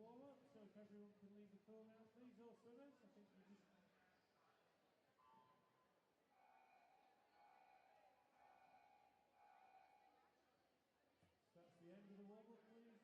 warm-up, so if everyone can leave the pool now, please, all swimmers. I think you just... So that's the end of the warm-up, please.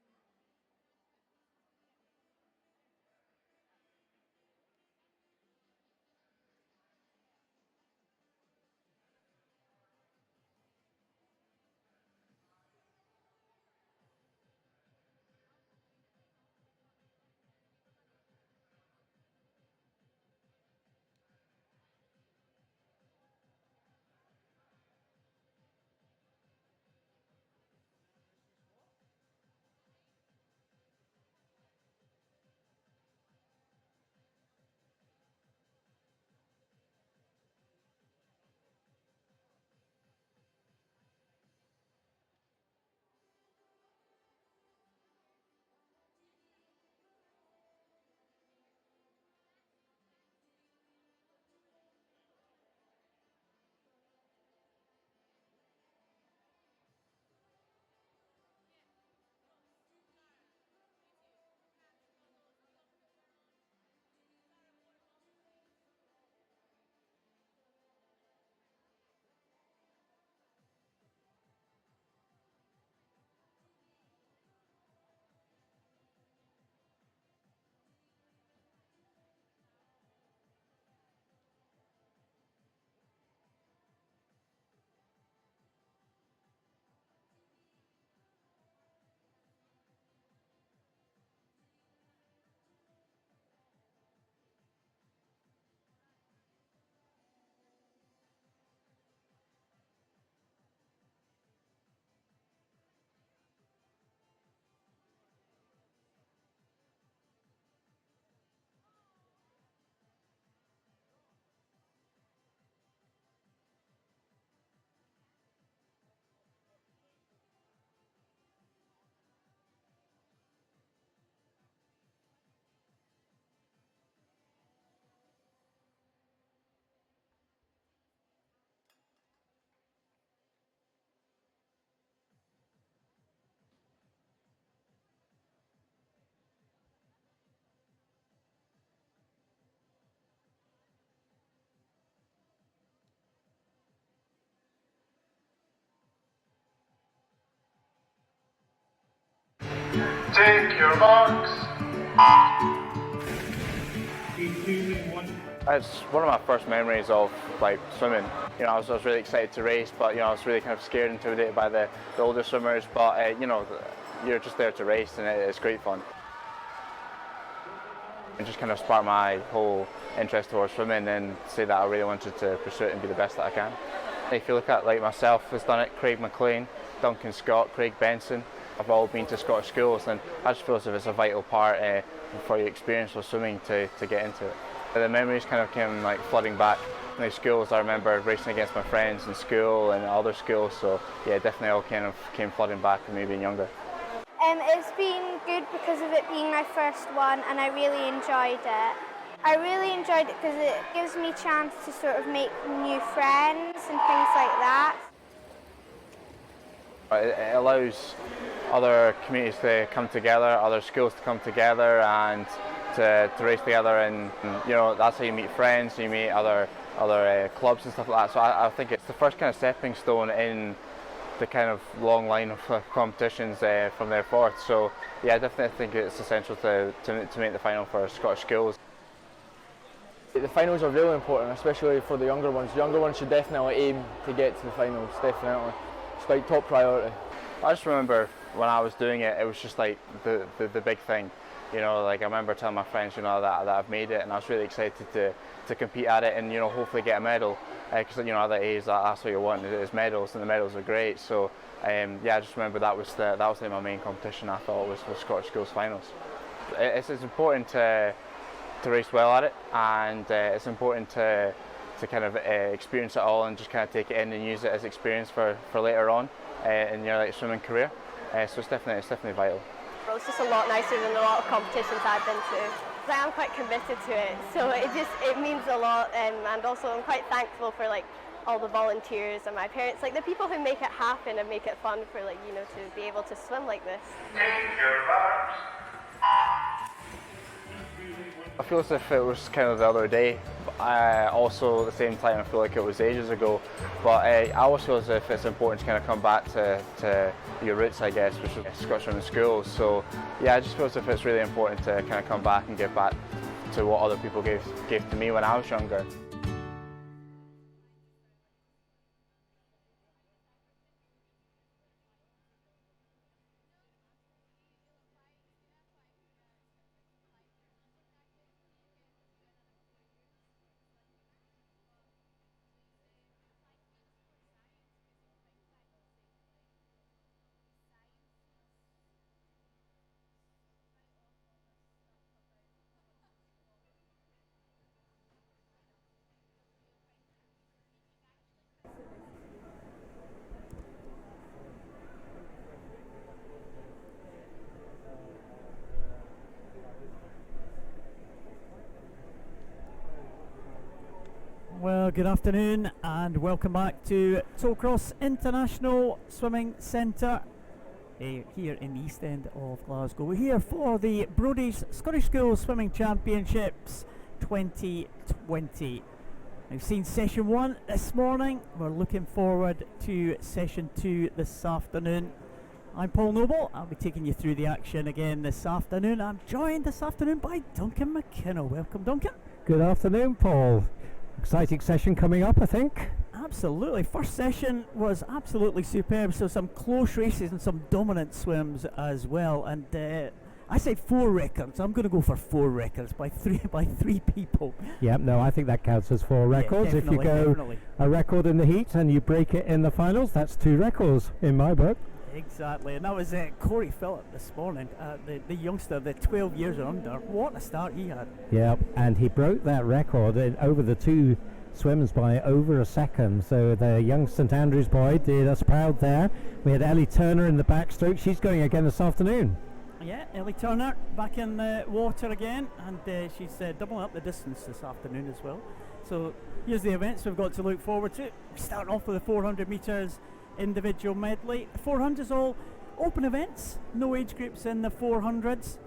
Take your marks. It's one of my first memories of like swimming. You know, I was really excited to race, but you know, I was really kind of scared and intimidated by the older swimmers. But you know, you're just there to race, and it's great fun. It just kind of sparked my whole interest towards swimming, and say that I really wanted to pursue it and be the best that I can. If you look at like myself, has done it, Craig McLean, Duncan Scott, Craig Benson. I've all been to Scottish schools, and I just feel as if it's a vital part for your experience with swimming to get into it. The memories kind of came like flooding back from the schools. I remember racing against my friends in school and other schools, so yeah, definitely all kind of came flooding back from me being younger. It's been good because of it being my first one, and I really enjoyed it. I really enjoyed it because it gives me a chance to sort of make new friends and things like that. It allows other communities to come together, other schools to come together and to race together, and you know, that's how you meet friends, you meet other clubs and stuff like that. So I think it's the first kind of stepping stone in the kind of long line of competitions from there forth. So yeah, I definitely think it's essential to make the final for Scottish schools. The finals are really important, especially for the younger ones. The younger ones should definitely aim to get to the finals, definitely. It's like top priority. I just remember when I was doing it, it was just like the big thing. You know, like I remember telling my friends, you know, that I've made it, and I was really excited to compete at it and, you know, hopefully get a medal. Because, you know, at that age, that's what you want is medals, and the medals are great. So, yeah, I just remember that was my main competition. I thought was Scottish Schools finals. It's important to race well at it, and it's important to kind of experience it all and just kind of take it in and use it as experience for later on in your like swimming career. So it's definitely vital. Well, it's just a lot nicer than a lot of competitions I've been to. I am quite committed to it, so it means a lot, and also I'm quite thankful for like all the volunteers and my parents, like the people who make it happen and make it fun for, like, you know, to be able to swim like this. Take your marks. I feel as if it was kind of the other day. Also, at the same time, I feel like it was ages ago. But I always feel as if it's important to kind of come back to your roots, I guess, which was Scottish Swimming Schools. So yeah, I just feel as if it's really important to kind of come back and give back to what other people gave to me when I was younger. Well, good afternoon and welcome back to Tollcross International Swimming Centre here in the East End of Glasgow. We're here for the Brodies Scottish Schools Swimming Championships 2020. We've seen session 1 this morning. We're looking forward to session 2 this afternoon. I'm Paul Noble. I'll be taking you through the action again this afternoon. I'm joined this afternoon by Duncan McKenna. Welcome, Duncan. Good afternoon, Paul. Exciting session coming up, I think. Absolutely. First session was absolutely superb. So some close races and some dominant swims as well. And I said 4 records. I'm going to go for 4 records by three people. Yep, no, I think that counts as 4 records. Yeah, if you go a record in the heat and you break it in the finals, that's 2 records in my book. Exactly, and that was Corey Phillip this morning, the youngster, the 12 years and under. What a start he had. Yeah, and he broke that record over the 2 swims by over a second. So the young St Andrews boy did us proud there. We had Ellie Turner in the backstroke. She's going again this afternoon. Yeah, Ellie Turner back in the water again, and she's doubling up the distance this afternoon as well. So here's the events we've got to look forward to. Starting off with the 400 metres individual medley. 400s all open events, no age groups in the 400s,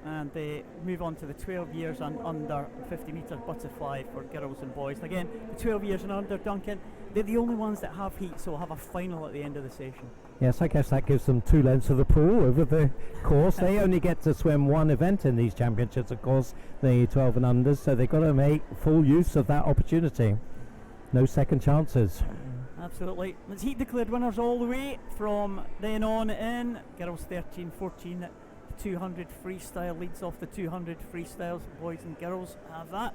and they move on to the 12 years and under 50 metre butterfly for girls and boys. And again, the 12 years and under, Duncan, they're the only ones that have heat, so we'll have a final at the end of the session. Yes, I guess that gives them 2 lengths of the pool over the course. They only get to swim 1 event in these championships, of course, the 12 and unders, so they've got to make full use of that opportunity. No second chances. Absolutely. Let's heat declared winners all the way from then on in. Girls 13-14 at 200 freestyle leads off the 200 freestyles. Boys and girls have that.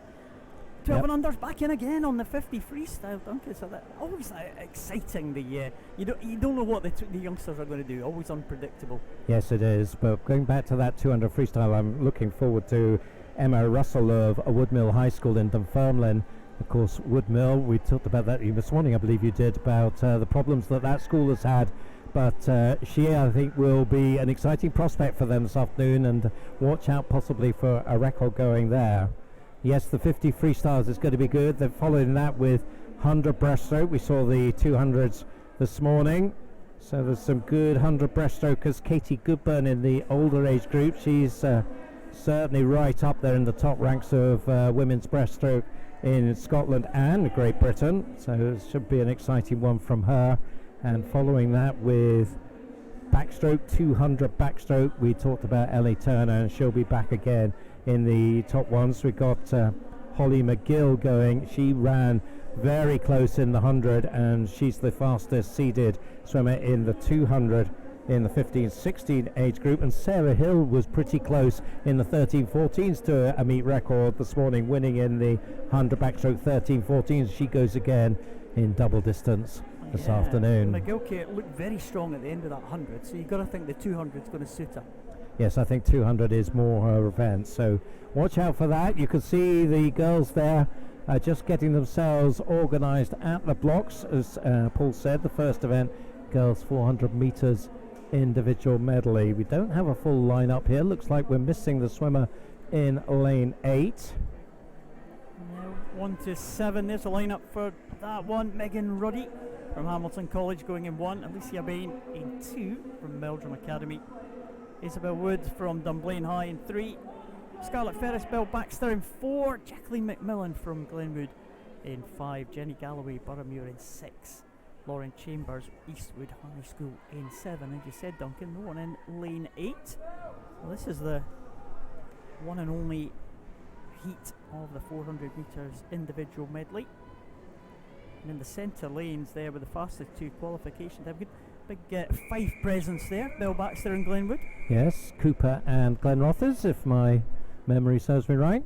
12 and unders back in again on the 50 freestyle, Duncan. So that always exciting. You don't know what the youngsters are going to do. Always unpredictable. Yes, it is. But going back to that 200 freestyle, I'm looking forward to Emma Russell of Woodmill High School in Dunfermline. Of course, Woodmill, we talked about that this morning, I believe you did, about the problems that school has had. But she, I think, will be an exciting prospect for them this afternoon, and watch out possibly for a record going there. Yes, the 50 freestyles is going to be good. They're following that with 100 breaststroke. We saw the 200s this morning. So there's some good 100 breaststrokers. Katie Goodburn in the older age group. She's certainly right up there in the top ranks of women's breaststroke in Scotland and Great Britain, so it should be an exciting one from her. And following that with backstroke, 200 backstroke, we talked about Ellie Turner, and she'll be back again in the top ones. We got Holly McGill going. She ran very close in the 100, and she's the fastest seeded swimmer in the 200 in the 15-16 age group. And Sarah Hill was pretty close in the 13-14s to a meet record this morning, winning in the 100 backstroke 13-14s. She goes again in double distance this afternoon. McGill looked very strong at the end of that 100, so you've got to think the 200 is going to suit her. Yes, I think 200 is more her event, so watch out for that. You can see the girls there just getting themselves organised at the blocks. As Paul said, the first event, girls 400 metres individual medley. We don't have a full lineup here. Looks like we're missing the swimmer in lane 8. 1 to 7, there's a lineup for that one. Megan Ruddy from Hamilton College going in 1, Alicia Bain in 2 from Meldrum Academy, Isabel Wood from Dunblane High in 3, Scarlett Ferriss, Belle Baxter in 4, Jacqueline McMillan from Glenwood in 5, Jenny Galloway, Boroughmuir in 6, Lauren Chambers, Eastwood High School in 7, and you said, Duncan, no one in lane 8. Well, this is the one and only heat of the 400 metres individual medley. And in the centre lanes there with the fastest 2 qualifications, have a good big Fife presence there, Belle Baxter and Glenwood. Yes, Cooper and Glenrothes, if my memory serves me right.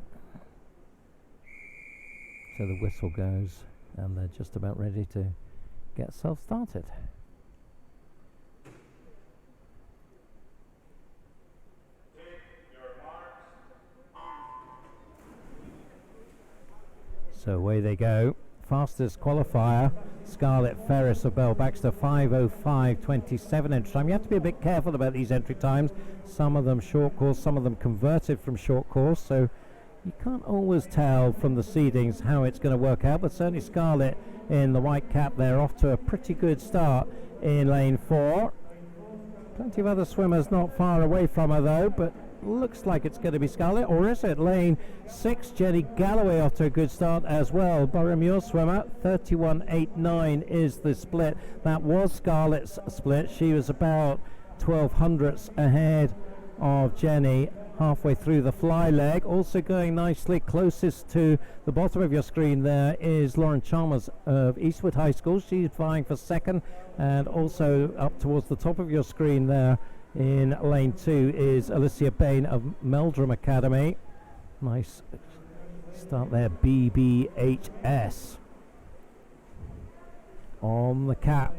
So the whistle goes and they're just about ready to get self-started. So away they go. Fastest qualifier, Scarlett Ferriss of Belle Baxter, 5:05.27 entry time. You have to be a bit careful about these entry times. Some of them short course, some of them converted from short course, so you can't always tell from the seedings how it's going to work out, but certainly Scarlett in the white cap there off to a pretty good start in lane 4. Plenty of other swimmers not far away from her though, but looks like it's going to be Scarlett, or is it? Lane 6, Jenny Galloway off to a good start as well. Boroughmuir swimmer, 31.89 is the split. That was Scarlett's split. She was about 12 hundredths ahead of Jenny halfway through the fly leg. Also going nicely closest to the bottom of your screen there is Lauren Chalmers of Eastwood High School. She's vying for second, and also up towards the top of your screen there in lane 2 is Alicia Bain of Meldrum Academy. Nice start there, BBHS. On the cap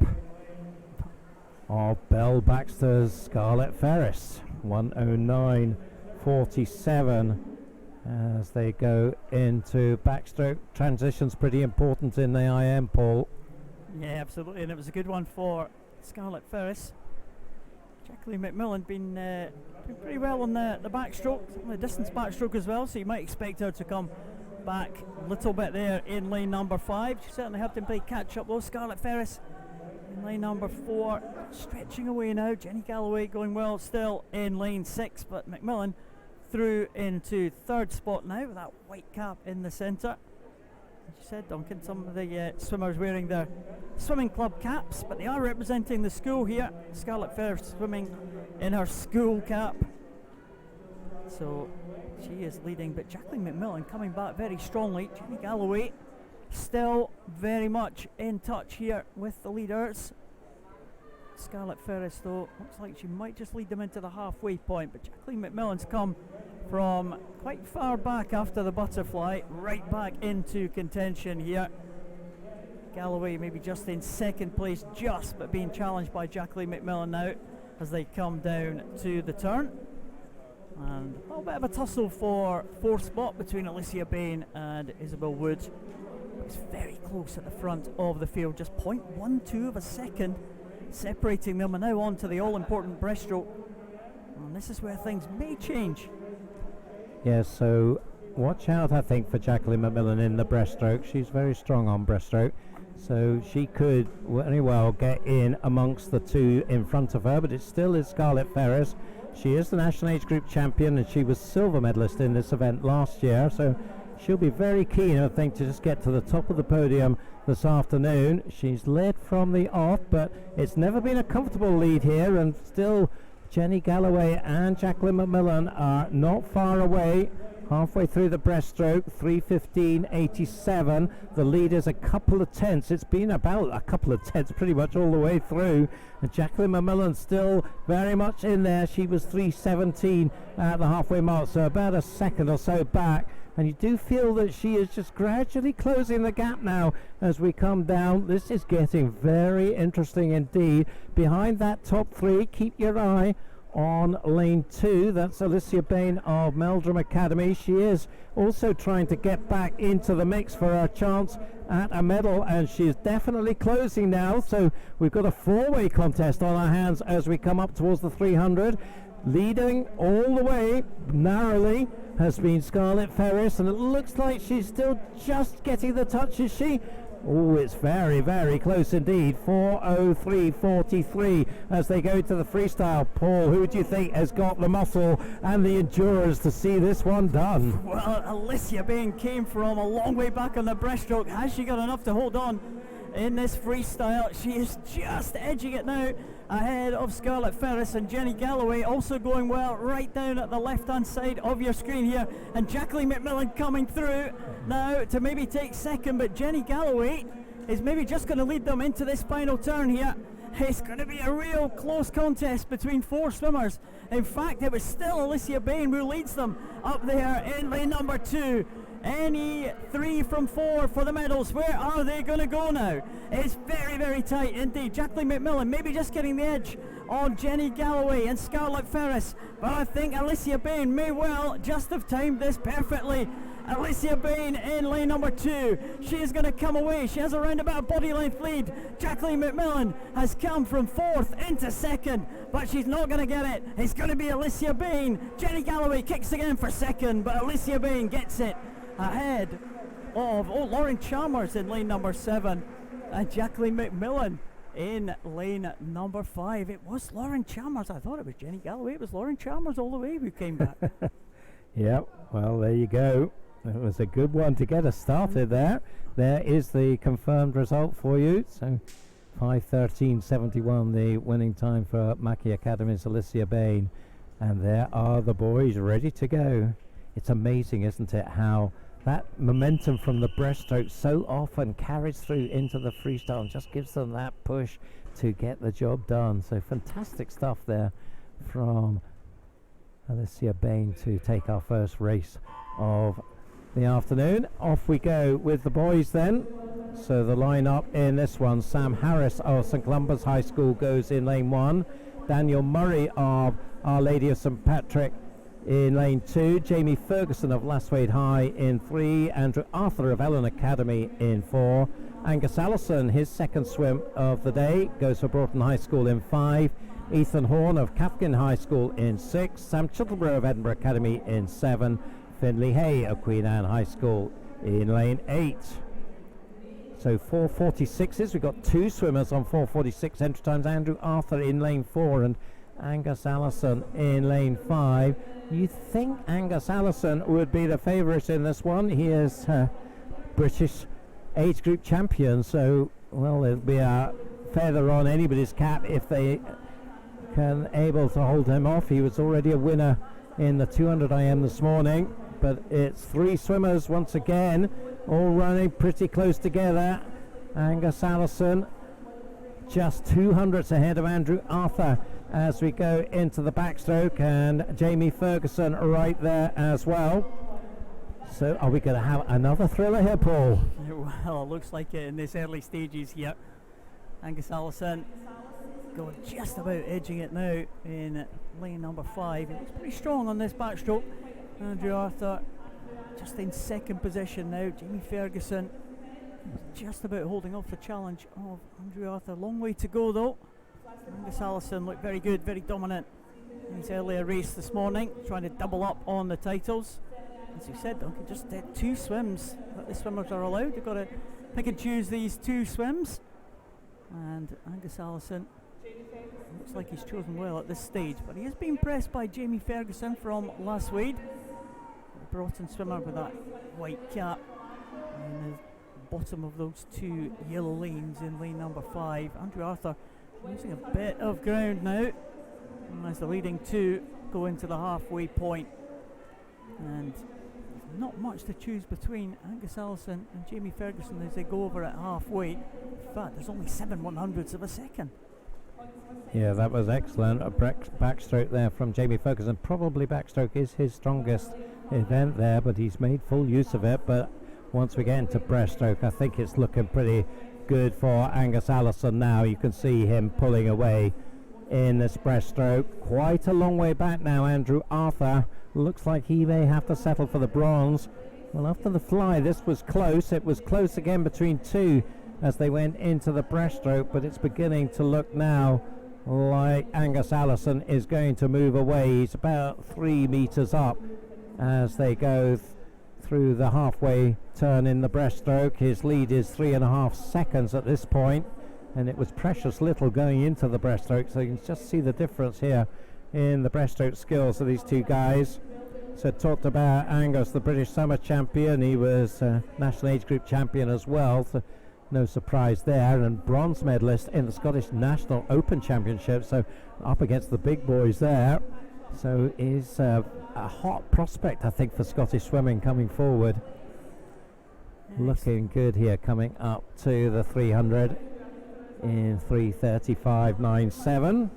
of Belle Baxter's Scarlett Ferriss, 1:09.47 as they go into backstroke. Transition's pretty important in the IM, Paul. Yeah, absolutely, and it was a good one for Scarlett Ferriss. Jacqueline McMillan been pretty well on the backstroke, on the distance backstroke as well, so you might expect her to come back a little bit there in lane number 5. She certainly helped him play catch up though. Scarlett Ferriss in lane number 4, stretching away now. Jenny Galloway going well still in lane 6, but McMillan through into 3rd spot now with that white cap in the centre. As you said, Duncan, some of the swimmers wearing their swimming club caps, but they are representing the school here. Scarlett Ferriss swimming in her school cap, so she is leading, but Jacqueline McMillan coming back very strongly. Jenny Galloway still very much in touch here with the leaders. Scarlett Ferriss though looks like she might just lead them into the halfway point, but Jacqueline McMillan's come from quite far back after the butterfly right back into contention here. Galloway maybe just in 2nd place, just, but being challenged by Jacqueline McMillan now as they come down to the turn. And a little bit of a tussle for 4th spot between Alicia Bain and Isabel Wood. It's very close at the front of the field, just 0.12 of a second separating them, and now on to the all-important breaststroke. And this is where things may change. Yes, so watch out, I think, for Jacqueline McMillan in the breaststroke. She's very strong on breaststroke, so she could very well get in amongst the 2 in front of her, but it still is Scarlett Ferriss. She is the national age group champion, and she was silver medalist in this event last year, so she'll be very keen, I think, to just get to the top of the podium this afternoon. She's led from the off, but it's never been a comfortable lead here, and still Jenny Galloway and Jacqueline McMillan are not far away. Halfway through the breaststroke, 3:15.87. The lead is a couple of tenths. It's been about a couple of tenths pretty much all the way through. And Jacqueline McMillan still very much in there. She was 3:17 at the halfway mark, so about a second or so back. And you do feel that she is just gradually closing the gap now as we come down. This is getting very interesting indeed. Behind that top 3, keep your eye on lane 2. That's Alicia Bain of Meldrum Academy. She is also trying to get back into the mix for a chance at a medal, and she's definitely closing now. So we've got a 4-way contest on our hands as we come up towards the 300. Leading all the way narrowly has been Scarlett Ferriss, and it looks like she's still just getting the touch, is she? Oh, it's very, very close indeed. 4:03.43 as they go to the freestyle. Paul, who do you think has got the muscle and the endurance to see this one done? Well, Alicia Bain came from a long way back on the breaststroke. Has she got enough to hold on in this freestyle? She is just edging it now ahead of Scarlett, Ferriss and Jenny Galloway, also going well right down at the left hand side of your screen here, and Jacqueline McMillan coming through now to maybe take second, but Jenny Galloway is maybe just going to lead them into this final turn here. It's going to be a real close contest between 4 swimmers. In fact, it was still Alicia Bain who leads them up there in lane number 2. Any 3 from 4 for the medals. Where are they going to go now? It's very, very tight indeed. Jacqueline McMillan maybe just getting the edge on Jenny Galloway and Scarlett Ferriss, but I think Alicia Bain may well just have timed this perfectly. Alicia Bain in lane number 2. She is going to come away. She has a roundabout body length lead. Jacqueline McMillan has come from 4th into 2nd, but she's not going to get it. It's going to be Alicia Bain. Jenny Galloway kicks again for 2nd, but Alicia Bain gets it ahead of Lauren Chalmers in lane number 7 and Jacqueline McMillan in lane number 5. It was Lauren Chalmers. I thought it was Jenny Galloway. It was Lauren Chalmers all the way who came back. Yep, well, there you go. It was a good one to get us started there. There is the confirmed result for you. So 5:13.71 the winning time for Mackie Academy's Alicia Bain. And there are the boys ready to go. It's amazing, isn't it, how that momentum from the breaststroke so often carries through into the freestyle and just gives them that push to get the job done. So fantastic stuff there from Alicia Bain to take our first race of the afternoon. Off we go with the boys then. So the lineup in this one: Sam Harris of St Columba's High School goes in lane 1, Daniel Murray of Our Lady of St Patrick in lane 2, Jamie Ferguson of Lasswade High in 3, Andrew Arthur of Ellen Academy in 4, Angus Allison, his second swim of the day, goes for Broughton High School in 5, Ethan Horn of Cathkin High School in 6, Sam Chittleborough of Edinburgh Academy in 7, Finley Hay of Queen Anne High School in lane 8. So 4:46s, we've got 2 swimmers on 4:46 entry times: Andrew Arthur in lane 4 and Angus Allison in lane 5. You think Angus Allison would be the favourite in this one? He is British age group champion, so well, it'll be a feather on anybody's cap if they can able to hold him off. He was already a winner in the 200 IM this morning, but it's 3 swimmers once again, all running pretty close together. Angus Allison just 200s ahead of Andrew Arthur as we go into the backstroke, and Jamie Ferguson right there as well. So are we going to have another thriller here, Paul? Well, it looks like it in this early stages here. Angus Allison going just about edging it now in lane number 5. He looks pretty strong on this backstroke. Andrew Arthur just in second position now. Jamie Ferguson just about holding off the challenge of Andrew Arthur. Long way to go though. Angus Allison looked very good, very dominant in his earlier race this morning, trying to double up on the titles. As you said, Duncan, just 2 swims that the swimmers are allowed. They've got to pick and choose these 2 swims. And Angus Allison looks like he's chosen well at this stage, but he has been pressed by Jamie Ferguson from Lasswade, the Broughton swimmer with that white cap in the bottom of those 2 yellow lanes in lane number 5. Andrew Arthur losing a bit of ground now as the leading 2 go into the halfway point, and not much to choose between Angus Allison and Jamie Ferguson as they go over at halfway. In fact, there's only 7/100ths of a second. Yeah, that was excellent. A backstroke there from Jamie Ferguson. Probably backstroke is his strongest event there, but he's made full use of it. But once we get into breaststroke, I think it's looking pretty good for Angus Allison now. You can see him pulling away in this breaststroke. Quite a long way back now, Andrew Arthur. Looks like he may have to settle for the bronze. Well, after the fly, this was close. It was close again between 2 as they went into the breaststroke, but it's beginning to look now like Angus Allison is going to move away. He's about 3 meters up as they go through the halfway turn in the breaststroke. His lead is 3.5 seconds at this point, and it was precious little going into the breaststroke, so you can just see the difference here in the breaststroke skills of these two guys. So talked about Angus, the British summer champion. He was national age group champion as well, so no surprise there, and bronze medalist in the Scottish National Open Championship, so up against the big boys there. So is a hot prospect, I think, for Scottish swimming coming forward. Looking good here, coming up to the 300 in 3:35.97.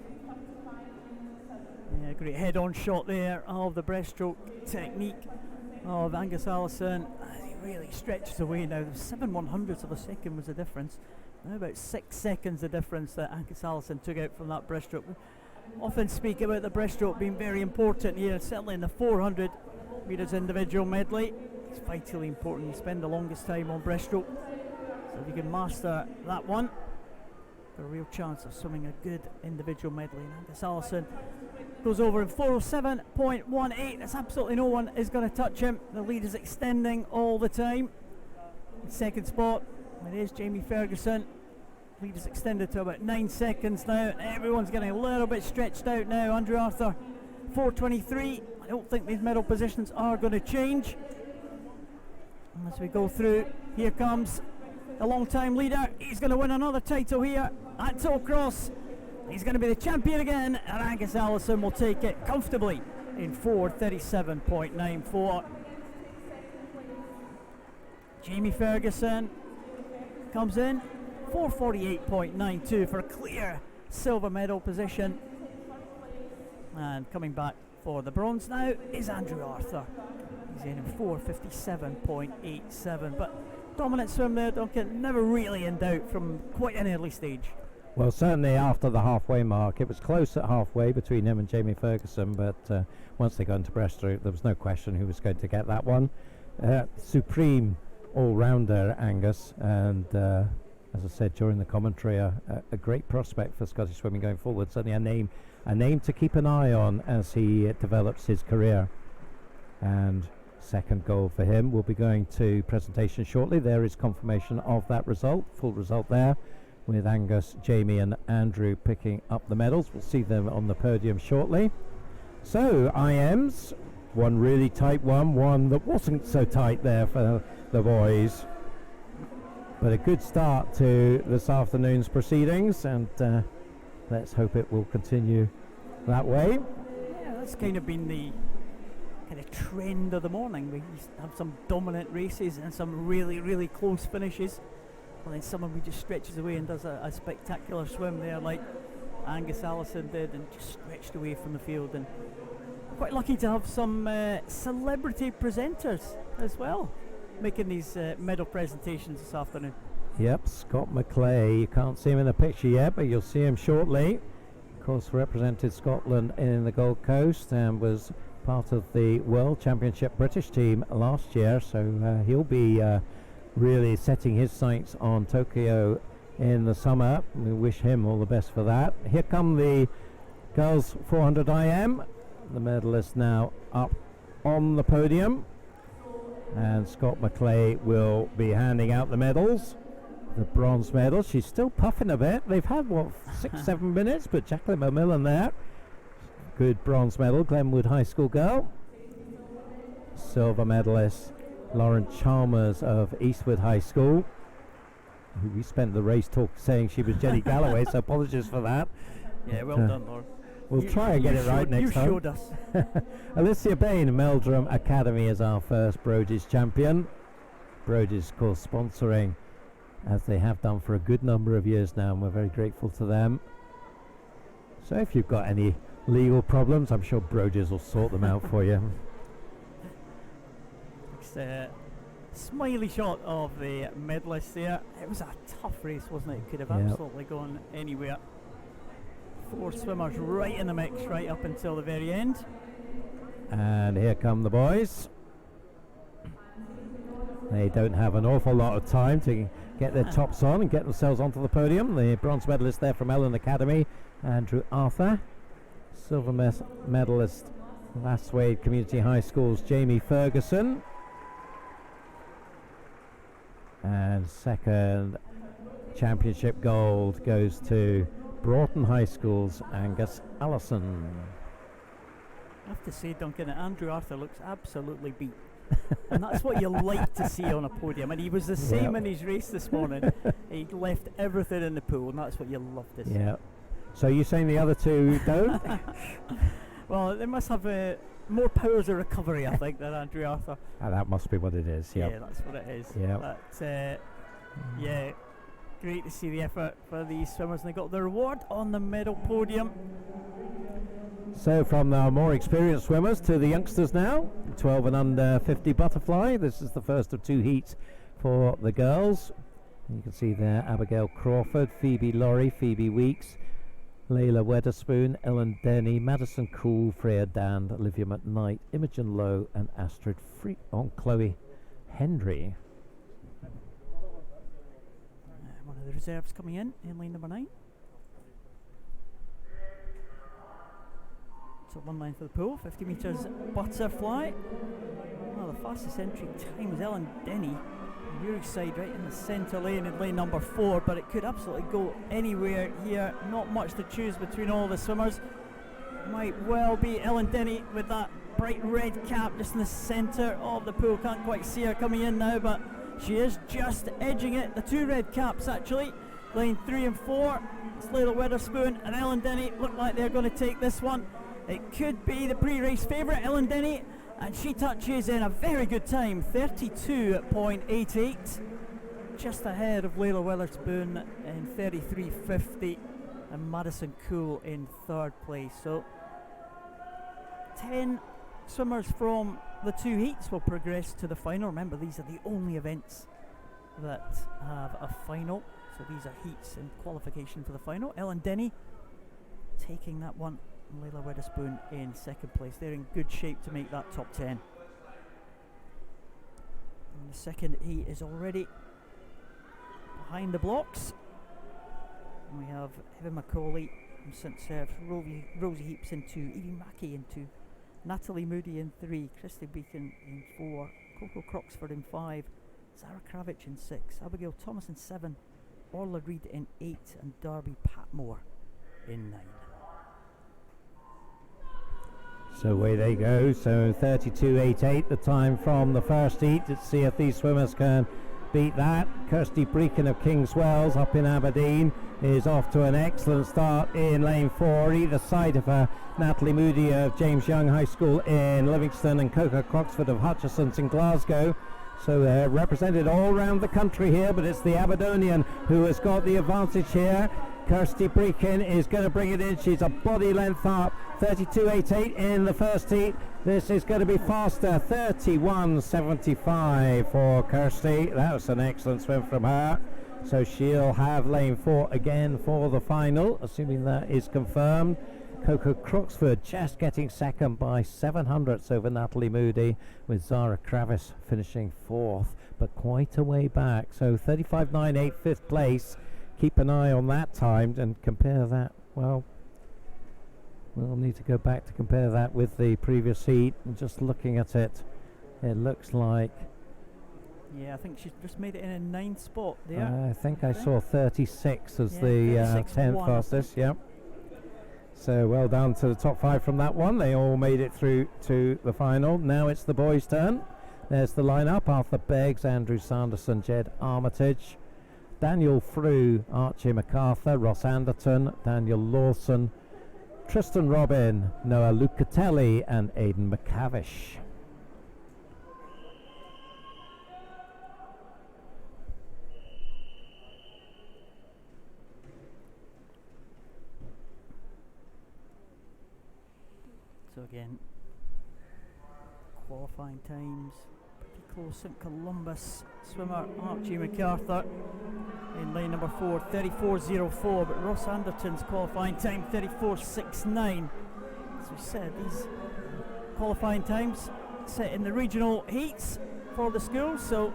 Yeah, great head-on shot there of the breaststroke technique of Angus Allison. He really stretches away now. 7/100ths of a second was the difference. Now about 6 seconds the difference that Angus Allison took out from that breaststroke. We often speak about the breaststroke being very important here, certainly in the 400 metres individual medley. It's vitally important. You spend the longest time on breaststroke. So if you can master that one, a real chance of swimming a good individual medley. And Angus Allison goes over in 407.18. There's absolutely no one is going to touch him. The lead is extending all the time. In second spot, it is Jamie Ferguson. Lead is extended to about 9 seconds now. Everyone's getting a little bit stretched out now. Andrew Arthur, 4:23. I don't think these medal positions are going to change. As we go through, here comes the long-time leader. He's going to win another title here at Tollcross. He's going to be the champion again, and Angus Allison will take it comfortably in 4:37.94. Jamie Ferguson comes in 4:48.92 for a clear silver medal position. And coming back for the bronze now is Andrew Arthur. He's in 4:57.87. But dominant swim there, Duncan, never really in doubt from quite an early stage. Well, certainly after the halfway mark, it was close at halfway between him and Jamie Ferguson, but once they got into breaststroke, there was no question who was going to get that one. Supreme all-rounder, Angus, and as I said during the commentary, a great prospect for Scottish swimming going forward. Certainly a name to keep an eye on as he develops his career. And second goal for him. We'll be going to presentation shortly. There is confirmation of that result, full result there, with Angus, Jamie and Andrew picking up the medals. We'll see them on the podium shortly. So IMs, one really tight one that wasn't so tight there for the boys, but a good start to this afternoon's proceedings, and let's hope it will continue that way. Yeah, that's kind of been the kind of trend of the morning. We used to have some dominant races and some really, really close finishes. And then someone who just stretches away and does a spectacular swim there like Angus Allison did, and just stretched away from the field. And quite lucky to have some celebrity presenters as well making these medal presentations this afternoon. Yep, Scott Macleod. You can't see him in the picture yet, but you'll see him shortly. Of course, represented Scotland in the Gold Coast and was part of the World Championship British team last year, so he'll be really setting his sights on Tokyo in the summer. We wish him all the best for that. Here come the girls 400 IM. The medalists now up on the podium, and Scott Macleod will be handing out the medals. The bronze medal, she's still puffing a bit. They've had, 6-7 minutes, but Jacqueline O'Millan there. Good bronze medal, Glenwood High School girl. Silver medalist, Lauren Chalmers of Eastwood High School, who we spent the race talk saying she was Jenny Galloway, so apologies for that. Yeah, well done, Lauren. We'll try and get it right next time. You showed us. Alicia Bain, Meldrum Academy, is our first Brodies champion. Brodies, of course, sponsoring, as they have done for a good number of years now, and we're very grateful to them. So if you've got any legal problems, I'm sure Brodies will sort them out for you. Smiley shot of the medalists there. It was a tough race, wasn't it? It could have absolutely gone anywhere. 4 swimmers right in the mix right up until the very end. And here come the boys. They don't have an awful lot of time to get their tops on and get themselves onto the podium. The bronze medalist there from Ellen Academy, Andrew Arthur. Silver medalist, Lasswade Community High School's Jamie Ferguson. And second championship gold goes to Broughton High School's Angus Allison. I have to say, Duncan, that Andrew Arthur looks absolutely beat. And that's what you like to see on a podium. And he was the same in his race this morning. He left everything in the pool, and that's what you love to see. Yeah. So you're saying the other two don't? Well, they must have more powers of recovery, I think, than Andrew Arthur. That must be what it is. Yep. Yeah, that's what it is. Yep. But, yeah, great to see the effort for these swimmers, and they got the reward on the medal podium. So from the more experienced swimmers to the youngsters now, 12 and under 50 butterfly. This is the first of two heats for the girls. You can see there Abigail Crawford, Phoebe Laurie, Phoebe Weeks, Layla Weatherspoon, Ellen Denny, Madison Cool, Freya Dand, Olivia McKnight, Imogen Lowe and Astrid Chloe Hendry. One of the reserves coming in lane number 9. So 1 line for the pool, 50 metres butterfly. Well, the fastest entry time was Ellen Denny. Your side right in the centre lane in lane number 4, but it could absolutely go anywhere here. Not much to choose between all the swimmers. Might well be Ellen Denny with that bright red cap just in the centre of the pool. Can't quite see her coming in now, but she is just edging it. The 2 red caps actually. Lane 3 and 4. It's Layla Weatherspoon and Ellen Denny look like they're going to take this one. It could be the pre-race favourite, Ellen Denny, and she touches in a very good time, 32.88, just ahead of Layla Weatherspoon in 33.50, and Madison Cool in 3rd place. So 10 swimmers from the 2 heats will progress to the final. Remember, these are the only events that have a final, so these are heats in qualification for the final. Ellen Denny taking that one. Layla Weatherspoon in 2nd place. They're in good shape to make that top 10. And the second heat is already behind the blocks. And we have Evan Macaulay from St Serves, Rosie Heaps in 2, Evie Mackey in 2, Natalie Moody in 3, Christy Beacon in 4, Coco Croxford in 5, Zara Kravich in 6, Abigail Thomas in 7, Orla Reid in 8, and Darby Patmore in 9. So away they go. So 32.88 the time from the first heat. Let's see if these swimmers can beat that. Kirsty Breakin of King's Wells up in Aberdeen is off to an excellent start in lane 4. Either side of her, Natalie Moody of James Young High School in Livingston and Coca Croxford of Hutchison's in Glasgow. So they're represented all around the country here, but it's the Aberdonian who has got the advantage here. Kirsty Breakin is going to bring it in. She's a body length up. 32.88 in the first heat. This is going to be faster. 31.75 for Kirsty. That was an excellent swim from her. So she'll have lane 4 again for the final, assuming that is confirmed. Coco Croxford just getting second by 700ths over Natalie Moody, with Zara Kravis finishing 4th, but quite a way back. So 35.98 5th place. Keep an eye on that time and compare that. Well, we'll need to go back to compare that with the previous heat. And just looking at it, it looks like... Yeah, I think she's just made it in a 9th spot there. I think I saw 36 as the 10th fastest. Yep. So well done to the top 5 from that one. They all made it through to the final. Now it's the boys' turn. There's the lineup: Arthur Beggs, Andrew Sanderson, Jed Armitage, Daniel Frew, Archie MacArthur, Ross Anderton, Daniel Lawson, Tristan Robin, Noah Lucatelli and Aidan McCavish. So again, qualifying times pretty close. St Columbus swimmer Archie MacArthur in lane number 4, 34.04, but Ross Anderton's qualifying time 34.69. As we said, these qualifying times set in the regional heats for the schools, so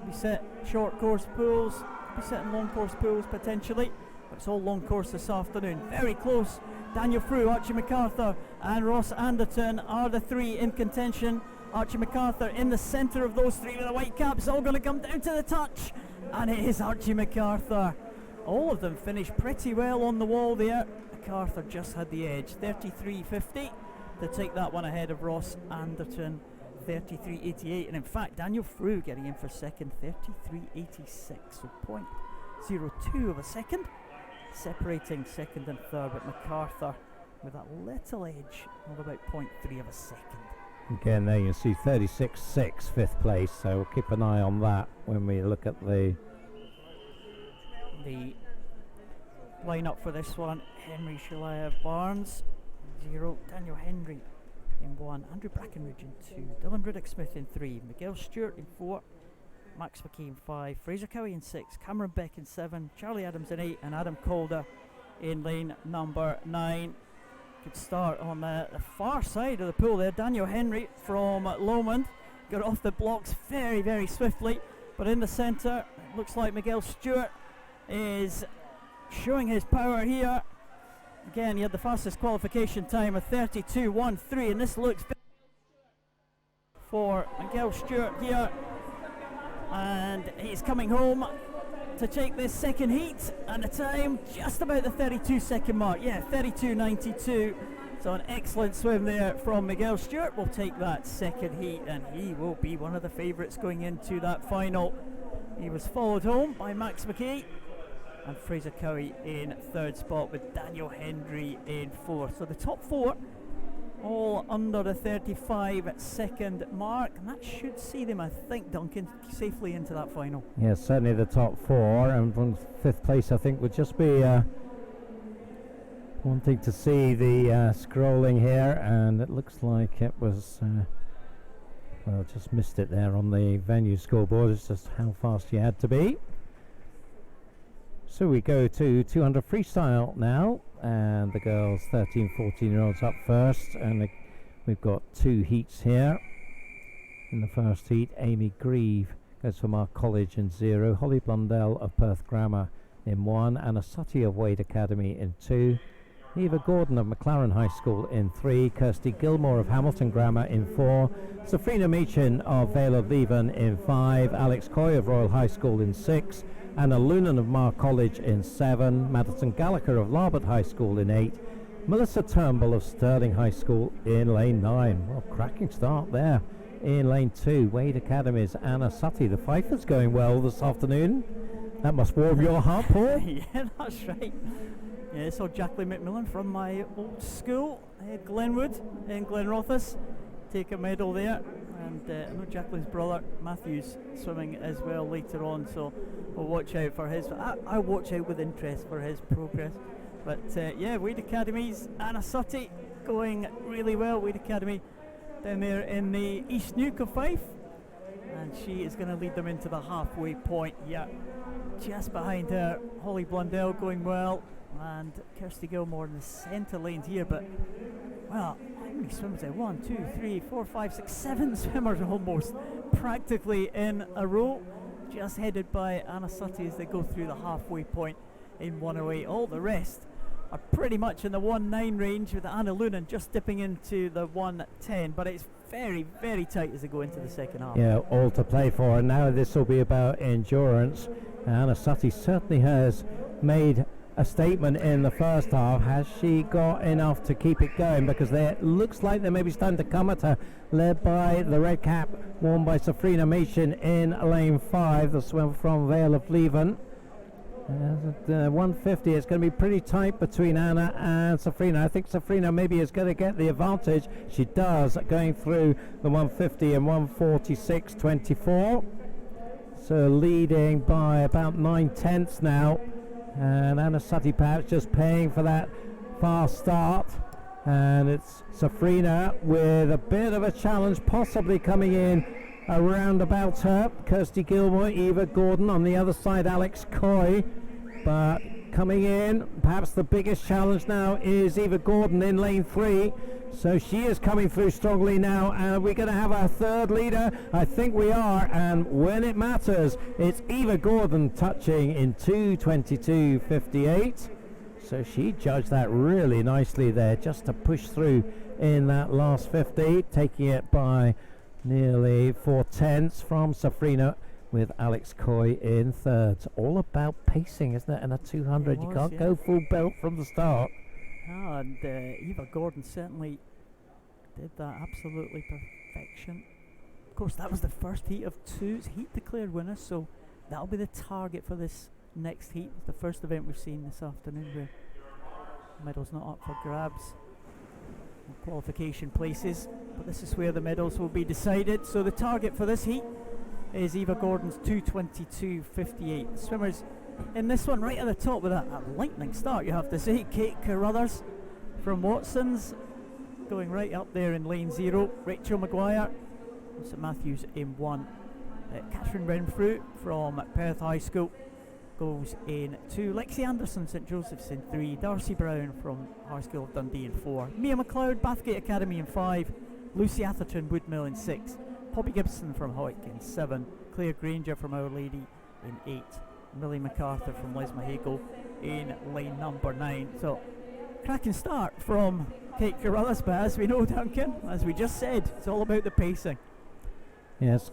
we set short course pools, we set in long course pools potentially, but it's all long course this afternoon. Very close. Daniel Frew, Archie MacArthur and Ross Anderton are the 3 in contention. Archie MacArthur in the centre of those three with the white caps, all going to come down to the touch, and it is Archie MacArthur. All of them finished pretty well on the wall there. MacArthur just had the edge, 33.50 to take that one ahead of Ross Anderton, 33.88, and in fact Daniel Frew getting in for second, 33.86, so 0.02 of a second separating second and third, but MacArthur with that little edge of about 0.3 of a second. Again, there you see 36.6 fifth place, so we'll keep an eye on that when we look at the lineup for this one. Henry Shalaia Barnes 0, Daniel Henry in 1, Andrew Brackenridge in 2, Dylan Riddick-Smith in 3, Miguel Stewart in 4, Max McKee in 5, Fraser Cowie in 6, Cameron Beck in 7, Charlie Adams in 8, and Adam Calder in lane number 9. Good start on the far side of the pool there. Daniel Henry from Lomond got off the blocks very, very swiftly, but in the centre it looks like Miguel Stewart is showing his power here. Again, he had the fastest qualification time of 32.13, and this looks for Miguel Stewart here, and he's coming home to take this second heat, and the time just about the 32-second mark. Yeah, 32.92. So an excellent swim there from Miguel Stewart. Will take that second heat, and he will be one of the favourites going into that final. He was followed home by Max McKee and Fraser Cowie in third spot, with Daniel Henry in fourth. So the top four all under the 35-second mark, and that should see them, I think, Duncan, safely into that final. Yeah, certainly the top four, and from fifth place I think would just be wanting to see the scrolling here, and it looks like it was well, just missed it there on the venue scoreboard. It's just how fast you had to be. So we go to 200 freestyle now, and the girls 13-14-year-olds up first, and we've got two heats here. In the first heat, Amy Grieve goes from our college in 0, Holly Blundell of Perth Grammar in 1, Anna Sutty of Wade Academy in 2, Eva Gordon of McLaren High School in 3, Kirsty Gilmore of Hamilton Grammar in 4, Safrina Meechin of Vale of Leven in 5, Alex Coy of Royal High School in 6, Anna Lunan of Marr College in 7, Madison Gallagher of Larbert High School in 8, Melissa Turnbull of Stirling High School in lane 9. Well, cracking start there. In lane 2, Wade Academy's Anna Sutty. The Fifers going well this afternoon. That must warm your heart, Paul. Yeah, that's right. Yeah, so Jacqueline McMillan from my old school, Glenwood in Glenrothes, take a medal there. And I know Jacqueline's brother Matthew's swimming as well later on, so we'll watch out for his. I watch out with interest for his progress. But yeah, Wade Academy's Anna Sutty going really well. Wade Academy down there in the East Nuke of Fife, and she is going to lead them into the halfway point. Yeah, just behind her, Holly Blundell going well, and Kirsty Gilmore in the centre lanes here. But well, how many swimmers there? 1, 2, 3, 4, 5, 6, 7 swimmers almost practically in a row, just headed by Anna Sutty as they go through the halfway point in 108. All the rest are pretty much in the 1.9 range, with Anna Lunan just dipping into the 1.10, but it's very, very tight as they go into the second half. Yeah, all to play for, and now this will be about endurance. Anna Sutty certainly has made a statement in the first half. Has she got enough to keep it going? Because it looks like they may be starting to come at her, led by the red cap worn by Safrina Meechin in lane 5, the swim from Vale of Leven. 150, it's going to be pretty tight between Anna and Safrina. I think Safrina maybe is going to get the advantage. She does, going through the 150 and 146.24. So leading by about 9/10 now. And Anna Sutty perhaps just paying for that fast start. And it's Safrina with a bit of a challenge possibly coming in around about her. Kirsty Gilmore, Eva Gordon on the other side, Alex Coy. But coming in, perhaps the biggest challenge now is Eva Gordon in lane 3. So she is coming through strongly now. And we're going to have our third leader. I think we are. And when it matters, it's Eva Gordon touching in 2:22.58. So she judged that really nicely there, just to push through in that last 50, taking it by Nearly 4/10 from Safrina, with Alex Coy in third. All about pacing, isn't it? And a 200, you can't go full belt from the start. And Eva Gordon certainly did that absolutely perfection. Of course, that was the first heat of two. It's heat declared winners, so that'll be the target for this next heat. It's the first event we've seen this afternoon where medals not up for grabs. Qualification places, but this is where the medals will be decided. So the target for this heat is Eva Gordon's 2:22.58. Swimmers in this one right at the top with a lightning start, you have to say. Kate Carruthers from Watson's going right up there in lane 0. Rachel Maguire from St Matthews in 1. Catherine Renfrew from Perth High School goes in 2. Lexi Anderson, St Joseph's in 3. Darcy Brown from High School of Dundee in 4. Mia Macleod, Bathgate Academy in 5. Lucy Atherton, Woodmill in 6. Poppy Gibson from Hoyk in 7. Claire Granger from Our Lady in 8. Millie MacArthur from Lesmahago in lane number 9. So, cracking start from Kate Carruthers, but as we know, Duncan, as we just said, it's all about the pacing. Yes,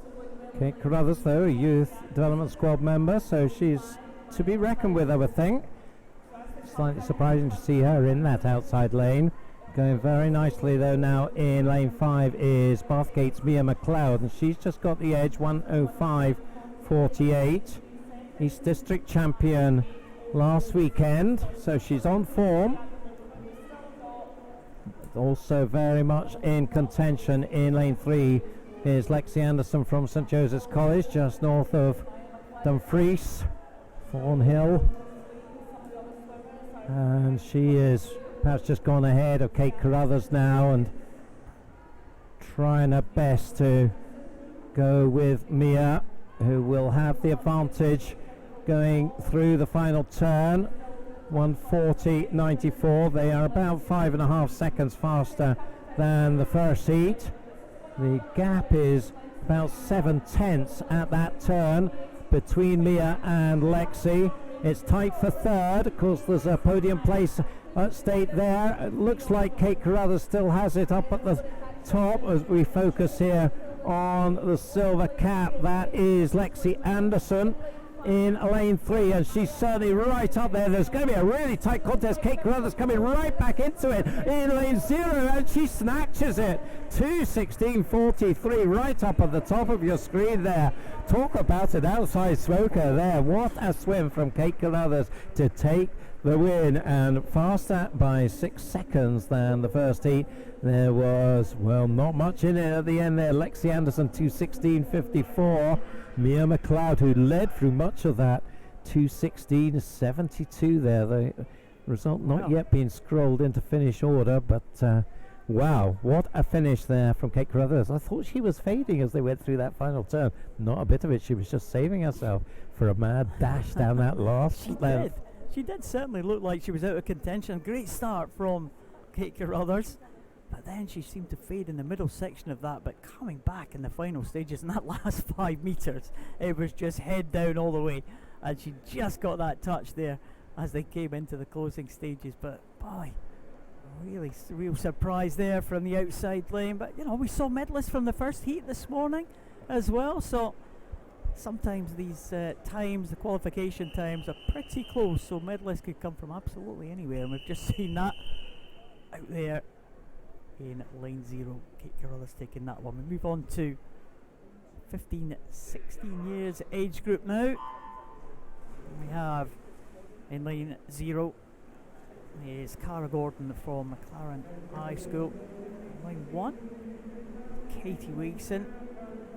Kate Carruthers, though, a youth development squad member, so she's to be reckoned with, I would think. Slightly surprising to see her in that outside lane. Going very nicely, though, now in lane 5 is Bathgate's Mia Macleod, and she's just got the edge, 1:05.48. East District champion last weekend, so she's on form. Also very much in contention in lane 3 is Lexi Anderson from St Joseph's College, just north of Dumfries, Thornhill. And she is perhaps just gone ahead of Kate Carruthers now and trying her best to go with Mia, who will have the advantage going through the final turn. 1:40.94. They are about 5.5 seconds faster than the first heat. The gap is about 7/10 at that turn between Mia and Lexi. It's tight for third. Of course, there's a podium place at stake there. It looks like Kate Carruthers still has it up at the top as we focus here on the silver cap. That is Lexi Anderson in lane 3, and she's certainly right up there. There's going to be a really tight contest. Kate Carruthers coming right back into it in lane 0, and she snatches it. 2:16.43 right up at the top of your screen there. Talk about an outside smoker there. What a swim from Kate Carruthers to take the win, and faster by 6 seconds than the first heat. There was, well, not much in it at the end there. Lexi Anderson 2:16.54. Mia Macleod, who led through much of that, 2:16.72 there. The result not yet being scrolled into finish order, but wow, what a finish there from Kate Carruthers. I thought she was fading as they went through that final turn. Not a bit of it. She was just saving herself for a mad dash down that last length. She did certainly look like she was out of contention. Great start from Kate Carruthers, but then she seemed to fade in the middle section of that, but coming back in the final stages in that last 5 metres, it was just head down all the way, and she just got that touch there as they came into the closing stages. But boy, really real surprise there from the outside lane. But you know, we saw medalists from the first heat this morning as well, so sometimes these times, the qualification times, are pretty close, so medalists could come from absolutely anywhere, and we've just seen that out there in lane 0. Kate Carruthers taking that one. We move on to 15-16 years age group now. We have in lane 0 is Cara Gordon from McLaren High School. Lane 1, Katie Wilson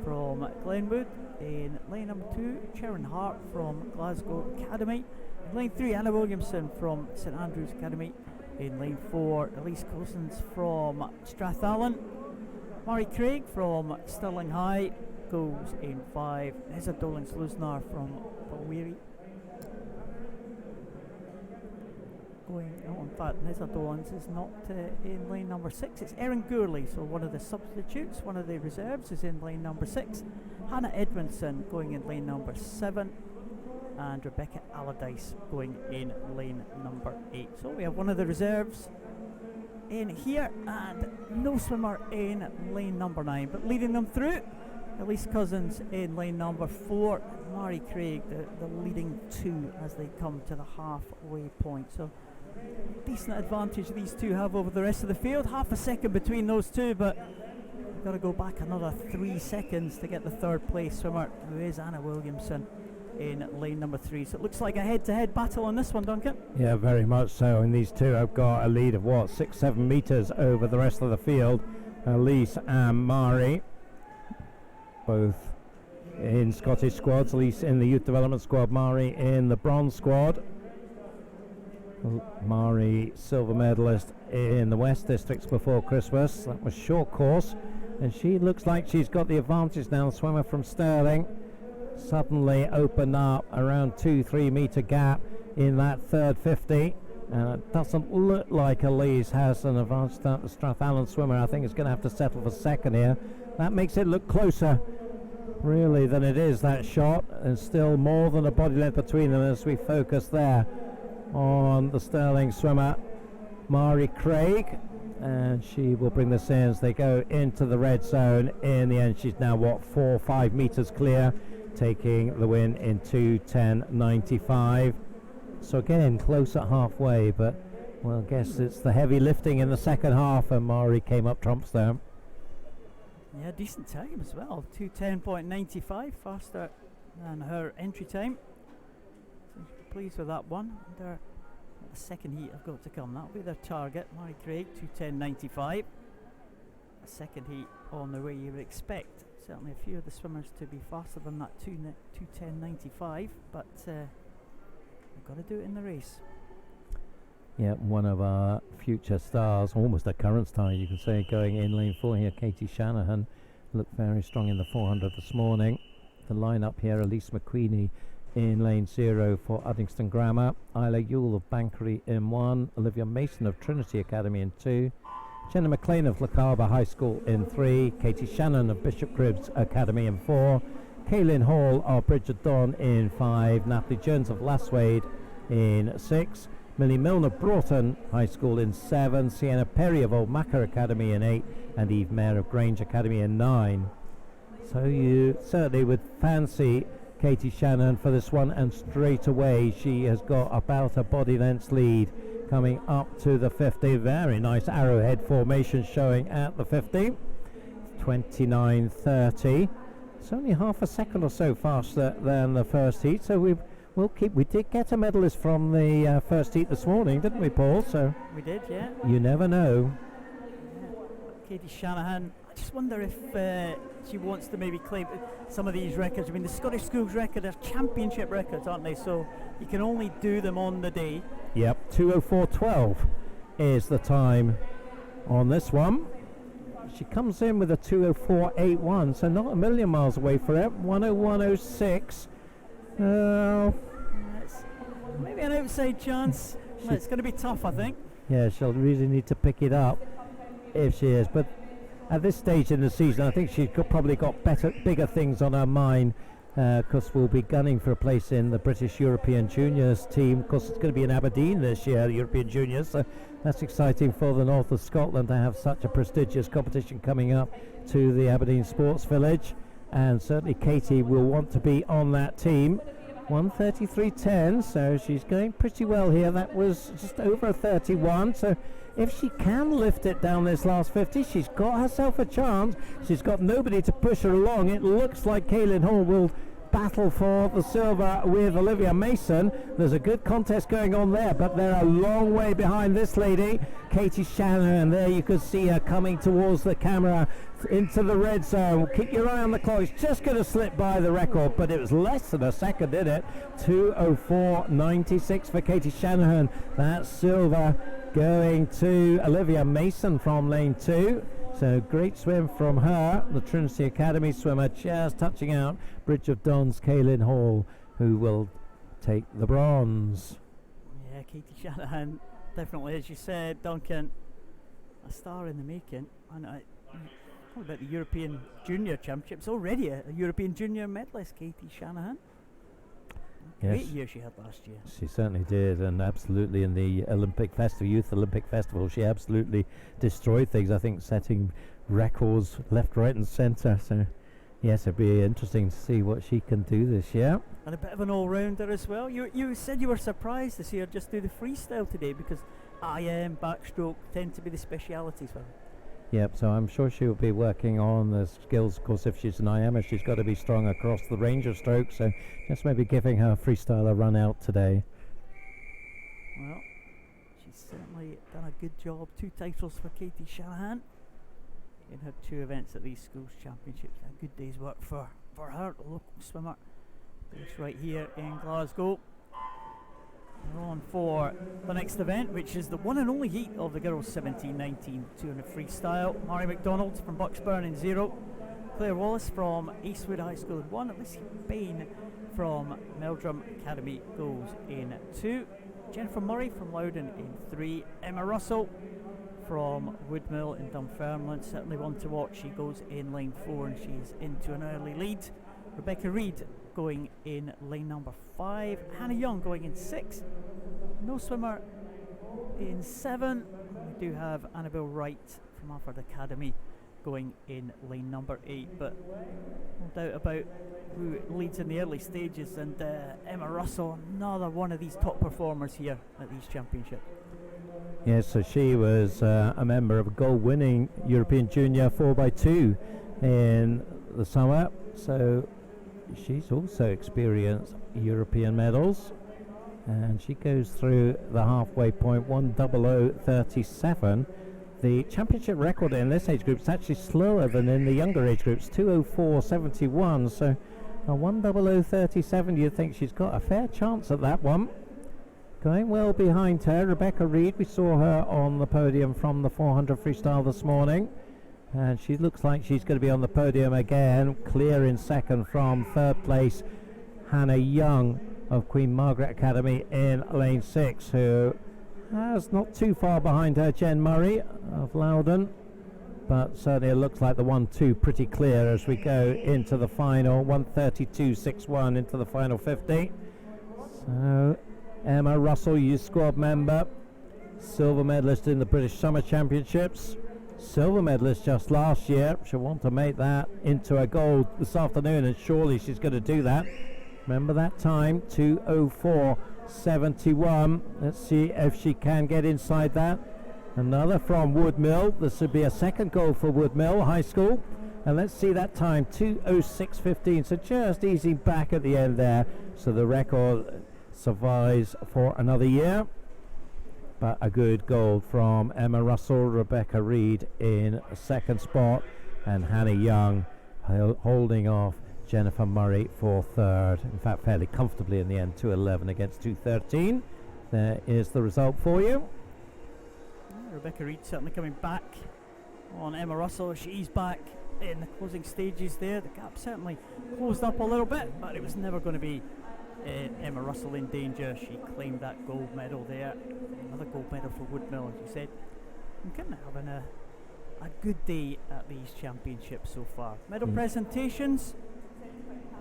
from Glenwood. In lane number 2, Sharon Hart from Glasgow Academy. In lane 3, Anna Williamson from St Andrews Academy. In lane 4, Elise Cousins from Strathallan. Murray Craig from Stirling High goes in 5. Nessa Dolan-Slusnar from Balweary. In fact, Nessa Dolans is not in lane number 6. It's Erin Gourley, so one of the substitutes, one of the reserves is in lane number 6. Hannah Edmondson going in lane number 7. And Rebecca Allardyce going in lane number 8. So we have one of the reserves in here, and no swimmer in lane number 9, but leading them through, Elise Cousins in lane number 4, Mari Craig the leading 2 as they come to the halfway point. So decent advantage these two have over the rest of the field, half a second between those two, but got to go back another 3 seconds to get the third place swimmer, who is Anna Williamson in lane number 3. So it looks like a head-to-head battle on this one, Duncan. Yeah, very much so. And these two have got a lead of 6-7 metres over the rest of the field. Elise and Mari, both in Scottish squads. Elise in the youth development squad, Mari in the bronze squad. Mari, silver medalist in the West Districts before Christmas. That was short course, and she looks like she's got the advantage now. The swimmer from Stirling suddenly opened up around 2-3 metre gap in that third 50, and it doesn't look like Elise has an advantage. The Strathallan swimmer, I think, is going to have to settle for second here. That makes it look closer really than it is, that shot, and still more than a body length between them as we focus there on the Stirling swimmer Mari Craig, and she will bring this in as they go into the red zone. In the end, she's now 4-5 metres clear, taking the win in 2:10.95. So again, close at halfway, but well, I guess it's the heavy lifting in the second half, and Mari came up trumps there. Yeah, decent time as well, 2:10.95, faster than her entry time. So pleased with that one. The second heat have got to come, that'll be their target. Mari Craig, 2:10.95. A second heat on the way, you would expect certainly a few of the swimmers to be faster than that 2:10.95, but they've got to do it in the race. Yeah, one of our future stars, almost a current star you can say, going in lane 4 here. Katie Shanahan looked very strong in the 400 this morning. The lineup here: Elise McQueenie in lane 0 for Uddingston Grammar, Isla Yule of Bankery in 1, Olivia Mason of Trinity Academy in 2, Jenna McLean of Lochaber High School in 3, Katie Shannon of Bishop Cribbs Academy in 4, Kaylin Hall of Bridget Dawn in 5, Natalie Jones of Lasswade in 6, Millie Milne of Broughton High School in 7, Sienna Perry of Old Macker Academy in 8, and Eve Mayer of Grange Academy in 9. So you certainly would fancy Katie Shannon for this one, and straight away she has got about a body length lead coming up to the 50. Very nice arrowhead formation showing at the 50. 29.30. It's only half a second or so faster than the first heat, so we did get a medalist from the first heat this morning, didn't we, Paul? So we did, yeah. You never know. Katie Shanahan, I just wonder if she wants to maybe claim some of these records. I mean, the Scottish Schools record are championship records, aren't they? So you can only do them on the day. Yep, 2:04.12 is the time on this one. She comes in with a 2:04.81, so not a million miles away for it. 1:01.06. Maybe an outside chance. It's going to be tough, I think. Yeah, she'll really need to pick it up if she is. But at this stage in the season, I think she's probably got bigger things on her mind, because we'll be gunning for a place in the British European Juniors team. Of course, it's going to be in Aberdeen this year, the European Juniors, so that's exciting for the north of Scotland to have such a prestigious competition coming up to the Aberdeen Sports Village, and certainly Katie will want to be on that team. 1:33.10, so she's going pretty well here. That was just over a 31, so if she can lift it down this last 50, she's got herself a chance. She's got nobody to push her along. It looks like Kaylin Hall will battle for the silver with Olivia Mason. There's a good contest going on there, but they're a long way behind this lady, Katie Shannon. There you can see her coming towards the camera into the red zone. Keep your eye on the clock. It's just going to slip by the record, but it was less than a second, didn't it? 2:04.96 for Katie Shanahan. That's silver going to Olivia Mason from lane 2. So great swim from her, the Trinity Academy swimmer, just touching out Bridge of Don's Kaylin Hall, who will take the bronze. Yeah, Katie Shanahan, definitely, as you said, Duncan, a star in the making. And what about the European Junior Championships? Already a European Junior medalist, Katie Shanahan. Great Yes. year she had last year. She certainly did, and absolutely in the Olympic Festival, Youth Olympic Festival, she absolutely destroyed things. I think setting records left, right, and centre. So, yes, it'd be interesting to see what she can do this year. And a bit of an all-rounder as well. You said you were surprised to see her just do the freestyle today because IM, backstroke tend to be the specialities for her. Yep, so I'm sure she'll be working on the skills. Of course, if she's an IM, she's got to be strong across the range of strokes. So just maybe giving her freestyle a run out today. Well, she's certainly done a good job. 2 titles for Katie Shanahan in her 2 events at these schools championships. A good day's work for her, the local swimmer. Based right here in Glasgow. We're on for the next event, which is the one and only heat of the girls 17-19 200 freestyle. Mari McDonald from Bucksburn in 0. Claire Wallace from Eastwood High School in 1. Alicia Bain from Meldrum Academy goes in 2. Jennifer Murray from Loudon in 3. Emma Russell from Woodmill in Dunfermline, certainly one to watch. She goes in lane 4 and she's into an early lead. Rebecca Reid going in lane number 5. Hannah Young going in 6. No swimmer in 7. We do have Annabelle Wright from Alford Academy going in lane number 8, but no doubt about who leads in the early stages, and Emma Russell, another one of these top performers here at these championships. Yes, so she was a member of a goal-winning European Junior 4x2 in the summer, so she's also experienced European medals, and she goes through the halfway point 1:00:37. The championship record in this age group is actually slower than in the younger age groups, 2:04:71. So a 1:00:37, you'd think she's got a fair chance at that one. Going well behind her, Rebecca Reid. We saw her on the podium from the 400 freestyle this morning, and she looks like she's going to be on the podium again. Clear in second from third place, Hannah Young of Queen Margaret Academy in lane 6, who has not too far behind her Jen Murray of Loudon, but certainly it looks like the 1-2 pretty clear as we go into the final. 1:32:61 into the final 50. So Emma Russell, youth squad member, silver medalist in the British Summer Championships, silver medalist just last year. She'll want to make that into a gold this afternoon, and surely she's going to do that. Remember that time, 2:04:71. Let's see if she can get inside that. Another from Woodmill. This would be a second goal for Woodmill High School. And let's see that time, 2:06:15. So just easing back at the end there. So the record survives for another year. But a good goal from Emma Russell, Rebecca Reid in second spot, and Hannah Young holding off Jennifer Murray for third. In fact, fairly comfortably in the end, 2:11 against 2:13. There is the result for you. Rebecca Reid certainly coming back on Emma Russell. She's back in the closing stages there. The gap certainly closed up a little bit, but it was never going to be Emma Russell in danger. She claimed that gold medal there. Another gold medal for Woodmill, as you said. I'm kind of having a good day at these championships so far. Medal presentations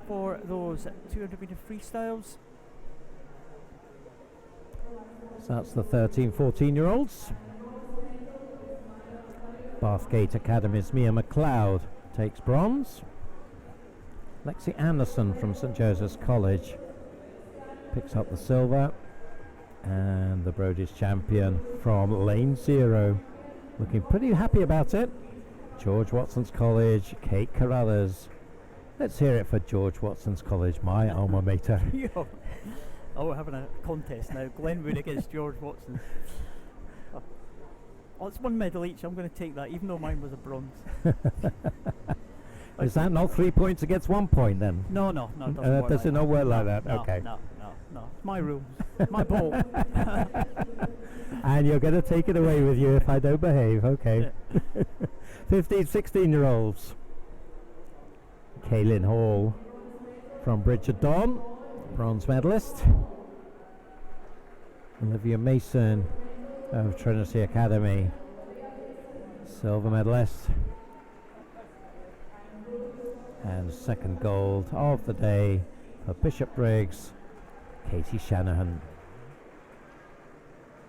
for those 200 metre freestyles. So that's the 13-14-year-olds. Bathgate Academy's Mia Macleod takes bronze. Lexi Anderson from St Joseph's College picks up the silver. And the Brodies champion from lane 0, looking pretty happy about it. George Watson's College, Kate Carruthers. Let's hear it for George Watson's College, my alma mater. Oh, we're having a contest now. Glenwood against George Watson. Oh, it's one medal each. I'm going to take that, even though mine was a bronze. Is that not 3 points against 1 point then? No, it doesn't work does it not work like that? No, okay. No. It's my rules. My ball. And you're going to take it away with you if I don't behave. Okay. 15, 16-year-olds. Kaylin Hall from Bridget-Don, bronze medalist. Olivia Mason of Trinity Academy, silver medalist. And second gold of the day for Bishop Briggs Katie Shanahan.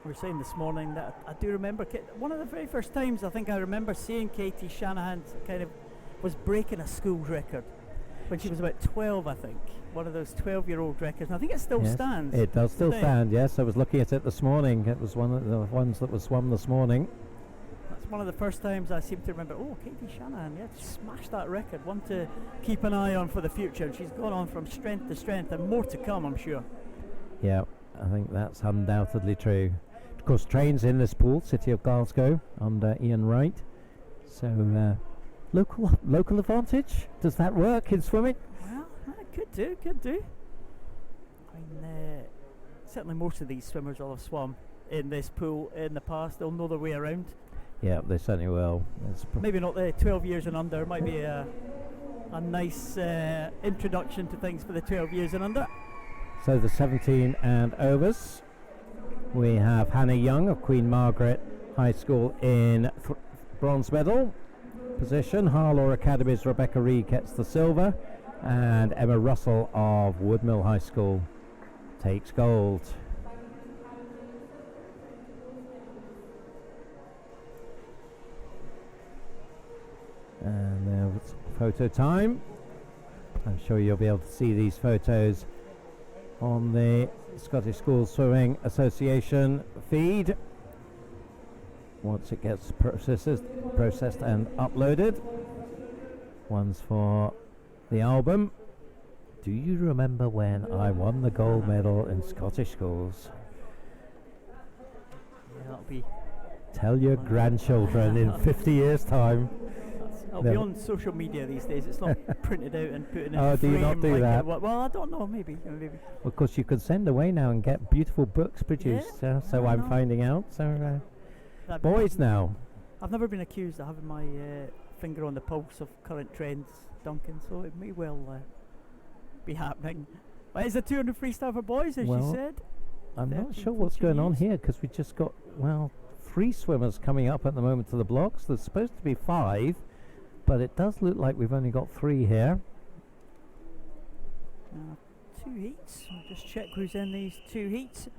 We were saying this morning that I do remember one of the very first times I think I remember seeing Katie Shanahan kind of was breaking a school record when she was about 12, I think. One of those 12-year-old records. And I think it still stands. It does still stand, yes. I was looking at it this morning. It was one of the ones that was swum this morning. That's one of the first times I seem to remember, oh, Katie Shanahan, yeah, smashed that record. One to keep an eye on for the future. And she's gone on from strength to strength and more to come, I'm sure. Yeah, I think that's undoubtedly true. Of course, trains in this pool, City of Glasgow, under Ian Wright. So, local advantage? Does that work in swimming? Well, could do. I mean, certainly most of these swimmers will have swum in this pool in the past. They'll know their way around. Yeah, they certainly will. Maybe not the 12 years and under. It might be a nice introduction to things for the 12 years and under. So the 17 and overs. We have Hannah Young of Queen Margaret High School in bronze medal position. Harlaw Academy's Rebecca Reed gets the silver, and Emma Russell of Woodmill High School takes gold. And there's photo time. I'm sure you'll be able to see these photos on the Scottish Schools Swimming Association feed once it gets processed and uploaded. One's for the album. Do you remember when I won the gold medal in Scottish schools? Yeah, that'll be. Tell your grandchildren in 50 years' time. It'll be on social media these days. It's not printed out and put in a Oh, do you not do that? Well, I don't know. Maybe. Well, of course, you could send away now and get beautiful books produced. Yeah, so I'm finding out. So, boys now. I've never been accused of having my finger on the pulse of current trends, Duncan. So it may well be happening. But it's a 200 freestyle for boys, as you said. I'm not sure what's going on here because we just got 3 swimmers coming up at the moment to the blocks. There's supposed to be 5. But it does look like we've only got 3 here. 2 heats. I'll just check who's in these 2 heats.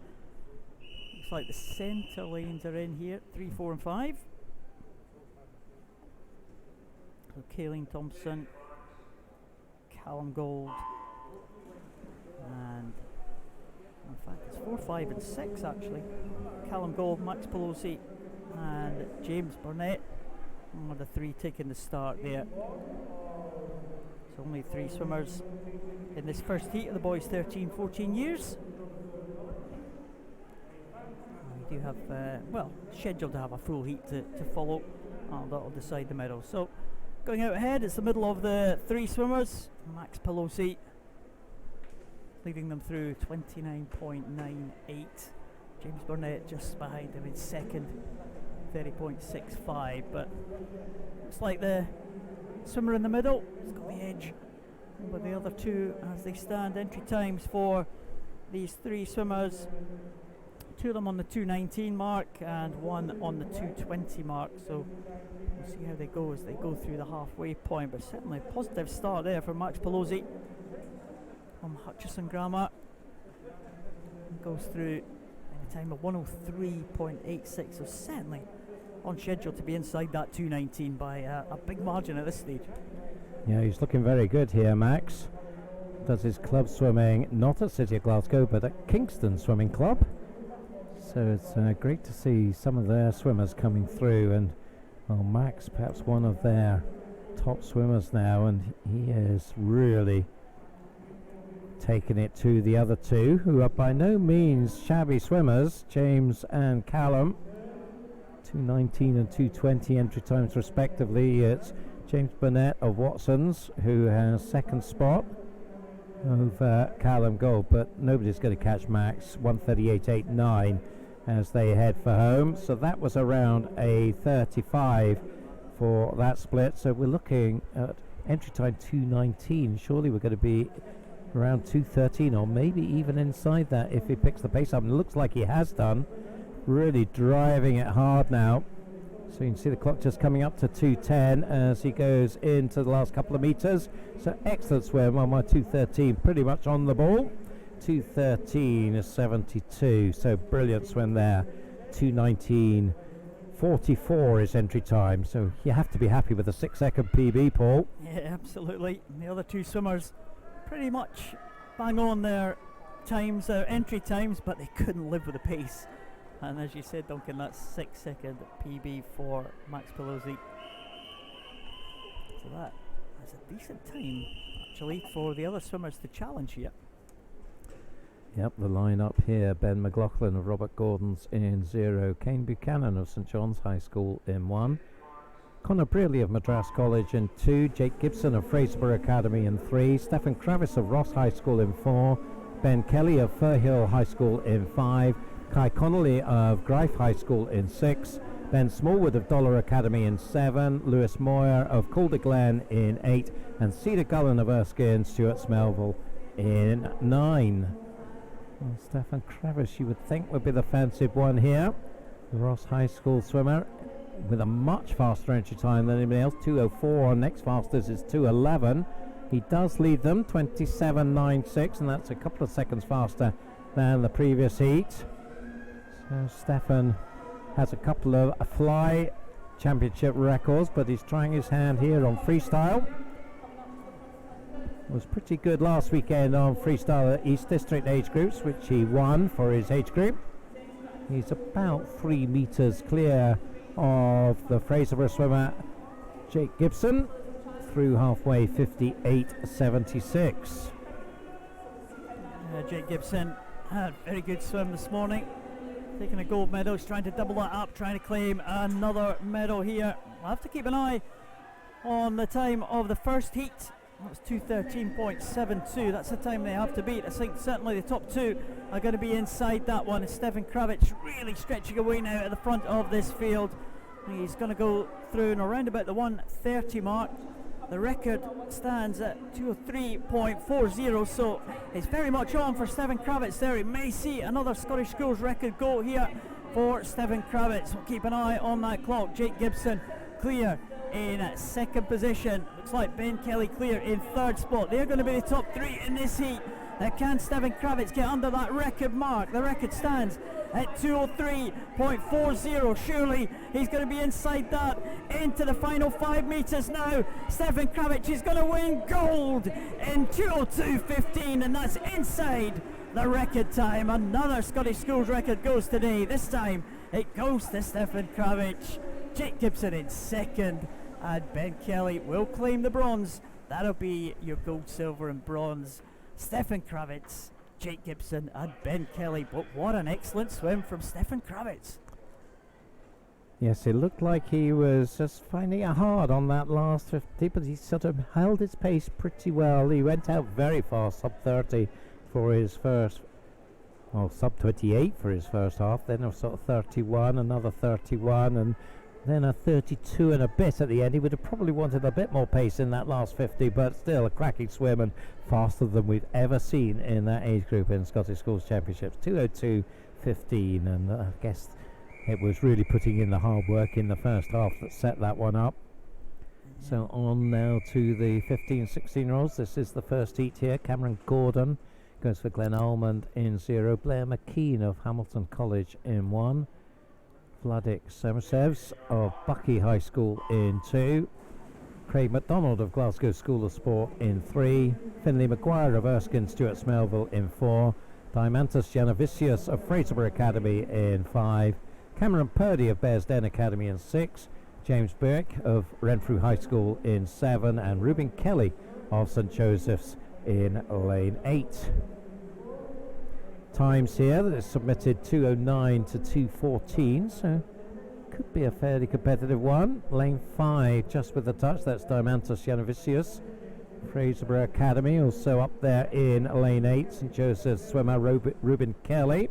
Looks like the centre lanes are in here, 3, 4 and 5. So Kayleen Thompson, Callum Gold, and in fact it's 4, 5 and 6 actually. Callum Gold, Max Pelosi and James Burnett. The 3 taking the start there. So only 3 swimmers in this first heat of the boys 13-14 years. We do have, scheduled to have a full heat to follow. That'll decide the medal. So going out ahead, it's the middle of the 3 swimmers. Max Pelosi leading them through 29.98. James Burnett just behind him in second. 30.65, but looks like the swimmer in the middle has got the edge over the other 2 as they stand. Entry times for these 3 swimmers, 2 of them on the 2:19 mark and 1 on the 2:20 mark, so we'll see how they go as they go through the halfway point, but certainly a positive start there for Max Pelosi from Hutchison Grammar. Goes through a time of 103.86, so certainly on schedule to be inside that 2:19 by a big margin at this stage. Yeah, he's looking very good here, Max. Does his club swimming not at City of Glasgow but at Kingston Swimming Club. So it's great to see some of their swimmers coming through, and Max perhaps one of their top swimmers now, and he is really taking it to the other 2 who are by no means shabby swimmers, James and Callum. 2:19 and 2:20 entry times respectively. It's James Burnett of Watson's who has second spot over Callum Gold, but nobody's going to catch Max. 1:38.89 as they head for home. So that was around a 35 for that split. So we're looking at entry time 2:19. Surely we're going to be around 2:13 or maybe even inside that if he picks the pace up, and it looks like he has done. Really driving it hard now. So you can see the clock just coming up to 2:10 as he goes into the last couple of meters. So excellent swim on my 2:13, pretty much on the ball. 2:13.72. So brilliant swim there. 2:19.44 is entry time. So you have to be happy with a 6-second PB, Paul. Yeah, absolutely. And the other two swimmers pretty much bang on their times, their entry times, but they couldn't live with the pace. And as you said, Duncan, that's 6-second PB for Max Pelosi. So that is a decent time, actually, for the other swimmers to challenge here. Yep, the line up here: Ben McLaughlin of Robert Gordon's in 0, Kane Buchanan of St John's High School in 1, Conor Brearley of Madras College in 2, Jake Gibson of Fraserburgh Academy in 3, Stephen Kravis of Ross High School in 4, Ben Kelly of Firhill High School in 5, Kai Connolly of Greif High School in 6, Ben Smallwood of Dollar Academy in 7, Lewis Moyer of Calder Glen in 8, and Cedar Gullen of Erskine Stuart Melville in 9. Well, Stefan Kravis, you would think, would be the fancied one here. The Ross High School swimmer with a much faster entry time than anybody else. 2:04. Next fastest is 2:11. He does lead them 27.96, and that's a couple of seconds faster than the previous heat. So Stefan has a couple of fly championship records, but he's trying his hand here on freestyle. Was pretty good last weekend on freestyle at East District age groups, which he won for his age group. He's about 3 meters clear of the Fraserburgh swimmer Jake Gibson through halfway, 58.76. Jake Gibson had a very good swim this morning, taking a gold medal. He's trying to double that up, trying to claim another medal here. We'll have to keep an eye on the time of the first heat. That was 2:13.72. That's the time they have to beat. I think certainly the top two are going to be inside that one. And Stefan Kravic really stretching away now at the front of this field. He's going to go through and around about the 1:30 mark. The record stands at 2:03.40, so it's very much on for Stefan Kravic there. We may see another Scottish Schools record go here for Stefan Kravic. We'll keep an eye on that clock. Jake Gibson clear in second position. Looks like Ben Kelly clear in third spot. They're going to be the top 3 in this heat. Can Stefan Kravic get under that record mark? The record stands at 2:03.40. Surely he's going to be inside that into the final 5 meters now. Stefan Kravic is going to win gold in 2:02.15, and that's inside the record time. Another Scottish Schools record goes today. This time it goes to Stefan Kravic. Jake Gibson in second, and Ben Kelly will claim the bronze. That'll be your gold, silver and bronze. Stefan Kravic, Jake Gibson and Ben Kelly. But what an excellent swim from Stefan Kravic. Yes, it looked like he was just finding it hard on that last 50, but he sort of held his pace pretty well. He went out very fast, sub 30 for his first, well, sub 28 for his first half, then a sort of 31, another 31, and then a 32 and a bit at the end. He would have probably wanted a bit more pace in that last 50, but still a cracking swim and faster than we've ever seen in that age group in Scottish Schools Championships. 2:02.15, and I guess it was really putting in the hard work in the first half that set that one up. So on now to the 15-16-year-olds. This is the first heat here. Cameron Gordon goes for Glen Almond in 0. Blair McKean of Hamilton College in 1. Vladik Semsevs of Bucky High School in 2. Craig MacDonald of Glasgow School of Sport in 3. Finlay Maguire of Erskine Stuart Melville in 4. Diamantis Janavicius of Fraserburgh Academy in 5. Cameron Purdy of Bearsden Academy in 6. James Burke of Renfrew High School in 7. And Ruben Kelly of St Joseph's in lane 8. Times here that is submitted 2:09 to 2:14, so could be a fairly competitive one. Lane 5 just with a touch, that's Diamantis Janavicius. Fraserburgh Academy also up there in lane 8. St Joseph's swimmer Ruben Kelly.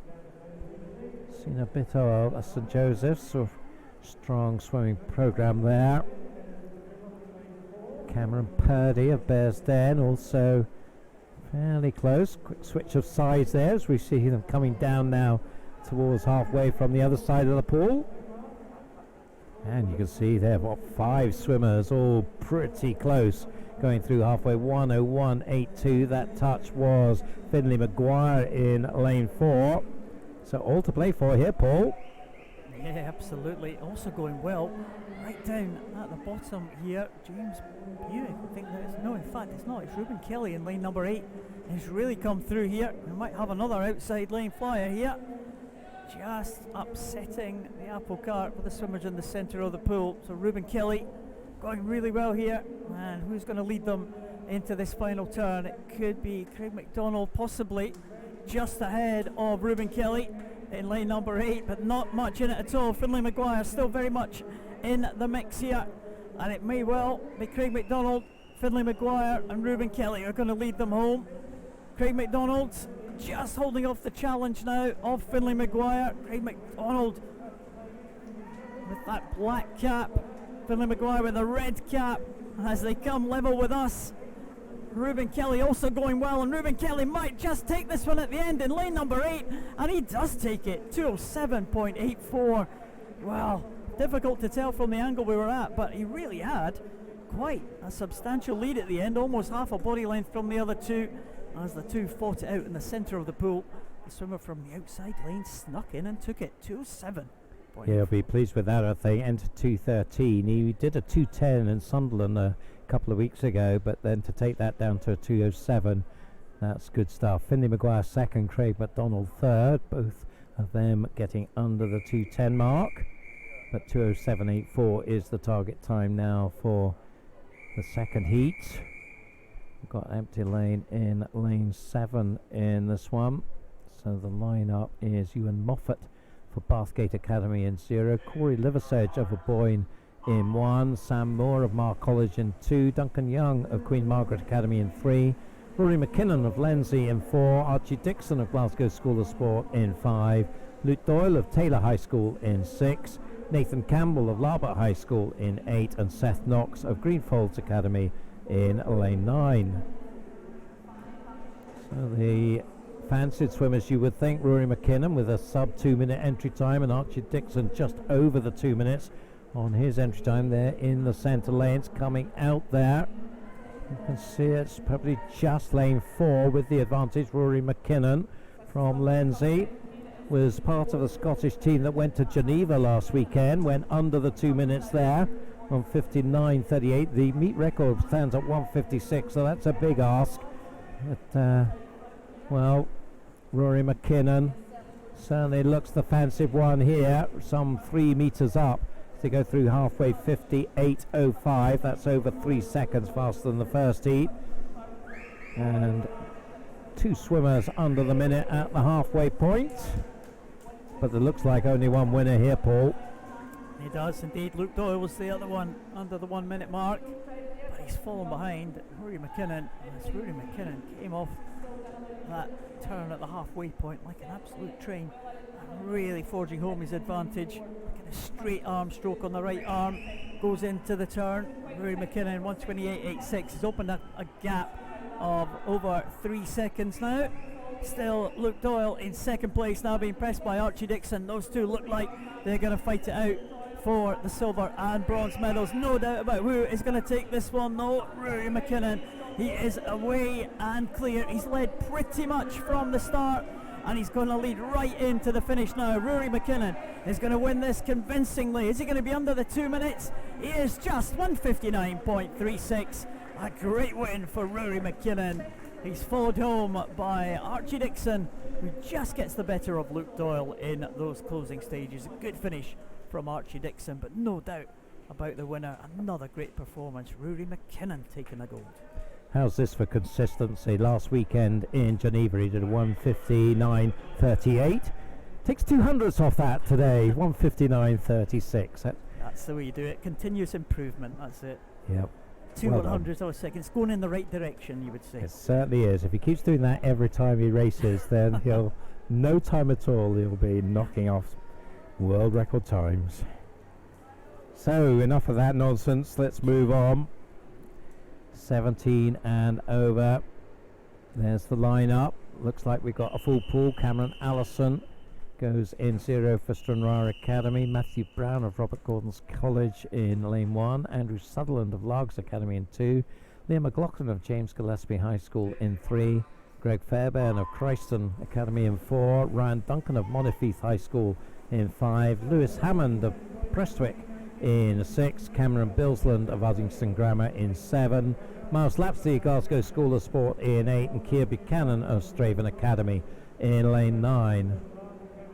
Seen a bit of St Joseph's, sort of strong swimming programme there. Cameron Purdy of Bearsden also fairly close. Quick switch of sides there as we see them coming down now towards halfway from the other side of the pool. And you can see there, what, 5 swimmers all pretty close. going through halfway, 1:01.82. That touch was Finlay Maguire in lane 4. So all to play for here, Paul. Yeah, absolutely. Also going well right down at the bottom here. James Buick, I think that is. No, in fact, it's not. It's Ruben Kelly in lane number 8. He's really come through here. We might have another outside lane flyer here. Just upsetting the apple cart with the swimmers in the centre of the pool. So Ruben Kelly going really well here. And who's going to lead them into this final turn? It could be Craig McDonald, possibly just ahead of Ruben Kelly in lane number 8, but not much in it at all. Finlay Maguire still very much in the mix here, and it may well be Craig McDonald, Finlay Maguire and Ruben Kelly are going to lead them home. Craig McDonald just holding off the challenge now of Finlay Maguire. Craig McDonald with that black cap, Finlay Maguire with the red cap as they come level with us. Ruben Kelly also going well, and Ruben Kelly might just take this one at the end in lane number 8, and he does take it, 2:07.84. Well, difficult to tell from the angle we were at, but he really had quite a substantial lead at the end, almost half a body length from the other two, as the two fought it out in the centre of the pool. The swimmer from the outside lane snuck in and took it, 2:07. Yeah, he'll be pleased with that, I think. Entered 2:13. He did a 2:10 in Sunderland a couple of weeks ago, but then to take that down to a 2:07, that's good stuff. Finlay Maguire second, Craig McDonald third, both of them getting under the 2:10 mark, but 2:07.84 is the target time now for the second heat. We've got empty lane in lane 7 in this one, so the lineup is Ewan Moffat for Bathgate Academy in 0, Corey Liversedge of Aboyne in 1, Sam Moore of Mar College in 2, Duncan Young of Queen Margaret Academy in 3, Rory McKinnon of Lenzie in 4, Archie Dixon of Glasgow School of Sport in 5, Luke Doyle of Taylor High School in 6, Nathan Campbell of Larbert High School in 8, and Seth Knox of Greenfolds Academy in lane 9. So the fancied swimmers, you would think, Rory McKinnon with a sub 2 minute entry time, and Archie Dixon just over the 2 minutes on his entry time there in the centre lanes. Coming out there, you can see it's probably just lane 4 with the advantage. Rory McKinnon from Lenzie was part of the Scottish team that went to Geneva last weekend, went under the 2 minutes there on 59.38. The meet record stands at 1:56, so that's a big ask. But well, Rory McKinnon certainly looks the fancied one here, some 3 metres up to go through halfway, 58.05. That's over 3 seconds faster than the first heat. And 2 swimmers under the minute at the halfway point. But it looks like only one winner here, Paul. He does indeed. Luke Doyle was the other one under the 1 minute mark, but he's fallen behind Rory McKinnon. As Rory McKinnon came off that turn at the halfway point like an absolute train, and really forging home his advantage. Like a straight arm stroke on the right arm, goes into the turn. Rory McKinnon 1:28.86 has opened a gap of over 3 seconds now. Still Luke Doyle in second place, now being pressed by Archie Dixon. Those two look like they're going to fight it out for the silver and bronze medals. No doubt about who is going to take this one though. Rory McKinnon, he is away and clear. He's led pretty much from the start, and he's going to lead right into the finish now. Rory McKinnon is going to win this convincingly. Is he going to be under the 2 minutes? He is just 1:59.36. A great win for Rory McKinnon. He's followed home by Archie Dixon, who just gets the better of Luke Doyle in those closing stages. A good finish from Archie Dixon, but no doubt about the winner. Another great performance. Rory McKinnon taking the gold. How's this for consistency? Last weekend in Geneva he did a 1:59.38. Takes 200ths off that today, 1:59.36. That's the way you do it. Continuous improvement, that's it. Yep. 200ths of a second. It's going in the right direction, you would say. It certainly is. If he keeps doing that every time he races, then he'll, no time at all, he'll be knocking off world record times. So enough of that nonsense. Let's move on. 17 and over. There's the lineup. Looks like we've got a full pool. Cameron Allison goes in 0 for Stranraer Academy. Matthew Brown of Robert Gordon's College in lane 1. Andrew Sutherland of Largs Academy in 2. Liam McLaughlin of James Gillespie High School in 3, Greg Fairbairn of Christon Academy in 4, Ryan Duncan of Montefieth High School in 5, Lewis Hammond of Prestwick in 6, Cameron Billsland of Uddingston Grammar in 7, Miles Lapsley, Glasgow School of Sport in 8, and Keir Buchanan of Straven Academy in lane 9.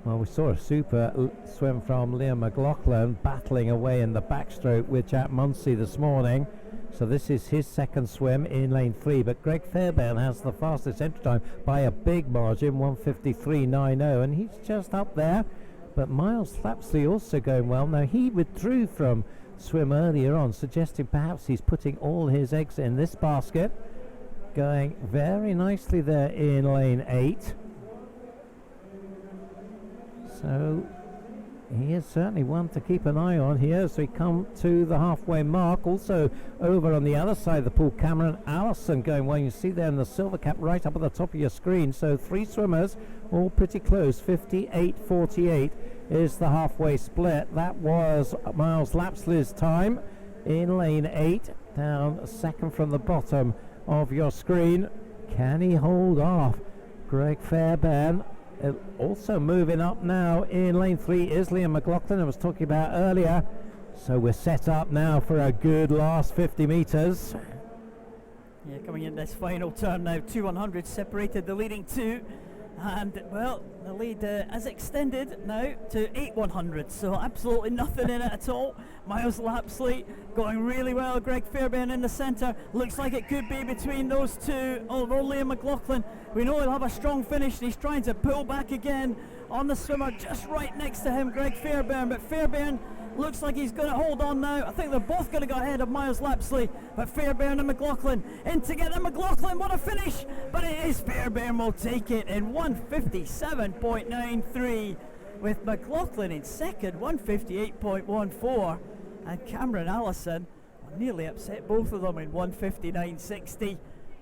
Well, we saw a super swim from Liam McLaughlin battling away in the backstroke with Jack Munsey this morning. So this is his second swim in lane 3, but Greg Fairbairn has the fastest entry time by a big margin, 1:53.90, and he's just up there. But Miles Lapsley also going well. Now, he withdrew from swim earlier on, suggesting perhaps he's putting all his eggs in this basket. Going very nicely there in lane 8. So he is certainly one to keep an eye on here as we come to the halfway mark. Also over on the other side of the pool, Cameron Allison going well. You see there in the silver cap right up at the top of your screen. So 3 swimmers all pretty close. 58.48 is the halfway split. That was Miles Lapsley's time in lane 8, down second from the bottom of your screen. Can he hold off Greg Fairbairn? Also moving up now in lane 3 is Liam McLaughlin I was talking about earlier. So we're set up now for a good last 50 metres. Yeah, coming in this final turn now, 200 separated the leading 2. And, well, the lead has extended now to 8 so absolutely nothing in it at all. Miles Lapsley going really well. Greg Fairbairn in the centre. Looks like it could be between those two. Although Liam McLaughlin, we know he'll have a strong finish, and he's trying to pull back again on the swimmer just right next to him, Greg Fairbairn. But Fairbairn looks like he's going to hold on now. I think they're both going to go ahead of Miles Lapsley, but Fairbairn and McLaughlin in together. McLaughlin, what a finish! But it is Fairbairn will take it in 1:57.93, with McLaughlin in second, 1:58.14, and Cameron Allison nearly upset both of them in 1:59.60.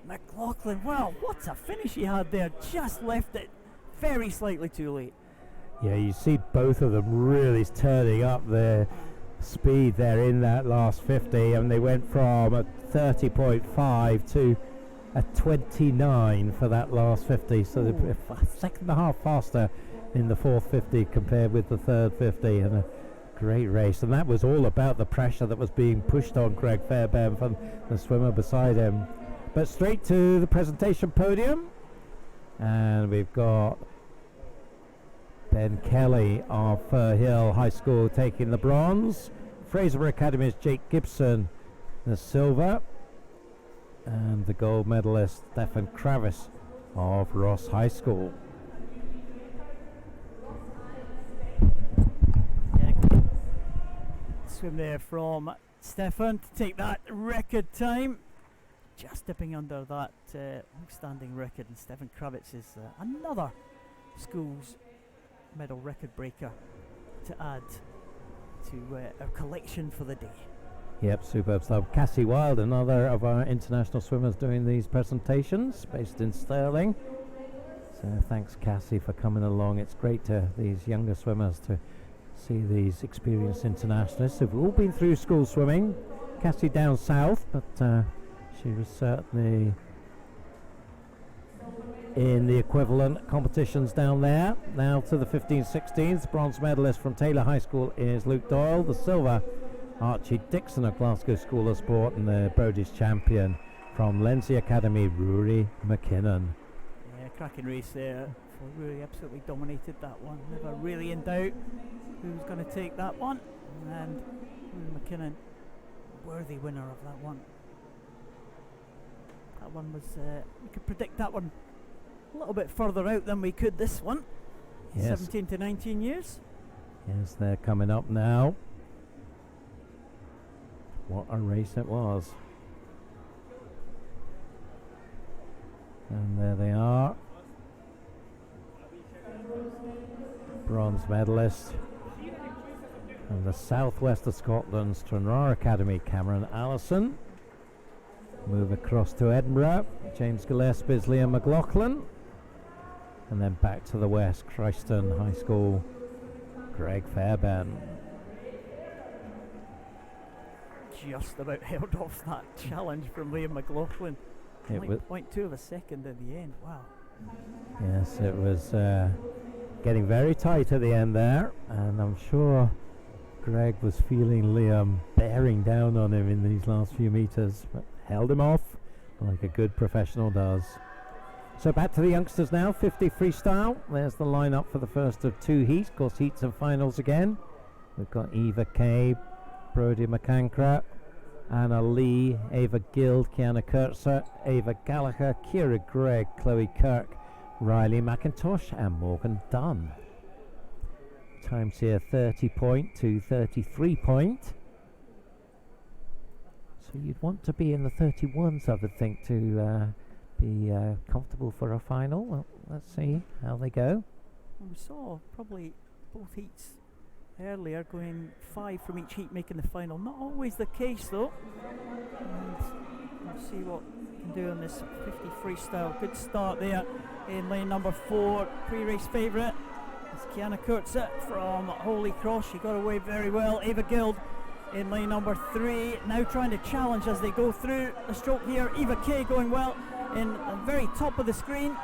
McLaughlin, well, what a finish he had there, just left it very slightly too late. Yeah, you see both of them really turning up their speed there in that last 50, and they went from a 30.5 to a 29 for that last 50. So they're a second and a half faster in the fourth 50 compared with the third 50, and a great race. And that was all about the pressure that was being pushed on Greg Fairbairn from the swimmer beside him. But straight to the presentation podium, and we've got Ben Kelly of Firhill High School taking the bronze. Fraserburgh Academy's Jake Gibson the silver, and the gold medalist Stefan Kravis of Ross High School. Swim there from Stefan to take that record time, just dipping under that long-standing record, and Stefan Kravitz is another school's medal record breaker to add to our collection for the day. Yep, superb stuff. Cassie Wilde, another of our international swimmers doing these presentations, based in Stirling. So thanks, Cassie, for coming along. It's great to these younger swimmers to see these experienced internationalists who've all been through school swimming. Cassie down south, but she was certainly in the equivalent competitions down there. Now to the 15-16s. Bronze medalist from Taylor High School is Luke Doyle. The silver, Archie Dixon of Glasgow School of Sport, and the Brodies champion from Lenzie Academy, Rory McKinnon. Yeah, cracking race there. Rory absolutely dominated that one. Never really in doubt who's going to take that one. And Rory McKinnon, worthy winner of that one. That one was, we could predict that one a little bit further out than we could this one. Yes. 17 to 19 years. Yes, they're coming up now. What a race it was. And there they are. Bronze medalist. And the southwest of Scotland's Stranraer Academy, Cameron Allison. Move across to Edinburgh. James Gillespie's Liam McLaughlin. And then back to the west, Christon High School, Greg Fairbairn. just about held off that challenge from Liam McLaughlin. It was 0.2 of a second in the end. Wow. Yes, it was getting very tight at the end there, and I'm sure Greg was feeling Liam bearing down on him in these last few meters, but held him off like a good professional does. So back to the youngsters now, 50 freestyle. There's the lineup for the first of two heats, of course heats and finals again. We've got Eva Kay, Brodie McCancra, Anna Lee, Ava Gild, Kiana Kurtzer, Ava Gallagher, Kira Gregg, Chloe Kirk, Riley McIntosh and Morgan Dunn. Times here 30 point to 33 point. So you'd want to be in the 31s, I would think, to be comfortable for a final. Well, let's see how they go. We saw probably both heats earlier going 5 from each heat making the final. Not always the case though. And we'll see what we can do on this 50 freestyle. Good start there in lane number 4. Pre-race favourite is Kiana Kurtzer from Holy Cross. She got away very well. Ava Gild in lane number 3. Now trying to challenge as they go through the stroke here. Eva Kay going well in the very top of the screen.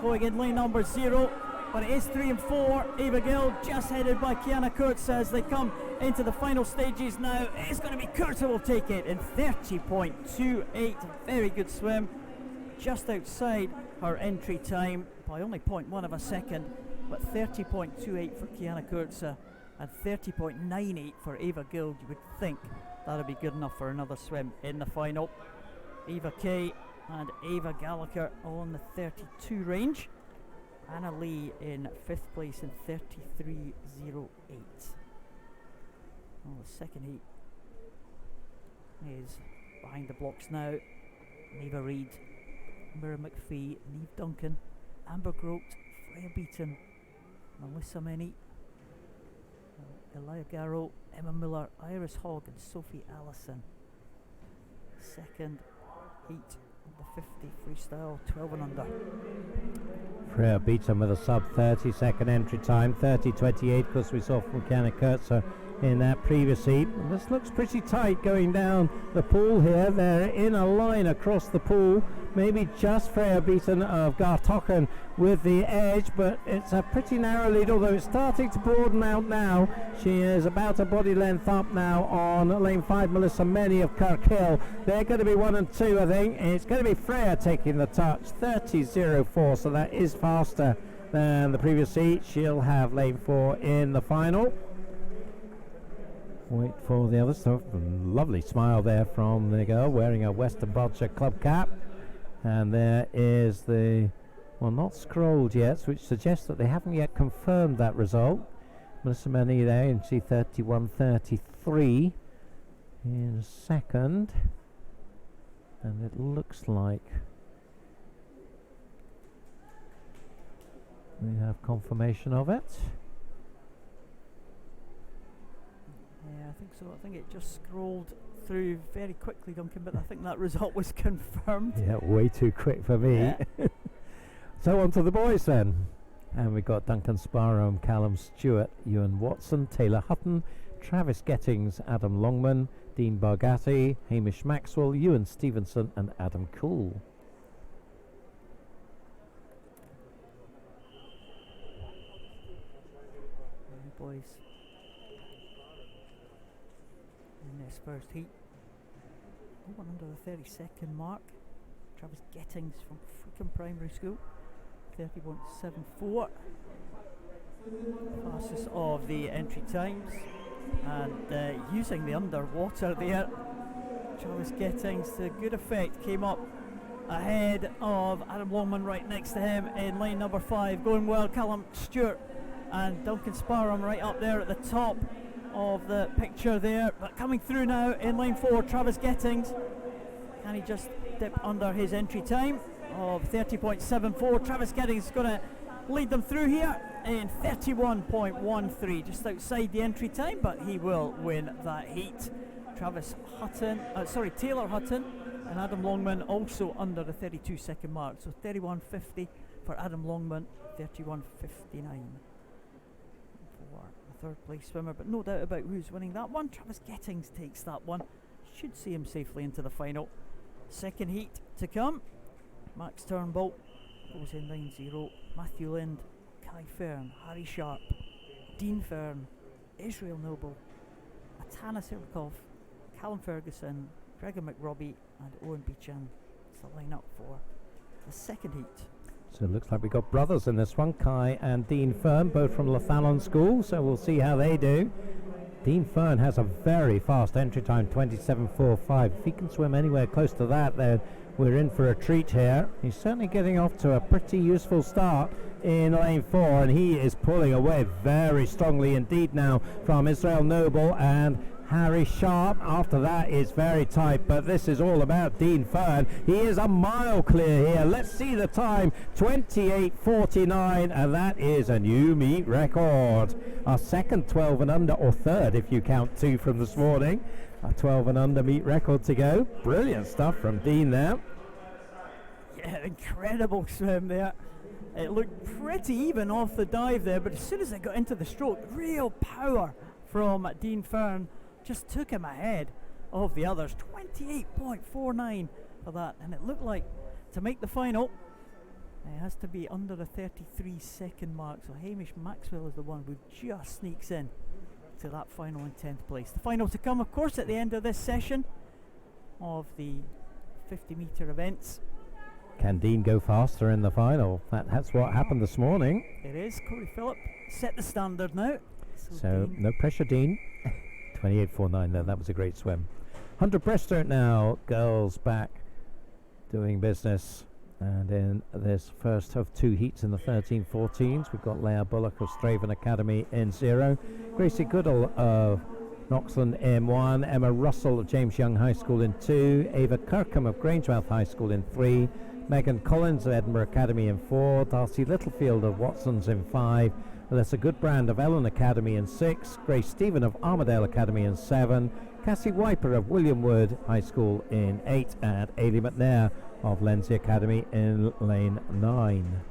Going in lane number 0. But it is 3 and 4. Ava Gill just headed by Kiana Kurtz as they come into the final stages now. It's going to be Kurtz who will take it in 30.28. Very good swim. Just outside her entry time by only 0.1 of a second. But 30.28 for Kiana Kurtz and 30.98 for Ava Gill. You would think that would be good enough for another swim in the final. Eva Kay and Ava Gallagher on the 32 range. Anna Lee in 5th place in 33.08. Well, the second heat is behind the blocks now. Neva Reid, Mira McPhee, Neve Duncan, Amber Grote, Freya Beaton, Melissa Meny, Elia Garrow, Emma Miller, Iris Hogg and Sophie Allison. Second heat of the 50 freestyle, 12 and under. Freya Beaton with a sub 30 second entry time, 30.28, because we saw from Kiana Kurtzer in that previous heat. And this looks pretty tight going down the pool here. They're in a line across the pool. Maybe just Freya Beaton of Gartochen with the edge, but it's a pretty narrow lead, although it's starting to broaden out now. She is about a body length up now on lane 5, Melissa Meny of Kirkhill. They're going to be 1 and 2, I think. It's going to be Freya taking the touch, 30.04, so that is faster than the previous heat. She'll have lane 4 in the final. Wait for the other stuff. Lovely smile there from the girl wearing a Western Broadshire club cap. And there is the, well, not scrolled yet, which suggests that they haven't yet confirmed that result. Melissa Meny there in C31.33 in second. And it looks like we have confirmation of it. Yeah, I think so. I think it just scrolled through very quickly, Duncan, but I think that result was confirmed. Yeah, way too quick for me. Yeah. So on to the boys then. And we've got Duncan Sparrow, Callum Stewart, Ewan Watson, Taylor Hutton, Travis Gettings, Adam Longman, Dean Bargatti, Hamish Maxwell, Ewan Stevenson and Adam Cool. Boys in this first heat. No one under the 30-second mark. Travis Gettings from Freakham Primary School, 30.74. Fastest of the entry times. And using the underwater there, Travis Gettings to good effect, came up ahead of Adam Longman right next to him in lane number 5. Going well, Callum Stewart and Duncan Sparrow right up there at the top of the picture there, but coming through now in lane 4, Travis Gettings. Can he just dip under his entry time of 30.74? Travis Gettings is going to lead them through here in 31.13, just outside the entry time, but he will win that heat. Taylor Hutton and Adam Longman also under the 32-second mark, so 31.50 for Adam Longman, 31.59 for the third place swimmer, but no doubt about who's winning that one. Travis Gettings takes that one should see him safely into the final. Second heat to come. Max Turnbull goes in line 0. Matthew Lind, Kai Fern, Harry Sharp, Dean Fern, Israel Noble, Atana Sirkov, Callum Ferguson, Gregor McRobbie and Owen Beechan. It's the lineup for the second heat. So it looks like we've got brothers in this one, Kai and Dean Fern, both from Lathalon School, so we'll see how they do. Dean Fern has a very fast entry time, 27.45. If he can swim anywhere close to that, then we're in for a treat here. He's certainly getting off to a pretty useful start in lane 4, and he is pulling away very strongly indeed now from Israel Noble and Harry Sharp. After that is very tight, but this is all about Dean Fern. He is a mile clear here. Let's see the time, 28.49, and that is a new meet record. Our second 12 and under, or third if you count 2 from this morning. A 12 and under meet record to go. Brilliant stuff from Dean there. Yeah, incredible swim there. It looked pretty even off the dive there, but as soon as it got into the stroke, real power from Dean Fern just took him ahead of the others. 28.49 for that, and it looked like to make the final it has to be under the 33-second mark, so Hamish Maxwell is the one who just sneaks in to that final in 10th place. The final to come, of course, at the end of this session of the 50-metre events. Can Dean go faster in the final? That's what happened this morning. It is. Corey Phillip set the standard now. So Dean, no pressure, Dean. 28.49 there, that was a great swim. 100 breaststroke now, girls back doing business. And in this first of 2 heats in the 13-14s, we've got Leah Bullock of Straven Academy in 0, Gracie Goodall of Knoxland in 1, Emma Russell of James Young High School in 2, Ava Kirkham of Grangemouth High School in 3, Megan Collins of Edinburgh Academy in 4, Darcy Littlefield of Watson's in 5, Alyssa Goodbrand of Ellen Academy in 6, Grace Stephen of Armadale Academy in 7, Cassie Wiper of William Wood High School in 8, and Ailey McNair of Lenzie Academy in lane 9.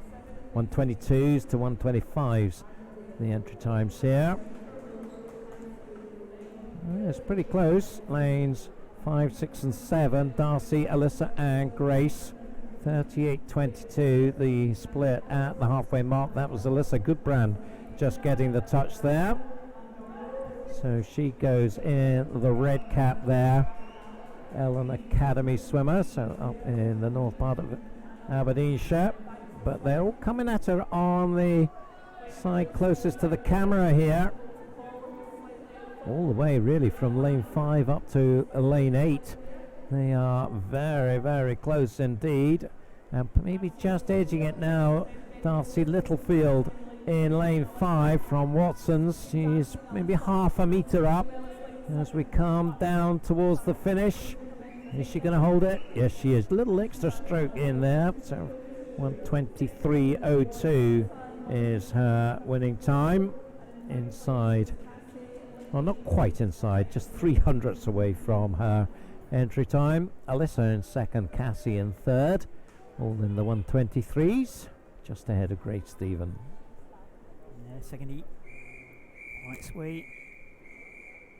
122s to 125s, the entry times here. It's pretty close. Lanes 5, 6 and 7, Darcy, Alyssa and Grace. 38.22 the split at the halfway mark. That was Alyssa Goodbrand just getting the touch there. So she goes in the red cap there. Ellen Academy swimmer, so up in the north part of Aberdeenshire. But they're all coming at her on the side closest to the camera here. All the way really from lane 5 up to lane 8. They are very, very close indeed. And maybe just edging it now, Darcy Littlefield in lane 5 from Watson's. She's maybe half a metre up as we come down towards the finish. Is she going to hold it? Yes, she is. Little extra stroke in there. So 1:23.02 is her winning time. Inside, well, not quite inside, just 300ths away from her entry time. Alyssa in second, Cassie in third, all in the 123s, just ahead of Grace Stephen. Yeah, second heat, on its way.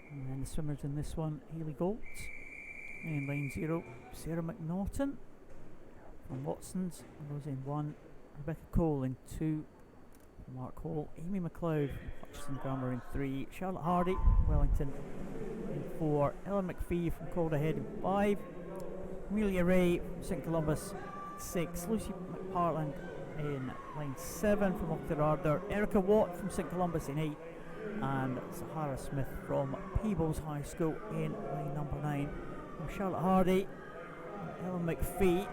And then the swimmers in this one, Hayley Goltz in lane 0, Sarah Mcnaughton from Watson's goes in 1, Rebecca Cole in 2, Mark Hall, Amy McLeod from Hutchinson Grammar in 3, Charlotte Hardy, Wellington in 4, Ellen McPhee from Calderhead in 5, Amelia Ray from St Columbus 6, Lucy McPartland in line 7 from Auchterarder, Erica Watt from St Columbus in 8, and Sahara Smith from Peebles High School in line number 9. Charlotte Hardy, Ellen McPhee,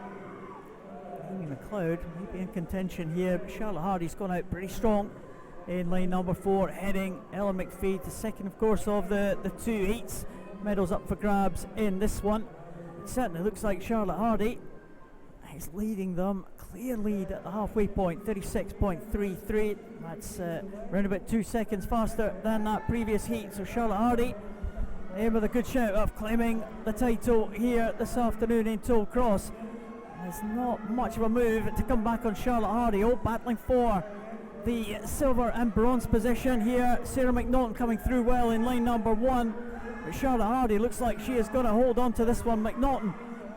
Amy McLeod maybe in contention here, but Charlotte Hardy's gone out pretty strong in lane number 4, heading Ellen McPhee to second, of course, of the 2 heats. Medals up for grabs in this one. It certainly looks like Charlotte Hardy is leading them. Clear lead at the halfway point, 36.33. That's around about 2 seconds faster than that previous heat. So Charlotte Hardy in with a good shout of claiming the title here this afternoon in Toll Cross. There's not much of a move to come back on Charlotte Hardy. All battling for the silver and bronze position here. Sarah Mcnaughton coming through well in lane number 1. But Charlotte Hardy looks like she is going to hold on to this one. Mcnaughton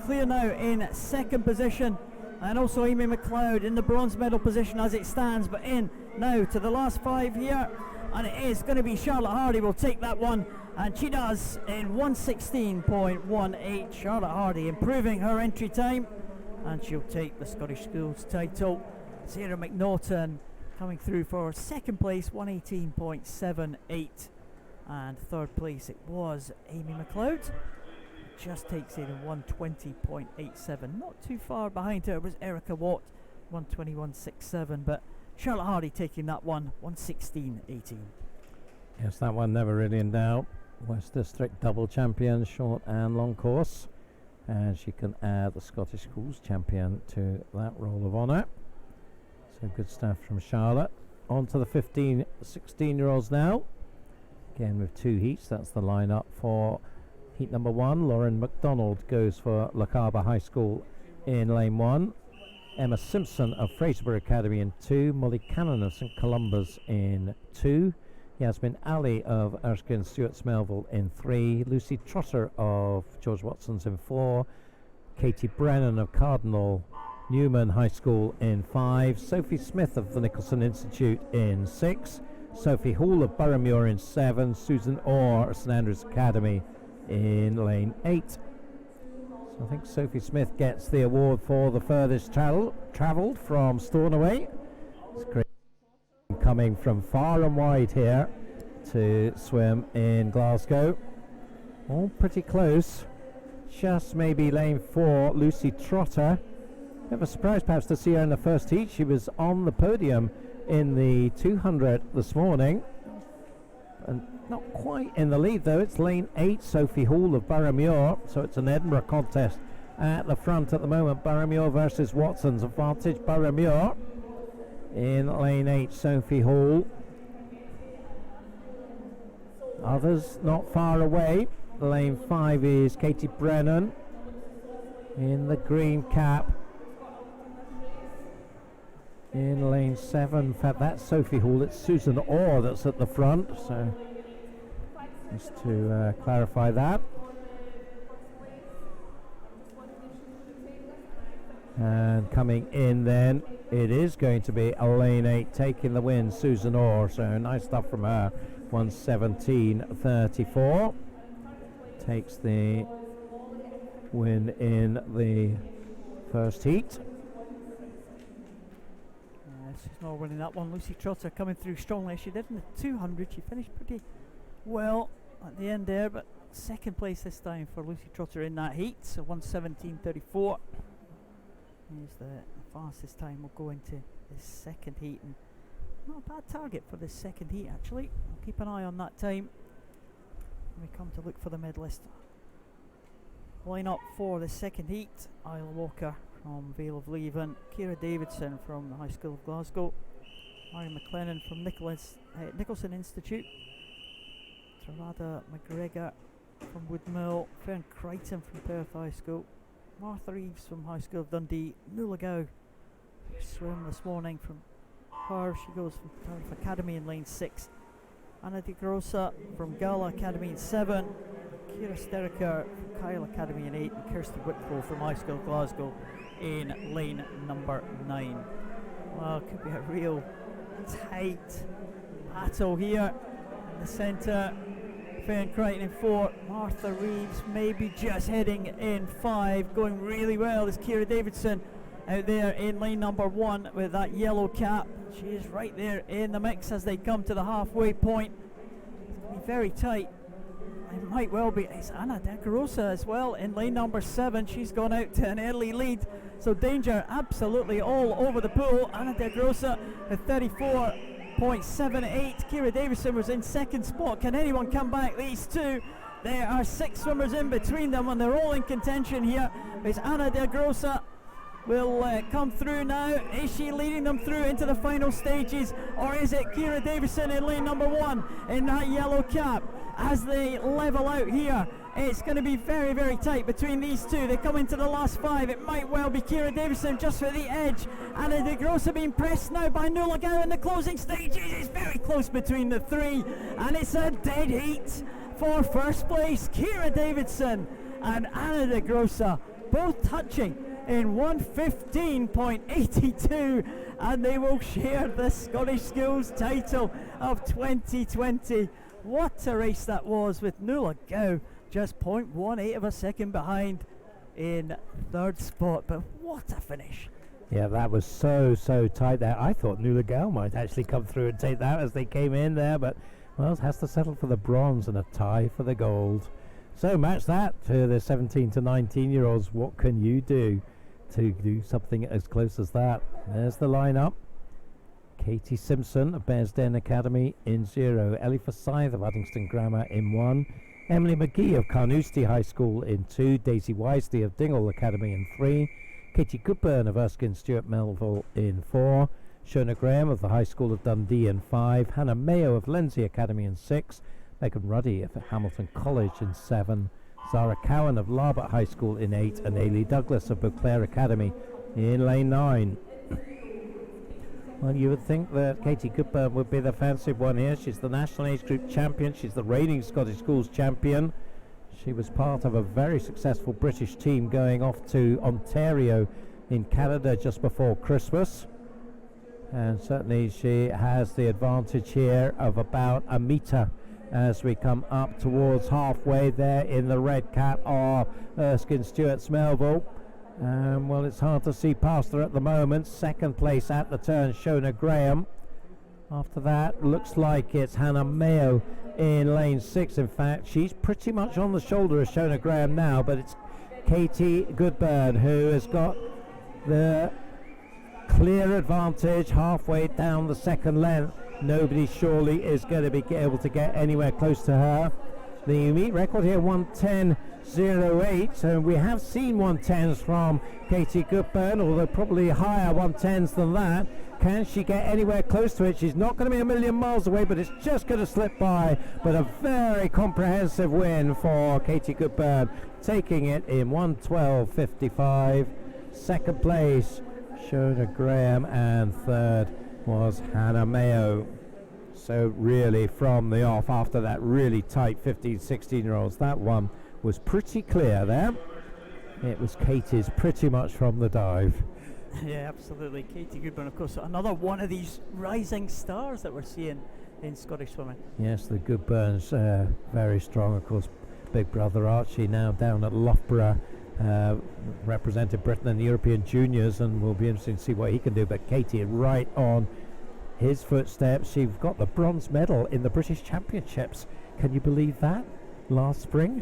clear now in second position, and also Amy Macleod in the bronze medal position as it stands, but in now to the last 5 here, and it is going to be Charlotte Hardy will take that one, and she does in 1:16.18. Charlotte Hardy improving her entry time, and she'll take the Scottish Schools title. Sarah Mcnaughton coming through for second place, 1:18.78, and third place it was Amy Macleod. Just takes it in 1:20.87. Not too far behind her was Erica Watt, 1:21.67, but Charlotte Hardy taking that one, 1:16.18. Yes, that one never really in doubt. West District double champion, short and long course. And she can add the Scottish Schools champion to that roll of honour. So good stuff from Charlotte. On to the 15, 16-year-olds now. Again with 2 heats, that's the lineup for heat number 1. Lauren McDonald goes for Lochaber High School in lane 1. Emma Simpson of Fraserburgh Academy in 2. Molly Cannon of St Columba's in 2. Yasmin Ali of Erskine Stuart's Melville in 3. Lucy Trotter of George Watson's in 4. Katie Brennan of Cardinal Newman High School in 5. Sophie Smith of the Nicholson Institute in 6. Sophie Hall of Boroughmuir in 7. Susan Orr of St Andrews Academy in lane 8. So I think Sophie Smith gets the award for the furthest travelled from Stornoway. It's great coming from far and wide here to swim in Glasgow. All pretty close. Just maybe lane 4, Lucy Trotter. Bit of a surprise perhaps to see her in the first heat. She was on the podium in the 200 this morning. And not quite in the lead though. It's lane 8, Sophie Hall of Boroughmuir. So it's an Edinburgh contest at the front at the moment. Boroughmuir versus Watson's advantage. Boroughmuir in lane 8, Sophie Hall. Others not far away. Lane 5 is Katie Brennan in the green cap. In lane 7, in fact that's Sophie Hall, it's Susan Orr that's at the front, so just to clarify that. And coming in then, it is going to be a lane 8 taking the win, Susan Orr, so nice stuff from her. 1:17.34 takes the win in the first heat. She's not winning that one. Lucy Trotter coming through strongly. She did in the 200. She finished pretty well at the end there, but second place this time for Lucy Trotter in that heat, so 1:17.34 is the fastest time we'll go into this second heat, and not a bad target for this second heat actually. I'll keep an eye on that time when we come to look for the medalist. Line up for the second heat: Isla Walker from Vale of Leven, Ciara Davidson from the High School of Glasgow, Marion McLennan from Nicholson Institute, Trarada McGregor from Woodmill, Fern Crichton from Perth High School, Martha Reeves from High School of Dundee, Nuala Gow, who swam this morning from her, she goes from Perth Academy in lane 6, Anna De Grossa from Gala Academy in 7, Ciara Steriker from Kyle Academy in 8, and Kirsty Whitcrow from High School of Glasgow in lane number 9. Well, it could be a real tight battle here in the centre. Fern Crichton in 4, Martha Reeves maybe just heading in 5, going really well is Ciara Davidson out there in lane number 1 with that yellow cap. She is right there in the mix as they come to the halfway point. It's going to be very tight. It might well be. It's Anna De Grossa as well in lane number 7. She's gone out to an early lead, so danger absolutely all over the pool. Anna De Grossa at 34.78. Ciara Davidson was in second spot. Can anyone come back? These two. There are 6 swimmers in between them, and they're all in contention here. It's Anna De Grossa will come through now. Is she leading them through into the final stages, or is it Ciara Davidson in lane number 1 in that yellow cap? As they level out here, it's going to be very, very tight between these two. They come into the last 5. It might well be Ciara Davidson just for the edge. Anna De Grossa being pressed now by Nuala Gow in the closing stages. It's very close between the 3, and it's a dead heat for first place. Kira Davidson and Anna de Grossa both touching in 1:15.82, and they will share the Scottish Schools title of 2020. What a race that was, with Nuala Gow just 0.18 of a second behind in third spot, but what a finish. Yeah, that was so tight there. I thought Nuala Gow might actually come through and take that as they came in there, but well, has to settle for the bronze and a tie for the gold. So match that to the 17 to 19-year-olds. What can you do to do something as close as that? There's the lineup. Katie Simpson of Bearsden Academy in 0. Ellie Forsyth of Uddingston Grammar in 1. Emily McGee of Carnoustie High School in 2. Daisy Wisely of Dingle Academy in 3. Katie Goodburn of Erskine Stuart Melville in 4. Shona Graham of the High School of Dundee in 5. Hannah Mayo of Lindsay Academy in 6. Megan Ruddy of Hamilton College in 7. Zara Cowan of Larbert High School in 8. And Ailey Douglas of Beauclair Academy in lane 9. Well, you would think that Katie Goodburn would be the fancied one here. She's the National Age Group Champion. She's the reigning Scottish Schools Champion. She was part of a very successful British team going off to Ontario in Canada just before Christmas. And certainly she has the advantage here of about a metre as we come up towards halfway there in the red cap are Erskine Stuart's Melville. Well, it's hard to see past her at the moment. Second place at the turn, Shona Graham. After that, looks like it's Hannah Mayo in lane 6. In fact, she's pretty much on the shoulder of Shona Graham now, but it's Katie Goodburn who has got the clear advantage halfway down the second length. Nobody surely is going to be able to get anywhere close to her. The meet record here, 1:10.08, and we have seen 1:10s from Katie Goodburn, although probably higher 1:10s than that. Can she get anywhere close to it? She's not going to be a million miles away, but it's just going to slip by. But a very comprehensive win for Katie Goodburn, taking it in 1:12.55. Second place, Shona Graham, and third was Hannah Mayo. So really from the off, after that really tight 15-16-year-olds, that one was pretty clear there. It was Katie's pretty much from the dive. Yeah, absolutely. Katie Goodburn, of course, another one of these rising stars that we're seeing in Scottish swimming. Yes, the Goodburns very strong, of course. Big brother Archie now down at Loughborough, represented Britain in the European Juniors, and will be interesting to see what he can do. But Katie right on his footsteps. She got the bronze medal in the British Championships. Can you believe that? Last spring.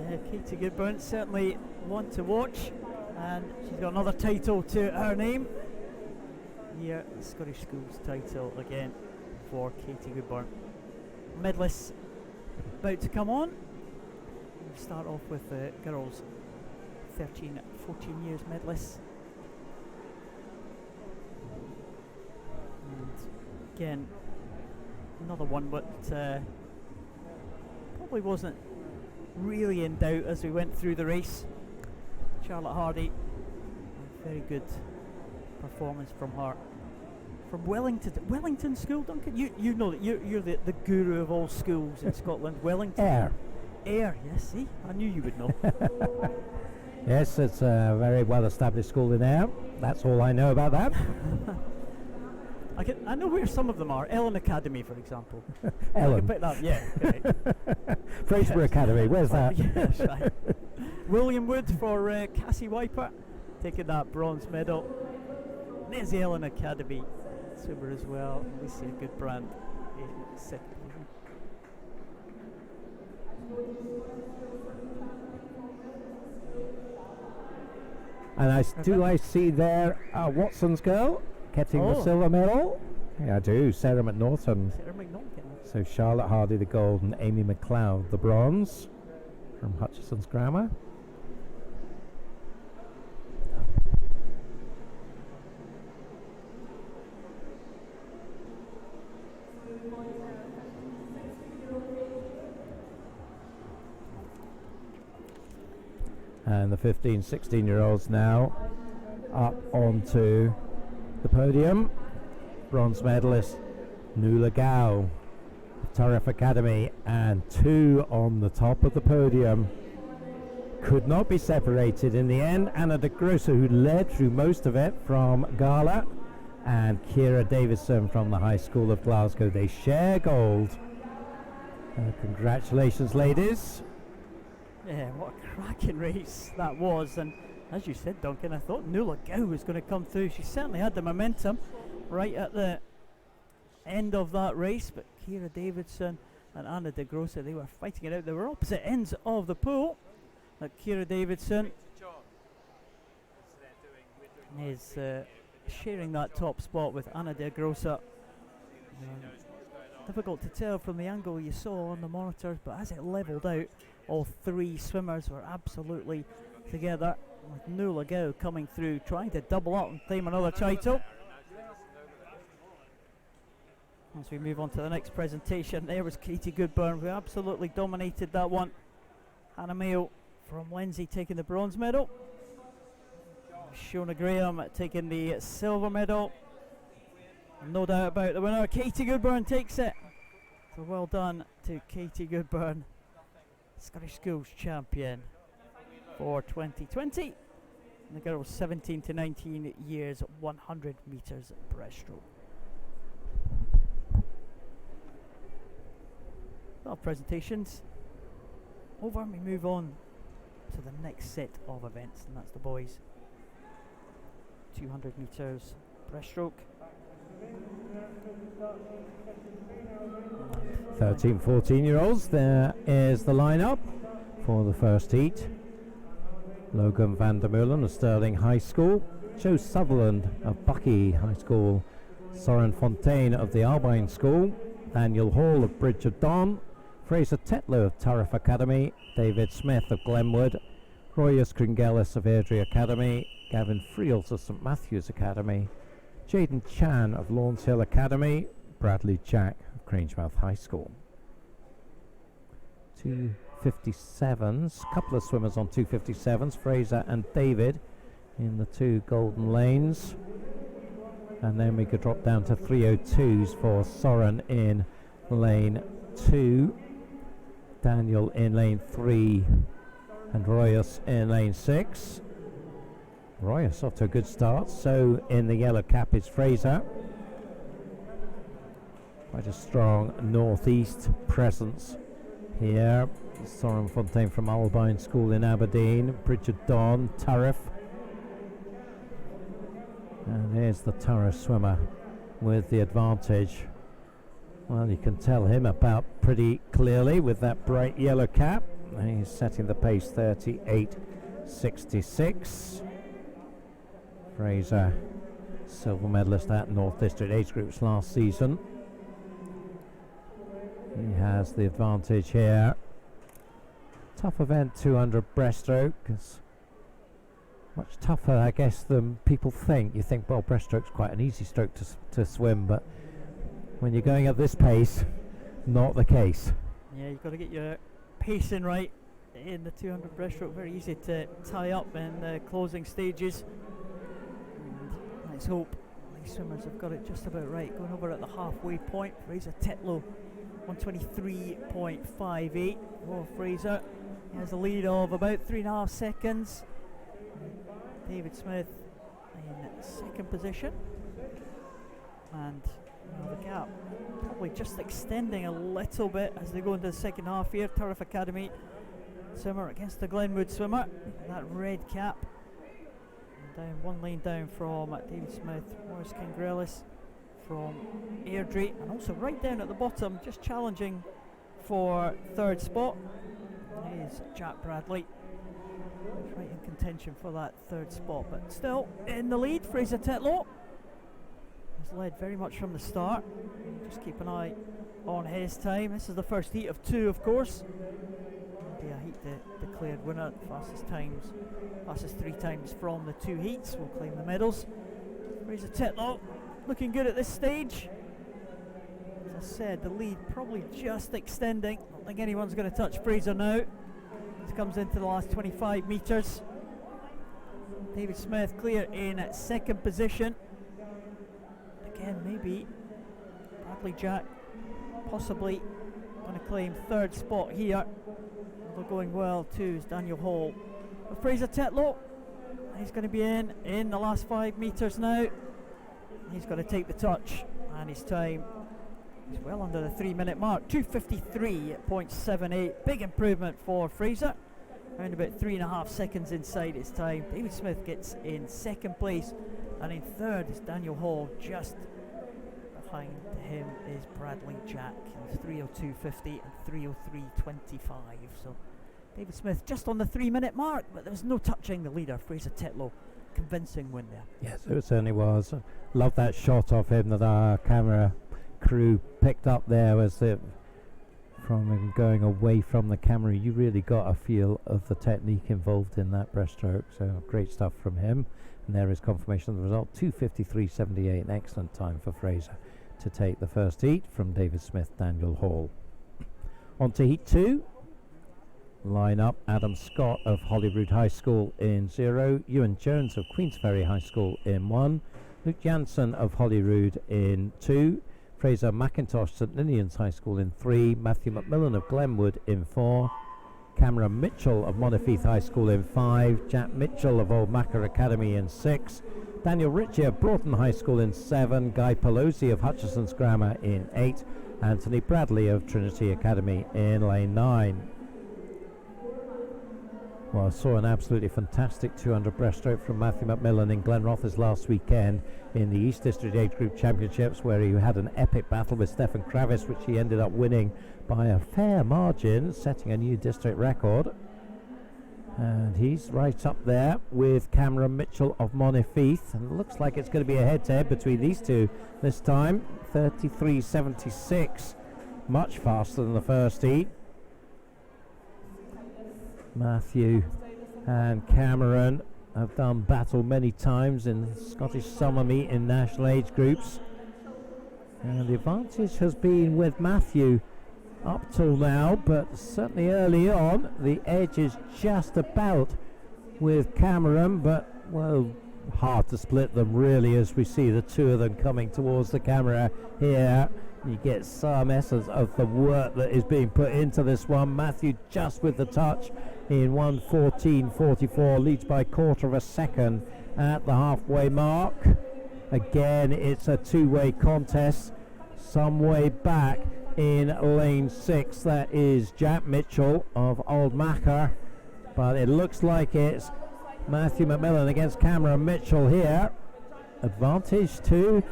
Yeah, Katie Goodburn, certainly one to watch, and she's got another title to her name. Here, the Scottish Schools title again for Katie Goodburn. Medalists about to come on. We'll start off with the girls 13-14 years medalists. And again, another one, but probably wasn't really in doubt as we went through the race. Charlotte Hardy, a very good performance from her. From Wellington School, Duncan. You know that you're the guru of all schools in Scotland. Wellington. Ayr, yes. See, I knew you would know. Yes, it's a very well-established school in Ayr. That's all I know about that. I know where some of them are. Ellen Academy, for example. Ellen. I can pick that up, yeah. Fraserburgh Academy, where's that? Yes, right. William Wood for Cassie Wiper, taking that bronze medal. There's the Ellen Academy swimmer as well. Alicia Goodbrand in second position. And I see there Watson's girl getting the silver medal. Yeah, I do. Sarah Mcnaughton. So Charlotte Hardy the gold and Amy Macleod the bronze from Hutchison's Grammar. And the 15-16-year-olds now up onto the podium. Bronze medalist Nuala Gow, of Tariff Academy, and 2 on the top of the podium. Could not be separated in the end. Anna de Grosser, who led through most of it from Gala, and Kira Davison from the High School of Glasgow. They share gold. Congratulations, ladies. Yeah, what a cracking race that was. And as you said, Duncan, I thought Nuala Gow was going to come through. She certainly had the momentum right at the end of that race, but Kira Davidson and Anna de Grosser, they were fighting it out. They were opposite ends of the pool. But Kira Davidson is sharing that top spot with Anna de Grosser. Difficult to tell from the angle you saw on the monitors, but as it levelled out, all 3 swimmers were absolutely together, with Nuala Gow coming through, trying to double up and claim another title. As we move on to the next presentation, there was Katie Goodburn, who absolutely dominated that one. Hannah Mayo from Lindsay taking the bronze medal. Shona Graham taking the silver medal. No doubt about the winner. Katie Goodburn takes it. So well done to Katie Goodburn, Scottish Schools champion for 2020. And the girls 17 to 19 years, 100 metres breaststroke. Well, presentations over, and we move on to the next set of events, and that's the boys 200 metres breaststroke. 13, 14-year-olds, there is the lineup for the first heat. Logan van der Meulen of Stirling High School, Joe Sutherland of Bucky High School, Soren Fontaine of the Albine School, Daniel Hall of Bridge of Don, Fraser Tetlow of Tariff Academy, David Smith of Glenwood, Royas Kringelis of Airdrie Academy, Gavin Friels of St Matthew's Academy, Jaden Chan of Lawns Hill Academy, Bradley Jack of Grangemouth High School. 257s, couple of swimmers on 257s, Fraser and David in the 2 golden lanes. And then we could drop down to 302s for Soren in lane 2, Daniel in lane 3, and Royas in lane 6. Royas off to a good start. So in the yellow cap is Fraser. Quite a strong northeast presence here. Soren Fontaine from Albine School in Aberdeen, Bridget Dawn, Tariff. And here's the Tariff swimmer with the advantage. Well, you can tell him about pretty clearly with that bright yellow cap. He's setting the pace 38.66. Fraser, silver medalist at North District age groups last season. He has the advantage here. Tough event, 200 breaststroke. It's much tougher, I guess, than people think. You think, well, breaststroke's quite an easy stroke to swim, but when you're going at this pace, not the case. Yeah, you've got to get your pacing right in the 200 breaststroke. Very easy to tie up in the closing stages. And let's hope these swimmers have got it just about right. Going over at the halfway point, Fraser Tetlow, 123.58 for Fraser. He has a lead of about 3.5 seconds. David Smith in second position. And the gap probably just extending a little bit as they go into the second half here. Tariff Academy swimmer against the Glenwood swimmer. That red cap. And down one lane down from David Smith, Morris Kingrelis from Airdrie, and also right down at the bottom, just challenging for third spot, is Jack Bradley. He's right in contention for that third spot, but still in the lead. Fraser Tetlow has led very much from the start. Just keep an eye on his time. This is the first heat of 2, of course. Be a heat declared winner. Fastest 3 times from the 2 heats will claim the medals. Fraser Tetlow looking good at this stage. As I said, the lead probably just extending. I don't think anyone's going to touch Fraser now. This comes into the last 25 metres. David Smith clear in second position. Again, maybe Bradley Jack possibly going to claim third spot here. Although going well too is Daniel Hall. But Fraser Tetlow, he's going to be in the last 5 metres now. He's going to take the touch, and his time is well under the 3-minute mark, 2:53.78. Big improvement for Fraser, around about 3.5 seconds inside his time. David Smith gets in second place, and in third is Daniel Hall. Just behind him is Bradley Jack, 3:02.50 and 3:03.25. So David Smith just on the 3-minute mark, but there was no touching the leader, Fraser Tetlow. Convincing win there. Yes, it certainly was. Love that shot of him that our camera crew picked up there, as it, from him going away from the camera, you really got a feel of the technique involved in that breaststroke. So great stuff from him. And there is confirmation of the result, 2:53.78, an excellent time for Fraser to take the first heat from David Smith, Daniel Hall. On to heat 2. Line up: Adam Scott of Holyrood High School in 0, Ewan Jones of Queensferry High School in 1, Luke Jansen of Holyrood in 2, Fraser McIntosh St Ninians High School in 3, Matthew McMillan of Glenwood in 4, Cameron Mitchell of Montefieth High School in 5, Jack Mitchell of Old Macker Academy in 6, Daniel Ritchie of Broughton High School in 7, Guy Pelosi of Hutchison's Grammar in 8, Anthony Bradley of Trinity Academy in lane 9. Well, I saw an absolutely fantastic 200 breaststroke from Matthew McMillan in Glenrothes last weekend in the East District Age Group Championships, where he had an epic battle with Stefan Kravis, which he ended up winning by a fair margin, setting a new district record. And he's right up there with Cameron Mitchell of Montefieth, and it looks like it's going to be a head-to-head between these two this time. 33.76, much faster than the first heat. Matthew and Cameron have done battle many times in Scottish Summer Meet in national age groups, and the advantage has been with Matthew up till now, but certainly early on the edge is just about with Cameron, but well, hard to split them really as we see the two of them coming towards the camera here. You get some essence of the work that is being put into this one. Matthew just with the touch in 1:14.44, leads by 1/4 of a second at the halfway mark. Again, it's a two-way contest. Some way back in lane 6, that is Jack Mitchell of Old Macker, but it looks like it's Matthew McMillan against Cameron Mitchell here. Advantage to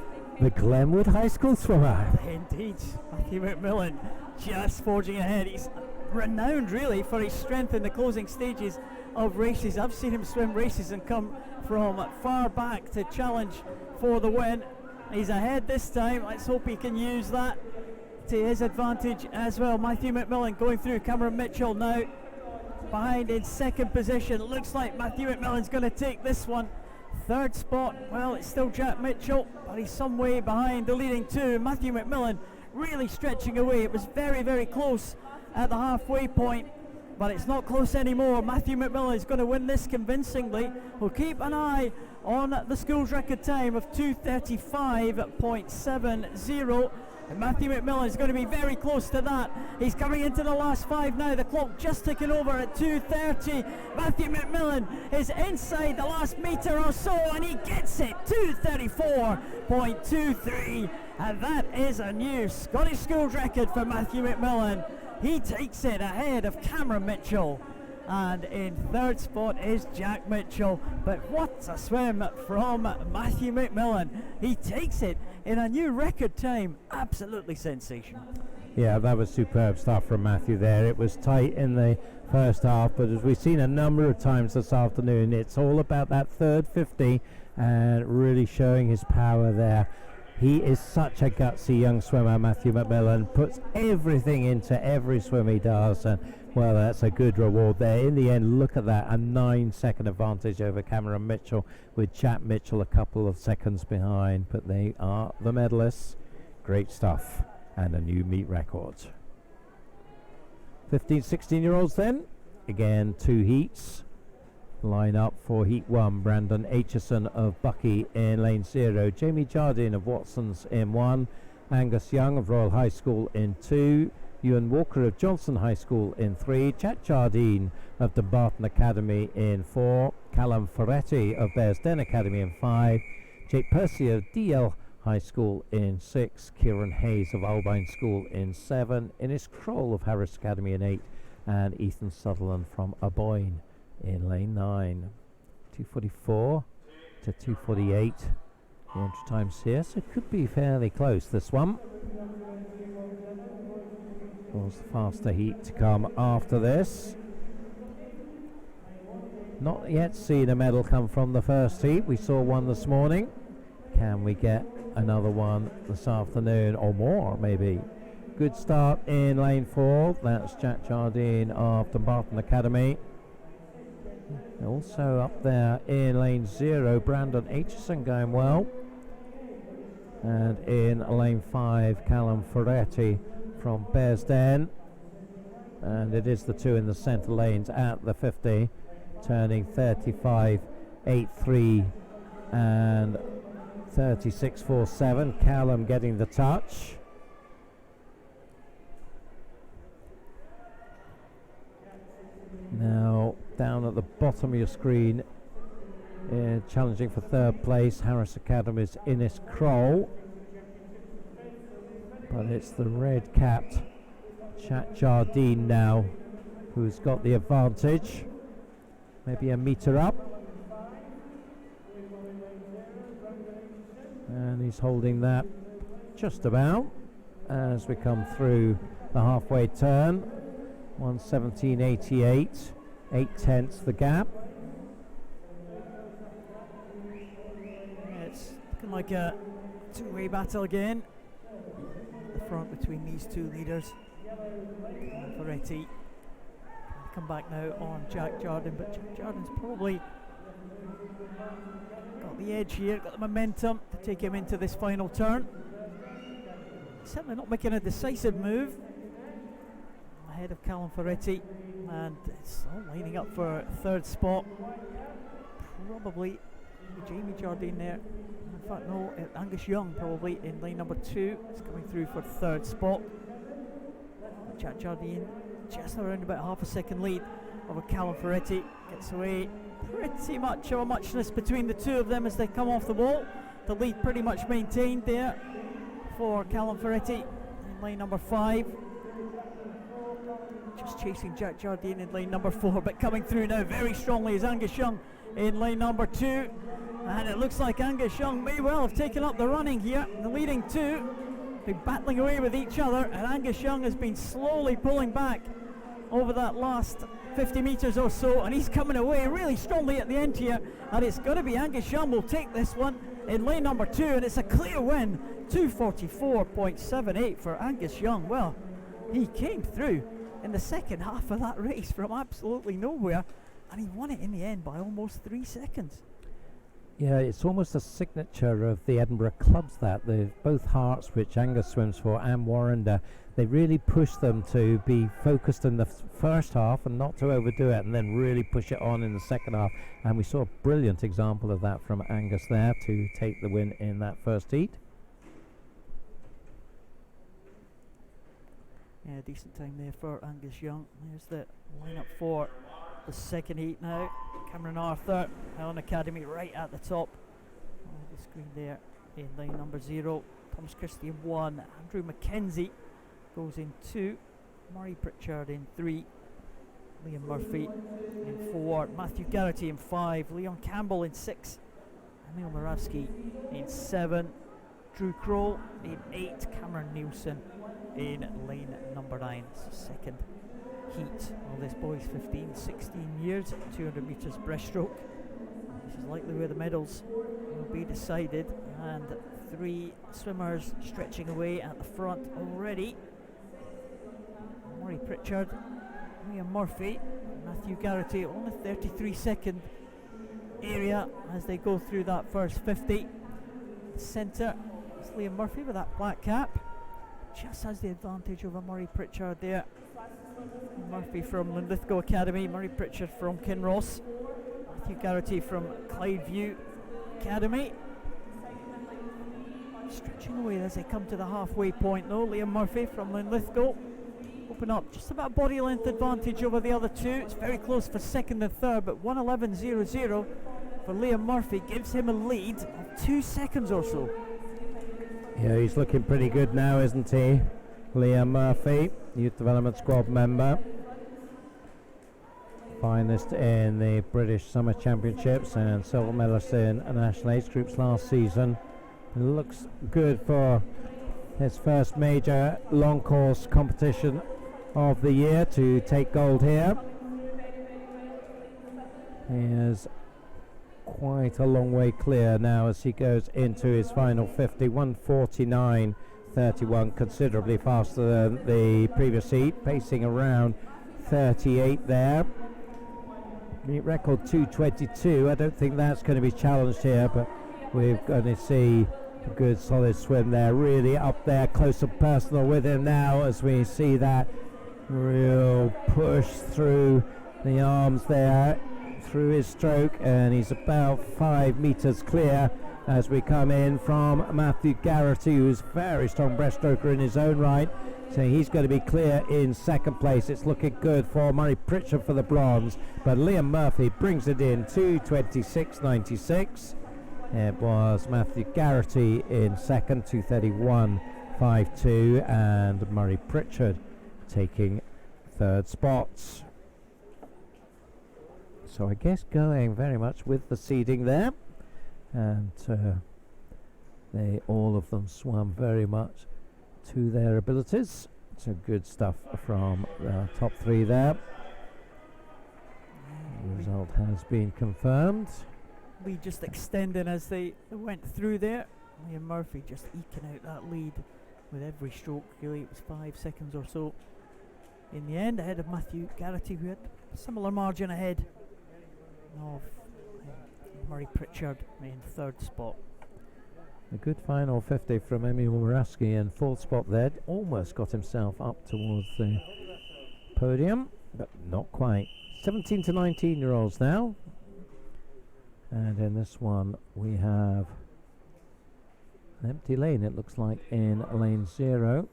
the Glenwood High School swimmer. Indeed, Matthew McMillan just forging ahead. He's renowned really for his strength in the closing stages of races. I've seen him swim races and come from far back to challenge for the win. He's ahead this time. Let's hope he can use that to his advantage as well. Matthew McMillan going through. Cameron Mitchell now behind in second position. Looks like Matthew McMillan's going to take this one. Third spot, well, it's still Jack Mitchell, but he's some way behind the leading two. Matthew McMillan really stretching away. It was very, very close at the halfway point, but it's not close anymore. Matthew McMillan is going to win this convincingly. We'll keep an eye on the school's record time of 2:35.70. And Matthew McMillan is going to be very close to that. He's coming into the last 5 now. The clock just ticking over at 2:30. Matthew McMillan is inside the last metre or so, and he gets it, 2:34.23. And that is a new Scottish Schools record for Matthew McMillan. He takes it ahead of Cameron Mitchell. And in third spot is Jack Mitchell. But what a swim from Matthew McMillan. He takes it in a new record time. Absolutely sensational. Yeah, that was superb stuff from Matthew there. It was tight in the first half, but as we've seen a number of times this afternoon, it's all about that third 50 and really showing his power there. He is such a gutsy young swimmer, Matthew McMillan, puts everything into every swim he does, and well, that's a good reward there. In the end, look at that, a 9-second advantage over Cameron Mitchell, with Jack Mitchell a couple of seconds behind, but they are the medalists. Great stuff, and a new meet record. 15, 16-year-olds then, again 2 heats. Line up for heat 1, Brandon Aitchison of Bucky in lane 0, Jamie Jardine of Watson's in 1, Angus Young of Royal High School in 2, Ewan Walker of Johnson High School in 3, Jack Jardine of Dumbarton Academy in 4, Callum Ferretti of Bearsden Academy in 5, Jake Percy of DL High School in 6, Kieran Hayes of Albine School in 7, Innes Kroll of Harris Academy in 8, and Ethan Sutherland from Aboyne in lane 9. 2:44 to 2:48 the entry times here, so it could be fairly close, this one. Of course, the faster heat to come after this. Not yet seen a medal come from the first heat. We saw one this morning. Can we get another one this afternoon, or more maybe? Good start in lane 4. That's Jack Jardine of Dumbarton Academy. Also up there in lane 0, Brandon Aitchison going well. And in lane 5, Callum Ferretti from Bearsden. And it is the two in the centre lanes at the 50, turning 35.83 and 36.47. Callum getting the touch. Now down at the bottom of your screen, challenging for third place, Harris Academy's Innes Kroll. But it's the red-capped Jack Jardine now who's got the advantage. Maybe a metre up. And he's holding that just about as we come through the halfway turn. 1:17.88, 8/10 the gap. Yeah, it's looking like a two-way battle again. The front between these two leaders. Ferretti come back now on Jack Jardine, but Jack Jardine's probably got the edge here, got the momentum to take him into this final turn. Certainly not making a decisive move. Ahead of Callum Ferretti, and it's all lining up for third spot. Probably Jamie Jardine there. In fact, no, Angus Young probably in lane number 2. It's coming through for third spot. Jack Jardine just around about half a second lead over Callum Ferretti. Gets away pretty much of a muchness between the two of them as they come off the wall. The lead pretty much maintained there for Callum Ferretti in lane number 5. Just chasing Jack Jardine in lane number 4, but coming through now very strongly is Angus Young in lane number 2. And it looks like Angus Young may well have taken up the running here. The leading two been battling away with each other, and Angus Young has been slowly pulling back over that last 50 metres or so, and he's coming away really strongly at the end here, and it's going to be Angus Young will take this one in lane number 2, and it's a clear win. 2:44.78 for Angus Young. Well, he came through in the second half of that race from absolutely nowhere, and he won it in the end by almost 3 seconds. Yeah, it's almost a signature of the Edinburgh clubs that both Hearts, which Angus swims for, and Warrender, they really push them to be focused in the first half and not to overdo it, and then really push it on in the second half. And we saw a brilliant example of that from Angus there to take the win in that first heat. Yeah, decent time there for Angus Young. There's the lineup for the second heat now. Cameron Arthur, Helen Academy right at the top of the screen there in lane number 0. Thomas Christie in 1. Andrew Mackenzie goes in 2. Murray Pritchard in 3. Liam Murphy in 4. Matthew Garrity in 5. Leon Campbell in 6. Emil Moravsky in 7. Drew Kroll in 8. Cameron Nielsen in lane number 9. It's the second heat of this boys 15-16 years, 200 metres breaststroke. This is likely where the medals will be decided, and 3 swimmers stretching away at the front already. Murray Pritchard, Liam Murphy, Matthew Garrity on the 33-second area as they go through that first 50. Centre is Liam Murphy with that black cap. Just has the advantage over Murray Pritchard there. Murphy from Linlithgow Academy, Murray Pritchard from Kinross, Matthew Garrity from Clydeview Academy. Stretching away as they come to the halfway point though. Liam Murphy from Linlithgow open up just about body length advantage over the other two. It's very close for second and third, but 1:11.00 for Liam Murphy gives him a lead of 2 seconds or so. Yeah, he's looking pretty good now, isn't he? Liam Murphy, Youth Development Squad member. Finalist in the British Summer Championships and silver medalist in National Age Groups last season. It looks good for his first major long course competition of the year to take gold here. He is quite a long way clear now as he goes into his final 50. 1:49.31, considerably faster than the previous heat, pacing around 38 there. Meet record 2:22. I don't think that's going to be challenged here, but we're going to see a good solid swim there, really up there, close and personal with him now as we see that real push through the arms there, through his stroke, and he's about 5 meters clear as we come in from Matthew Garrity, who's a very strong breaststroker in his own right. So he's going to be clear in second place. It's looking good for Murray Pritchard for the bronze, but Liam Murphy brings it in 2:26.96. It was Matthew Garrity in second, 2:31.52, and Murray Pritchard taking third spots. So I guess going very much with the seeding there, and they all of them swam very much to their abilities. So good stuff from the top three there. The result has been confirmed. We just extending as they went through there. Liam Murphy just eking out that lead with every stroke. Really, it was 5 seconds or so in the end, ahead of Matthew Garrity, who had a similar margin ahead of Murray Pritchard in third spot. A good final 50 from Emil Moraski in fourth spot there. Almost got himself up towards the podium, but not quite. 17 to 19-year-olds now. And in this one we have an empty lane, it looks like, in lane 0.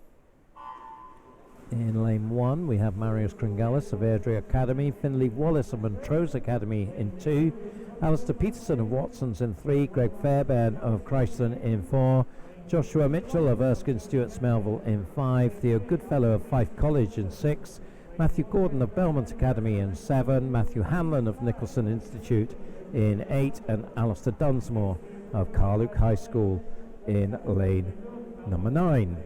In lane 1 we have Marius Kringalis of Airdrie Academy, Finley Wallace of Montrose Academy in 2, Alistair Peterson of Watson's in 3, Greg Fairbairn of Christland in 4, Joshua Mitchell of Erskine Stewart's Melville in 5, Theo Goodfellow of Fife College in 6, Matthew Gordon of Belmont Academy in 7, Matthew Hanlon of Nicholson Institute in 8, and Alistair Dunsmore of Carluke High School in lane number 9.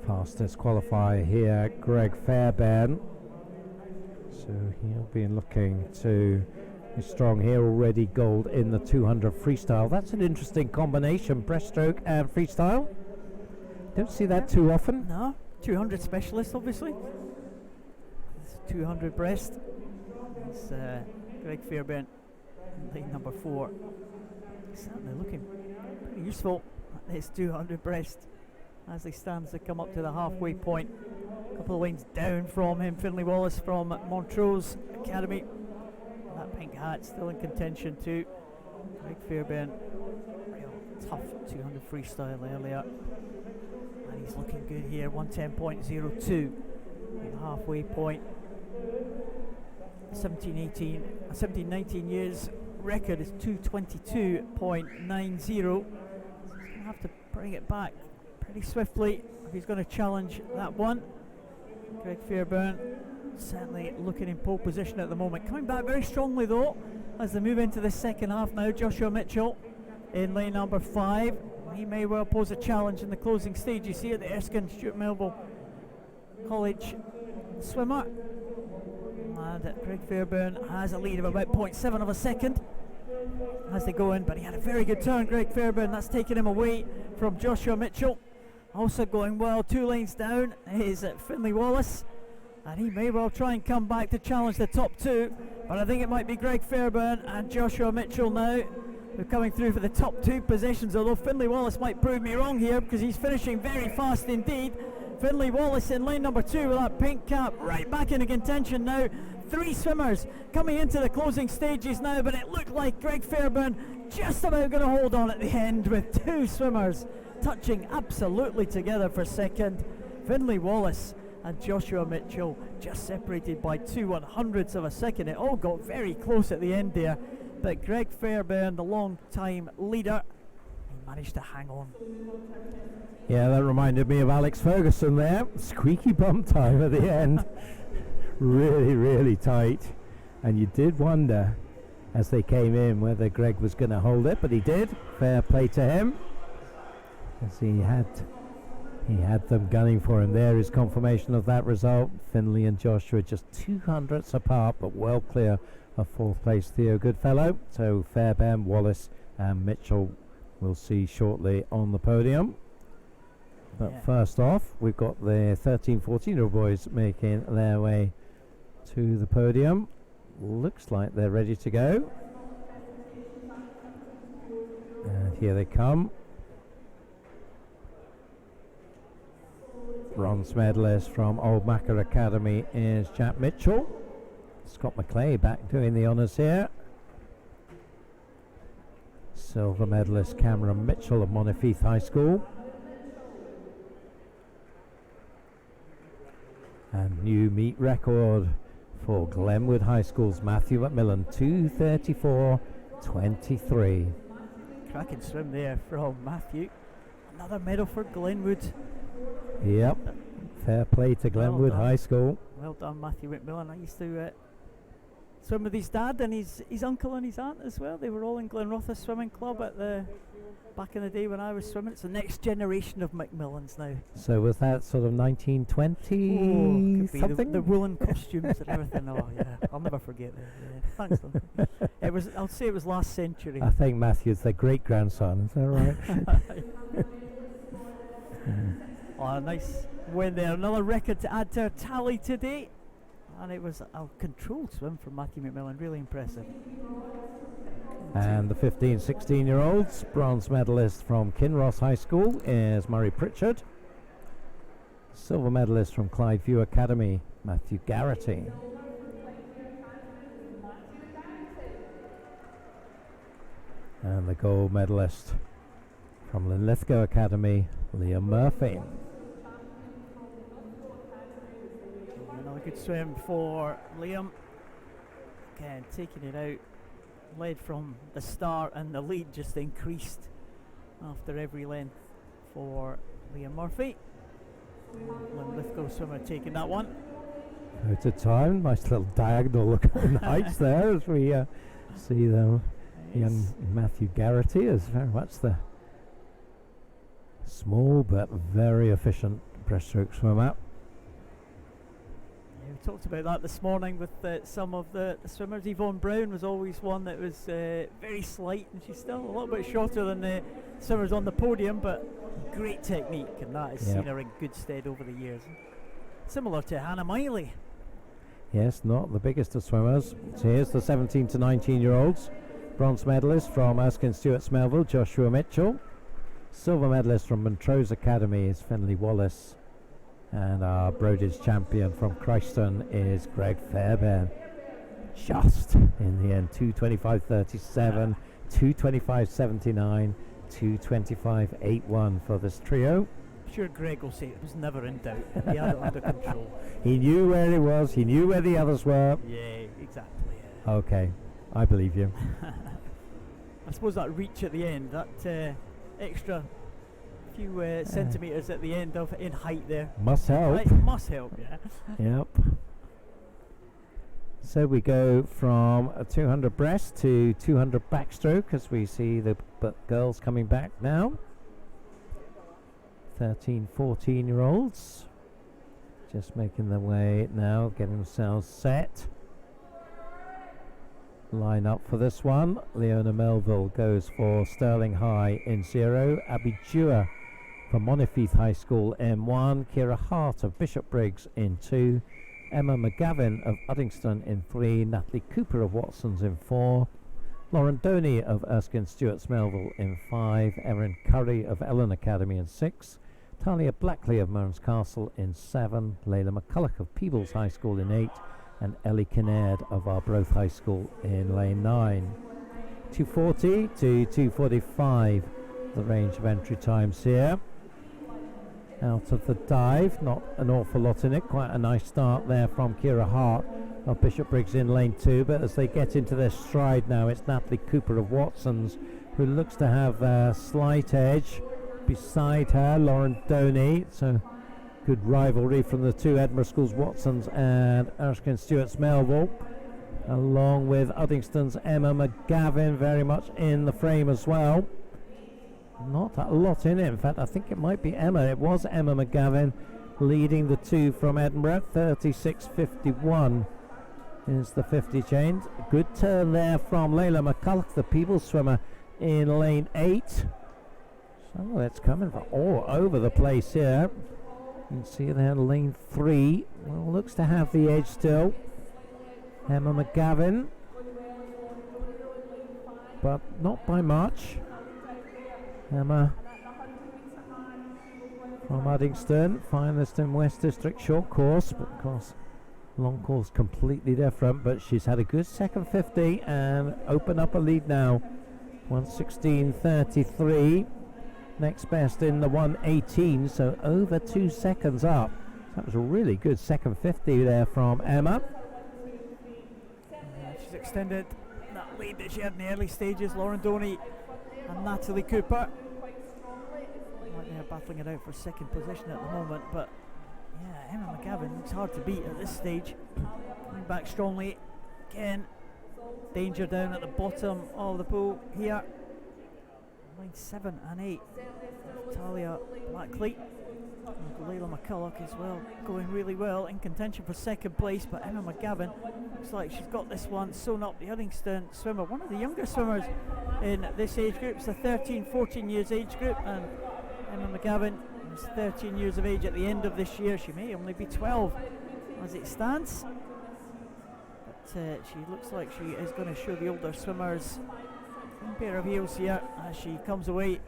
Fastest qualifier here, Greg Fairbairn. So he'll be looking to be strong here already. Gold in the 200 freestyle. That's an interesting combination, breaststroke and freestyle. Don't see that too often. No, 200 specialist, obviously. It's 200 breast. It's Greg Fairbairn in lane number 4. Certainly looking pretty useful at this 200 breast as he stands to come up to the halfway point. A couple of lanes down from him, Finley Wallace from Montrose Academy. That pink hat still in contention too. Greg Fairbairn, real tough 200 freestyle earlier. And he's looking good here, 1:10.02 at the halfway point. 17-19 years record is 2:22.90. So he's going to have to bring it back pretty swiftly if he's going to challenge that one. Greg Fairbairn certainly looking in pole position at the moment. Coming back very strongly though as they move into the second half now. Joshua Mitchell in lane number 5. He may well pose a challenge in the closing stage. You see it, the Erskine Stuart Melville College swimmer. And Greg Fairbairn has a lead of about 0.7 of a second as they go in, but he had a very good turn, Greg Fairbairn. That's taken him away from Joshua Mitchell. Also going well 2 lanes down is Finley Wallace, and he may well try and come back to challenge the top 2, but I think it might be Greg Fairbairn and Joshua Mitchell now who are coming through for the top 2 positions, although Finley Wallace might prove me wrong here because he's finishing very fast indeed. Finley Wallace in lane number 2 with that pink cap right back into contention now. 3 swimmers coming into the closing stages now, but it looked like Greg Fairbairn just about going to hold on at the end with 2 swimmers touching absolutely together for second. Finlay Wallace and Joshua Mitchell just separated by 2/100ths of a second. It all got very close at the end there, but Greg Fairbairn, the long-time leader, he managed to hang on. Yeah, that reminded me of Alex Ferguson there. Squeaky bum time at the end. Really, really tight. And you did wonder as they came in whether Greg was going to hold it, but he did. Fair play to him, as he had them gunning for him. There is confirmation of that result. Finlay and Joshua just 200ths apart, but well clear of fourth place Theo Goodfellow. So Fairbairn, Wallace and Mitchell we'll see shortly on the podium. But first off, we've got the 13-14-year-old boys making their way to the podium. Looks like they're ready to go. And here they come. Bronze medalist from Old Macker Academy is Jack Mitchell. Scott Macleod back doing the honours here. Silver medalist Cameron Mitchell of Montefieth High School. And new meet record for Glenwood High School's Matthew McMillan, 2:34.23. Cracking swim there from Matthew. Another medal for Glenwood. Yep, fair play to Glenwood High School. Well done, Matthew McMillan. I used to swim with his dad and his uncle and his aunt as well. They were all in Glenrothes Swimming Club back in the day when I was swimming. It's the next generation of McMillans now. So was that sort of 1920 something? The woolen costumes and everything. Oh yeah, I'll never forget that. Yeah. Thanks, Duncan. I'll say it was last century. I think Matthew's their great grandson. Is that right? Oh, nice win there. Another record to add to our tally today. And it was a controlled swim from Matthew McMillan. Really impressive. And the 15-16-year-olds, bronze medalist from Kinross High School is Murray Pritchard. Silver medalist from Clyde View Academy, Matthew Garrity. And the gold medalist from Linlithgow Academy, Liam Murphy. Another good swim for Liam. Again, taking it out. Led from the start, and the lead just increased after every length for Liam Murphy. Linlithgow swimmer taking that one. Out of time, nice little diagonal look on the heights there as we see them. Young Matthew Garrity is very much the small but very efficient breaststroke swimmer. We talked about that this morning with some of the swimmers. Yvonne Brown was always one that was very slight, and she's still a little bit shorter than the swimmers on the podium, but great technique, and that has seen her in good stead over the years. Similar to Hannah Miley. Yes, not the biggest of swimmers. So here's the 17 to 19-year-olds. Bronze medalist from Erskine Stewart's Melville, Joshua Mitchell. Silver medalist from Montrose Academy is Finlay Wallace. And our Brodies champion from Christton is Greg Fairbairn. Just in the end, 2:25.37, 2:25.79, 2:25.81 for this trio. I'm sure Greg will say it was never in doubt. He had it under control. He knew where he was, he knew where the others were. Yeah, exactly. Yeah. Okay, I believe you. I suppose that reach at the end, that extra few centimetres at the end of in height there. Must help. Must help, yeah. Yep. So we go from a 200 breast to 200 backstroke as we see the girls coming back now. 13-14-year-olds just making their way now, getting themselves set. Line up for this one. Leona Melville goes for Stirling High in 0. Abby Dewar from Montefieth High School in 1. Kira Hart of Bishop Briggs in 2. Emma Mcgovern of Uddingston in 3. Natalie Cooper of Watsons in 4. Lauren Doney of Erskine Stewart's Melville in 5. Erin Curry of Ellen Academy in 6. Talia Blackley of Mearns Castle in 7. Layla McCulloch of Peebles High School in 8. And Ellie Kinnaird of Arbroath High School in lane 9. 2:40 to 2:45, the range of entry times here. out of the dive. Not an awful lot in it. Quite a nice start there from Kira Hart of Bishop Briggs in lane 2, but as they get into their stride now, it's Natalie Cooper of Watson's who looks to have a slight edge. Beside her, Lauren Doney. So good rivalry from the two Edinburgh schools, Watson's and Erskine Stewart's Melville, along with Uddingston's Emma Mcgovern very much in the frame as well. Not a lot in it. In fact, I think it might be Emma. It was Emma Mcgovern leading the two from Edinburgh. 36.51 is the 50 change. Good turn there from Layla McCulloch, the Peebles swimmer, in lane 8. So it's coming from all over the place here. You can see there lane 3. Well, looks to have the edge still. Emma Mcgovern, but not by much. Emma from Uddingston, finalist in West District short course, but of course long course completely different, but she's had a good second 50 and open up a lead now. 1:16.33, next best in the 1:18, so over 2 seconds up. That was a really good second 50 there from Emma. She's extended that lead that she had in the early stages. Lauren Doney and Natalie Cooper. They're battling it out for second position at the moment, but yeah, Emma Mcgovern looks hard to beat at this stage. Coming back strongly again. Danger down at the bottom of the pool here. Line 7 and 8. Talia Blackley and Layla McCulloch as well, going really well in contention for second place, but Emma Mcgovern looks like she's got this one sewn up. The Uddingston swimmer, one of the younger swimmers in this age group. It's the 13-14 years age group, and Emma Mcgovern is 13 years of age at the end of this year. She may only be 12 as it stands, but she looks like she is going to show the older swimmers one pair of heels here as she comes away.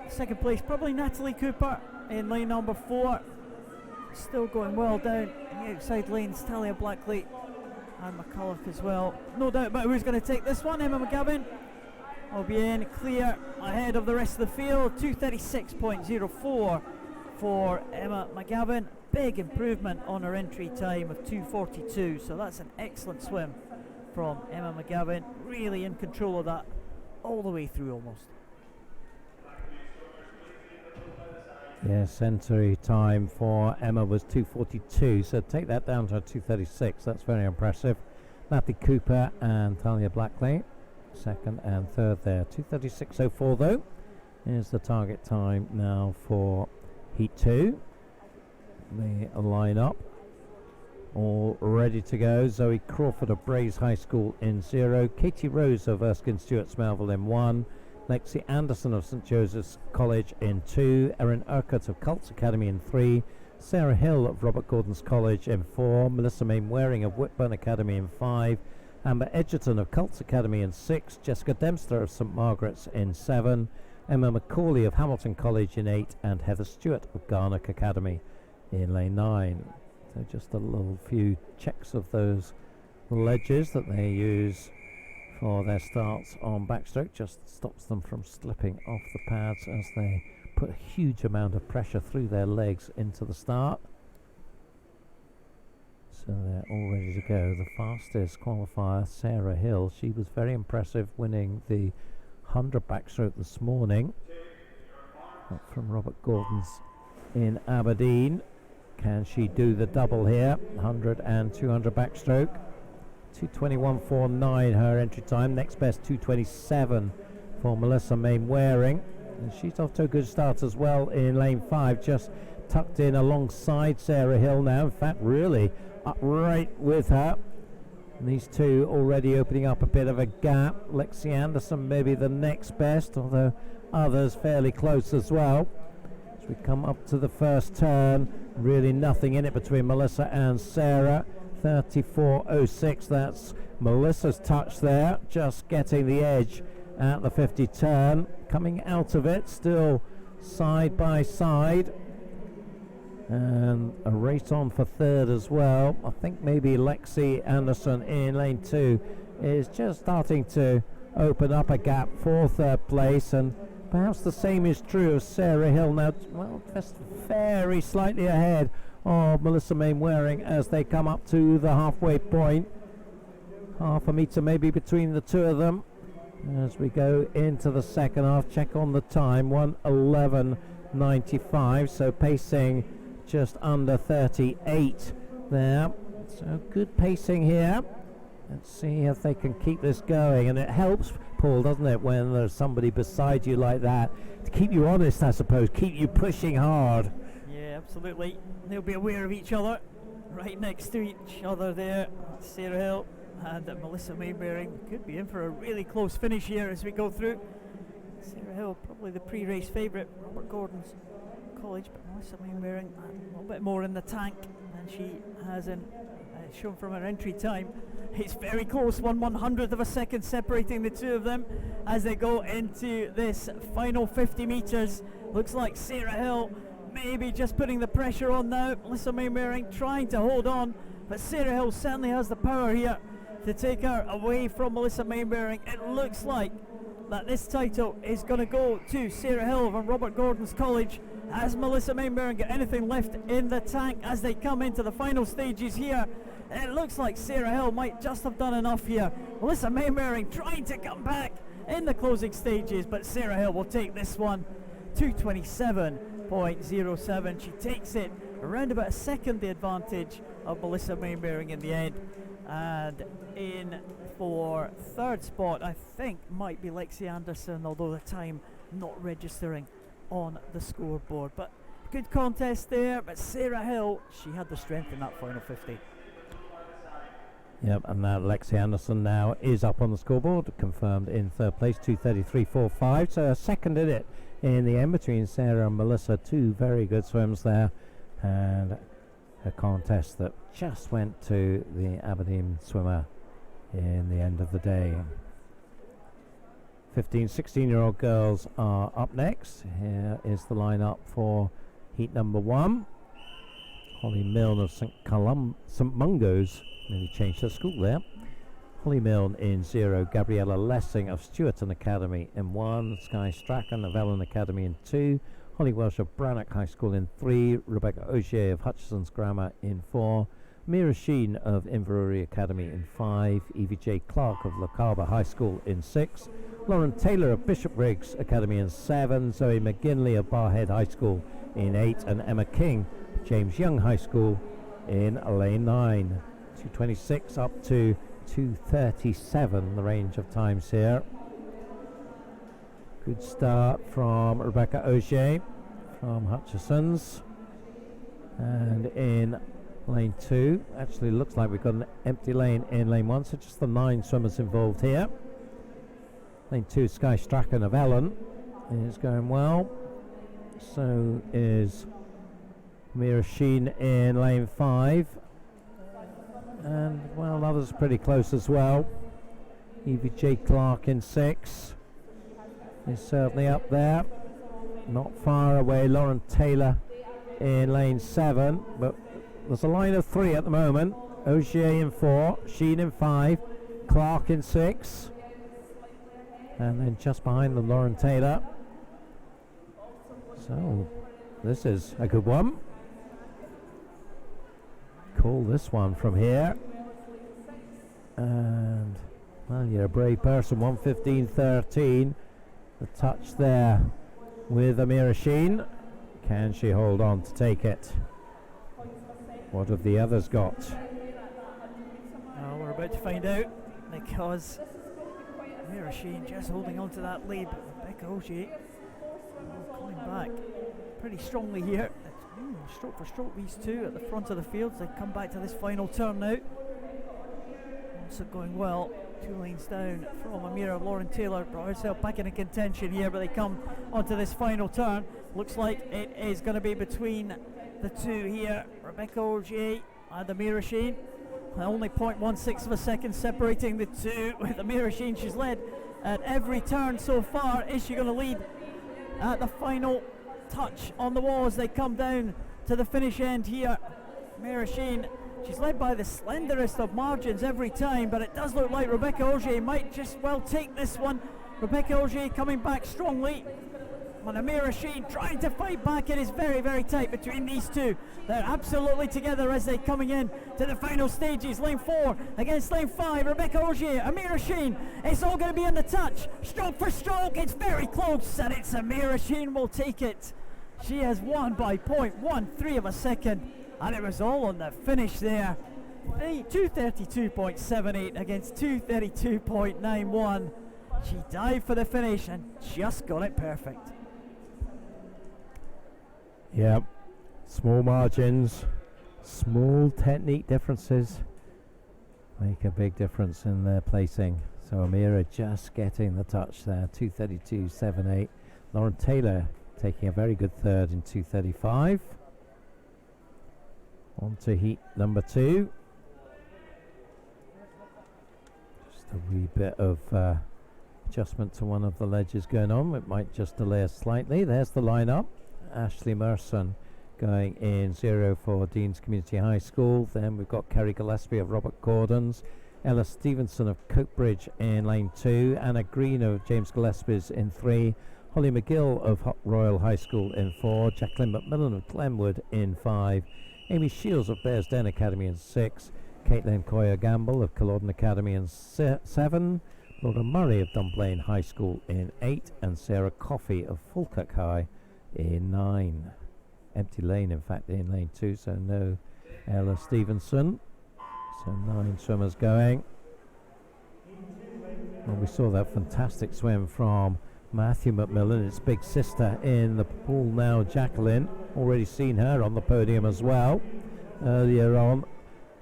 Second place probably Natalie Cooper in lane number 4, still going well down in the outside lanes. Talia Blackley and McCulloch as well. No doubt about who's going to take this one. Emma Mcgovern will be in clear ahead of the rest of the field. 2:36.04 for Emma Mcgovern. Big improvement on her entry time of 2:42, so that's an excellent swim from Emma Mcgovern. Really in control of that all the way through almost. Yes, entry time for Emma was 2:42, so take that down to 2:36. That's very impressive. Natalie Cooper and Talia Blackley, second and third there. 2:36.04 though is the target time now for Heat 2. The line-up all ready to go. Zoe Crawford of Braes High School in 0, Katie Rose of Erskine Stewart's Melville in 1, Lexi Anderson of St Joseph's College in 2, Erin Urquhart of Cults Academy in 3, Sarah Hill of Robert Gordon's College in 4, Melissa Mainwaring of Whitburn Academy in 5, Amber Edgerton of Cults Academy in 6, Jessica Dempster of St Margaret's in 7, Emma McCauley of Hamilton College in 8, and Heather Stewart of Garnock Academy in lane 9. So just a little few checks of those ledges that they use for their starts on backstroke, just stops them from slipping off the pads as they put a huge amount of pressure through their legs into the start. So they're all ready to go. The fastest qualifier, Sarah Hill, she was very impressive, winning the 100 backstroke this morning up from Robert Gordon's in Aberdeen. Can she do the double here? 100 and 200 backstroke. 2:21.49 her entry time. Next best 2:27 for Melissa Mainwaring, and she's off to a good start as well in lane 5, just tucked in alongside Sarah Hill now. In fact, really upright with her. And these two already opening up a bit of a gap. Lexi Anderson maybe the next best, although others fairly close as well. As we come up to the first turn, really nothing in it between Melissa and Sarah. 34.06, that's Melissa's touch there, just getting the edge at the 50 turn. Coming out of it, still side by side. And a race on for third as well. I think maybe Lexi Anderson in lane 2 is just starting to open up a gap for third place, and Perhaps the same is true of Sarah Hill now. Well, just very slightly ahead of Melissa Mainwaring as they come up to the halfway point. Half a metre maybe between the two of them as we go into the second half. Check on the time, 1:11.95, so pacing just under 38 there. So good pacing here. Let's see if they can keep this going, and it helps, Paul, doesn't it, when there's somebody beside you like that to keep you honest, I suppose, keep you pushing hard. Yeah, absolutely. They'll be aware of each other, right next to each other there. Sarah Hill and Melissa Mainwaring could be in for a really close finish here as we go through. Sarah Hill, probably the pre-race favourite, Robert Gordon's college, but Melissa Mainwaring a little bit more in the tank than she has shown from her entry time. It's very close, 1/100th of a second separating the two of them as they go into this final 50 metres. Looks like Sarah Hill maybe just putting the pressure on now. Melissa Mainwaring trying to hold on, but Sarah Hill certainly has the power here to take her away from Melissa Mainwaring. It looks like that this title is going to go to Sarah Hill from Robert Gordon's college. Has Melissa Mainwaring got anything left in the tank as they come into the final stages here? It looks like Sarah Hill might just have done enough here. Melissa Mainwaring trying to come back in the closing stages, but Sarah Hill will take this one. 2:27.07. She takes it around about a second the advantage of Melissa Mainwaring in the end. And in for third spot, I think might be Lexi Anderson, although the time not registering on the scoreboard. But good contest there, but Sarah Hill, she had the strength in that final 50. Yep, and now Lexi Anderson now is up on the scoreboard, confirmed in third place, 2:33.45. So a second in it in the end between Sarah and Melissa. Two very good swims there, and a contest that just went to the Aberdeen swimmer in the end of the day. 15, 16-year-old girls are up next. Here is the lineup for heat number 1. Holly Milne of St Mungo's, nearly changed her school there. Holly Milne in 0, Gabriella Lessing of Stewarton Academy in 1, Skye Strachan of Ellen Academy in 2, Holly Welsh of Brannock High School in 3, Rebecca Ogier of Hutchison's Grammar in 4, Mira Sheen of Inverurie Academy in 5, Evie J. Clark of Lochaber High School in 6, Lauren Taylor of Bishopbriggs Academy in 7, Zoe McGinley of Barhead High School in 8, and Emma King, James Young High School in lane 9. 2:26 up to 2:37, the range of times here. Good start from Rebecca Ogier from Hutchison's. And in lane 2, actually looks like we've got an empty lane in lane 1, so just the 9 swimmers involved here. Lane 2, Skye Strachan of Ellen is going well. So is Mira Sheen in lane 5. And, well, others pretty close as well. Evie J. Clark in 6 is certainly up there. Not far away, Lauren Taylor in lane 7. But there's a line of 3 at the moment. Ogier in 4, Sheen in 5, Clark in 6. And then just behind them, Lauren Taylor. So, this is a good one. Call this one from here. And, well, you're a brave person. 1:15.13. The touch there with Amira Sheen. Can she hold on to take it? What have the others got? Well, we're about to find out, because Amira Sheen just holding on to that lead. Rebecca Ogier coming back pretty strongly here. Stroke for stroke, these two at the front of the field. They come back to this final turn now. Also going well, 2 lanes down from Amira. Lauren Taylor brought herself back into contention here, but they come onto this final turn. Looks like it is going to be between the two here, Rebecca Ogier and Amira Sheen. Only 0.16 of a second separating the two, with Amira Sheen. She's led at every turn so far. Is she going to lead at the final touch on the wall as they come down to the finish end here? Amira Sheen, she's led by the slenderest of margins every time, but it does look like Rebecca Ogier might just well take this one. Rebecca Ogier coming back strongly. And Amira Sheen trying to fight back. It is very, very tight between these two. They're absolutely together as they're coming in to the final stages. Lane 4 against lane 5. Rebecca Ogier, Amira Sheen. It's all going to be in the touch. Stroke for stroke. It's very close, and it's Amira Sheen will take it. She has won by 0.13 of a second, and it was all on the finish there. 232.78 against 232.91. She dived for the finish and just got it perfect. Yep, small margins, small technique differences make a big difference in their placing. So Amira just getting the touch there, 232.78. Lauren Taylor taking a very good third in 235. On to heat number 2. Just a wee bit of adjustment to one of the ledges going on. It might just delay us slightly. There's the lineup. Ashley Merson going in 0 for Dean's Community High School. Then we've got Kerry Gillespie of Robert Gordon's, Ella Stevenson of Coatbridge in lane 2, Anna Green of James Gillespie's in 3, Holly McGill of Royal High School in 4, Jacqueline McMillan of Glenwood in 5, Amy Shields of Bearsden Academy in 6, Caitlin Coyer Gamble of Culloden Academy in 7, Laura Murray of Dunblane High School in 8, and Sarah Coffey of Falkirk High in 9. Empty lane, in fact, in lane 2, so no Ella Stevenson. So 9 swimmers going. Well, we saw that fantastic swim from Matthew McMillan, his big sister in the pool now, Jacqueline. Already seen her on the podium as well earlier on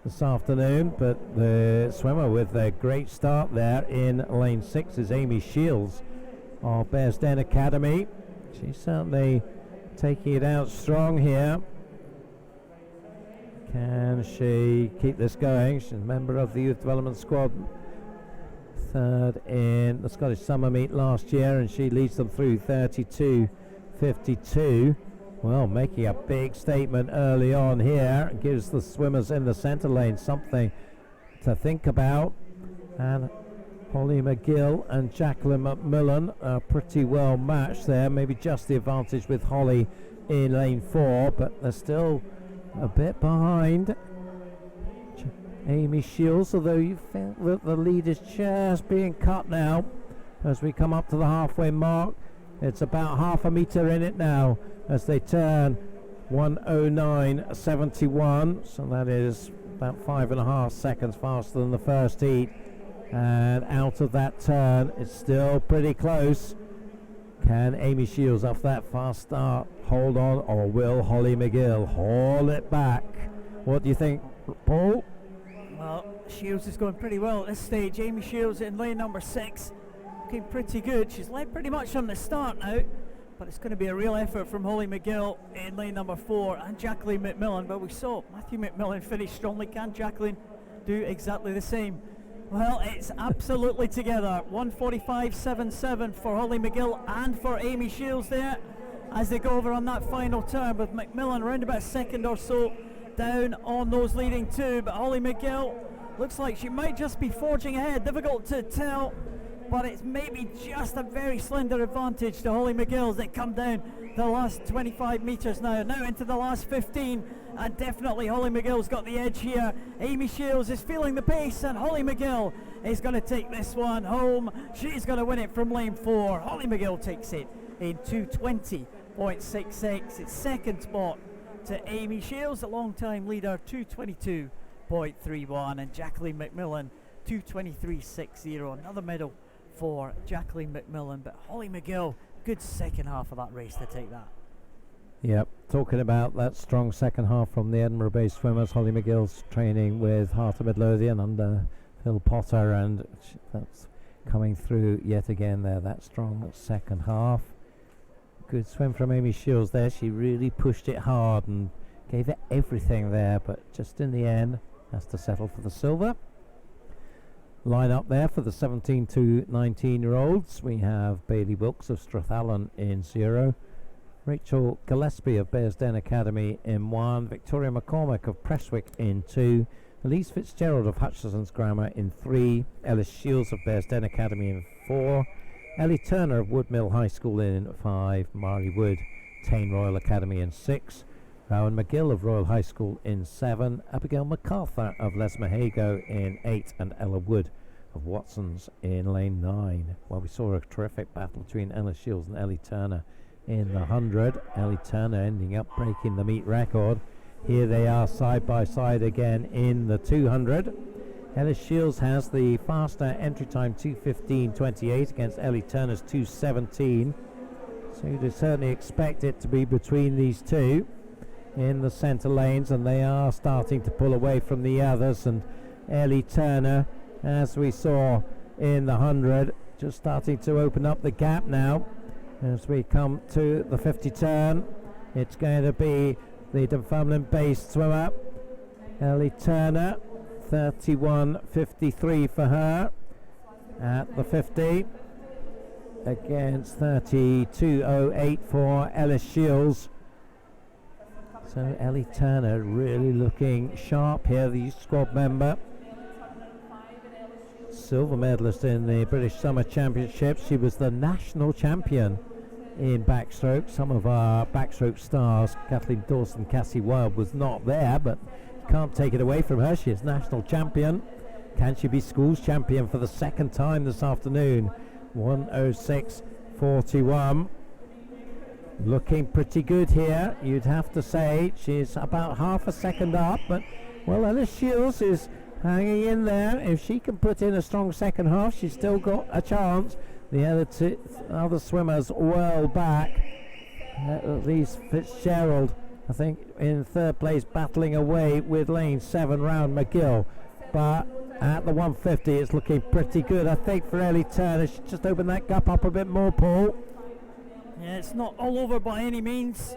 this afternoon, but the swimmer with a great start there in lane 6 is Amy Shields of Bearsden Academy. She's certainly taking it out strong here. Can she keep this going? She's a member of the youth development squad, third in the Scottish Summer Meet last year, and she leads them through 32.52. Well, making a big statement early on here. Gives the swimmers in the centre lane something to think about. And Holly McGill and Jacqueline McMillan are pretty well matched there. Maybe just the advantage with Holly in lane 4, but they're still a bit behind Amy Shields, although you think that the lead is just being cut now as we come up to the halfway mark. It's about half a metre in it now as they turn 1:09.71, so that is about 5.5 seconds faster than the first heat. And out of that turn, it's still pretty close. Can Amy Shields, off that fast start, hold on, or will Holly McGill haul it back? What do you think, Paul? Well, Shields is going pretty well at this stage. Amy Shields in lane number 6, looking pretty good. She's led pretty much from the start now, but it's going to be a real effort from Holly McGill in lane number 4 and Jacqueline McMillan. But we saw Matthew McMillan finish strongly. Can Jacqueline do exactly the same? Well, it's absolutely together. 1:45.77 for Holly McGill and for Amy Shields there as they go over on that final turn, with McMillan around about a second or so down on those leading two. But Holly McGill looks like she might just be forging ahead. Difficult to tell, but it's maybe just a very slender advantage to Holly McGill as they come down the last 25 metres now into the last 15, and definitely Holly McGill's got the edge here. Amy Shields is feeling the pace, and Holly McGill is going to take this one home. She's going to win it from lane 4. Holly McGill takes it in 2:20.66. It's second spot to Amy Shields, the long-time leader, 2:22.31, and Jacqueline McMillan 2:23.60. Another medal for Jacqueline McMillan, but Holly McGill, good second half of that race to take that. Yep, talking about that strong second half from the Edinburgh-based swimmers. Holly McGill's training with Heart of Midlothian under Phil Potter, and that's coming through yet again there, that strong second half. Good swim from Amy Shields there. She really pushed it hard and gave it everything there, but just in the end has to settle for the silver. Line up there for the 17 to 19 year olds. We have Bailey Wilkes of Strathallan in 0, Rachel Gillespie of Bearsden Academy in 1, Victoria McCormick of Prestwick in 2, Elise Fitzgerald of Hutchison's Grammar in 3, Ellis Shields of Bearsden Academy in 4, Ellie Turner of Woodmill High School in 5, Marley Wood, Tane Royal Academy in 6, Rowan McGill of Royal High School in 7, Abigail MacArthur of Lesmahago in 8, and Ella Wood of Watson's in lane 9. Well, we saw a terrific battle between Ella Shields and Ellie Turner in the 100. Ellie Turner ending up breaking the meet record. Here they are side by side again in the 200. Ella Shields has the faster entry time, 2:15.28 against Ellie Turner's 2:17. So you'd certainly expect it to be between these two in the centre lanes, and they are starting to pull away from the others. And Ellie Turner, as we saw in the 100, just starting to open up the gap now. As we come to the 50 turn, it's going to be the Dunfermline-based swimmer, Ellie Turner, 31.53 for her at the 50, against 32.08 for Ellis Shields. So Ellie Turner really looking sharp here, the youth squad member. Silver medalist in the British Summer Championships. She was the national champion in backstroke. Some of our backstroke stars, Kathleen Dawson, Cassie Wilde, was not there, but can't take it away from her. She is national champion. Can she be schools champion for the second time this afternoon? 1:06.41. Looking pretty good here, you'd have to say. She's about half a second up, but well, Ellis Shields is hanging in there. If she can put in a strong second half, she's still got a chance. The other swimmers well back. At least Fitzgerald, I think, in third place, battling away with lane 7 round McGill. But at the 150, it's looking pretty good, I think, for Ellie Turner. She just opened that gap up a bit more, Paul. Yeah, it's not all over by any means.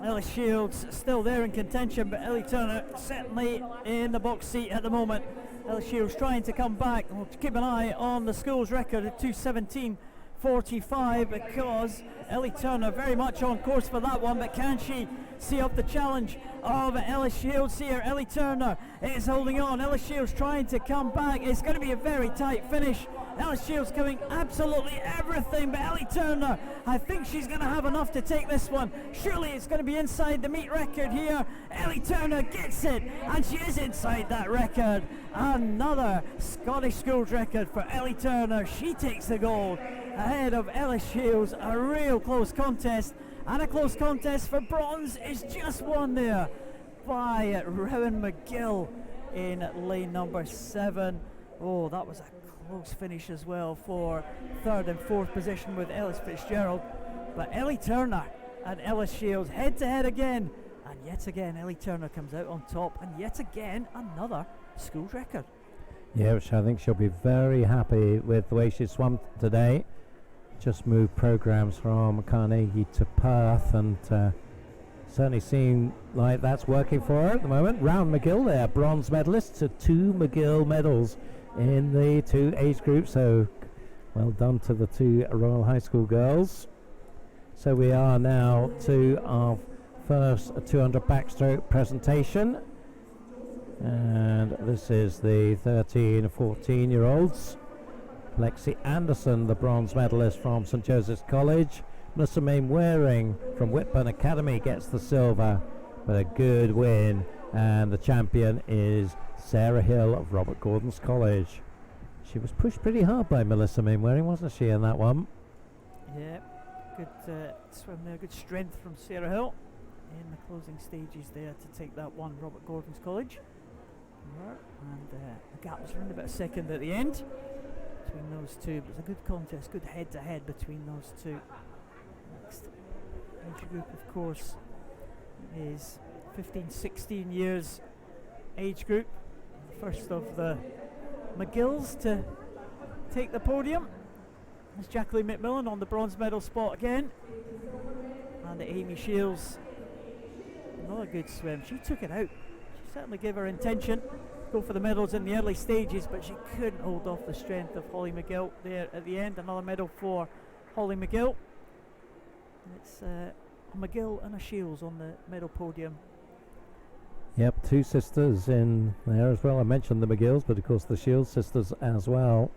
Ellie Shields still there in contention, but Ellie Turner certainly in the box seat at the moment. Ellie Shields trying to come back. We'll keep an eye on the school's record at 2:17.45, because Ellie Turner very much on course for that one, but can she see up the challenge of Ellie Shields here? Ellie Turner is holding on. Ellie Shields trying to come back. It's going to be a very tight finish. Ellie Shields giving absolutely everything, but Ellie Turner, I think she's going to have enough to take this one. Surely it's going to be inside the meet record here. Ellie Turner gets it, and she is inside that record. Another Scottish schools record for Ellie Turner. She takes the gold ahead of Ellie Shields. A real close contest, and a close contest for bronze is just won there by Rowan McGill in lane number 7. Oh, that was a close finish as well for third and fourth position with Ellis Fitzgerald. But Ellie Turner and Ellis Shields head to head again, and yet again Ellie Turner comes out on top, and yet again another schools record. Yeah, which I think she'll be very happy with the way she swam today. Just moved programs from Carnegie to Perth, and certainly seem like that's working for her at the moment. Round McGill there, bronze medalist, to 2 McGill medals in the 2 age groups, so well done to the 2 Royal High School girls. So we are now to our first 200 backstroke presentation, and this is the 13 and 14 year olds. Lexi Anderson, the bronze medalist from St Joseph's College. Melissa Mainwaring from Whitburn Academy gets the silver, but a good win, and the champion is Sarah Hill of Robert Gordon's College. She was pushed pretty hard by Melissa Mainwaring, wasn't she, in that one? Yeah, good swim there, good strength from Sarah Hill in the closing stages there to take that one, Robert Gordon's College. And the gap was around about a second at the end between those two. It was a good contest, good head-to-head between those two. Next age group, of course, is 15-16 years age group. The first of the McGills to take the podium is Jacqueline McMillan on the bronze medal spot again, and Amy Shields, another good swim. She took it out. She certainly gave her intention go for the medals in the early stages, but she couldn't hold off the strength of Holly McGill there at the end. Another medal for Holly McGill. And it's a McGill and a Shields on the medal podium. Yep, 2 sisters in there as well. I mentioned the McGills, but of course the Shields sisters as well.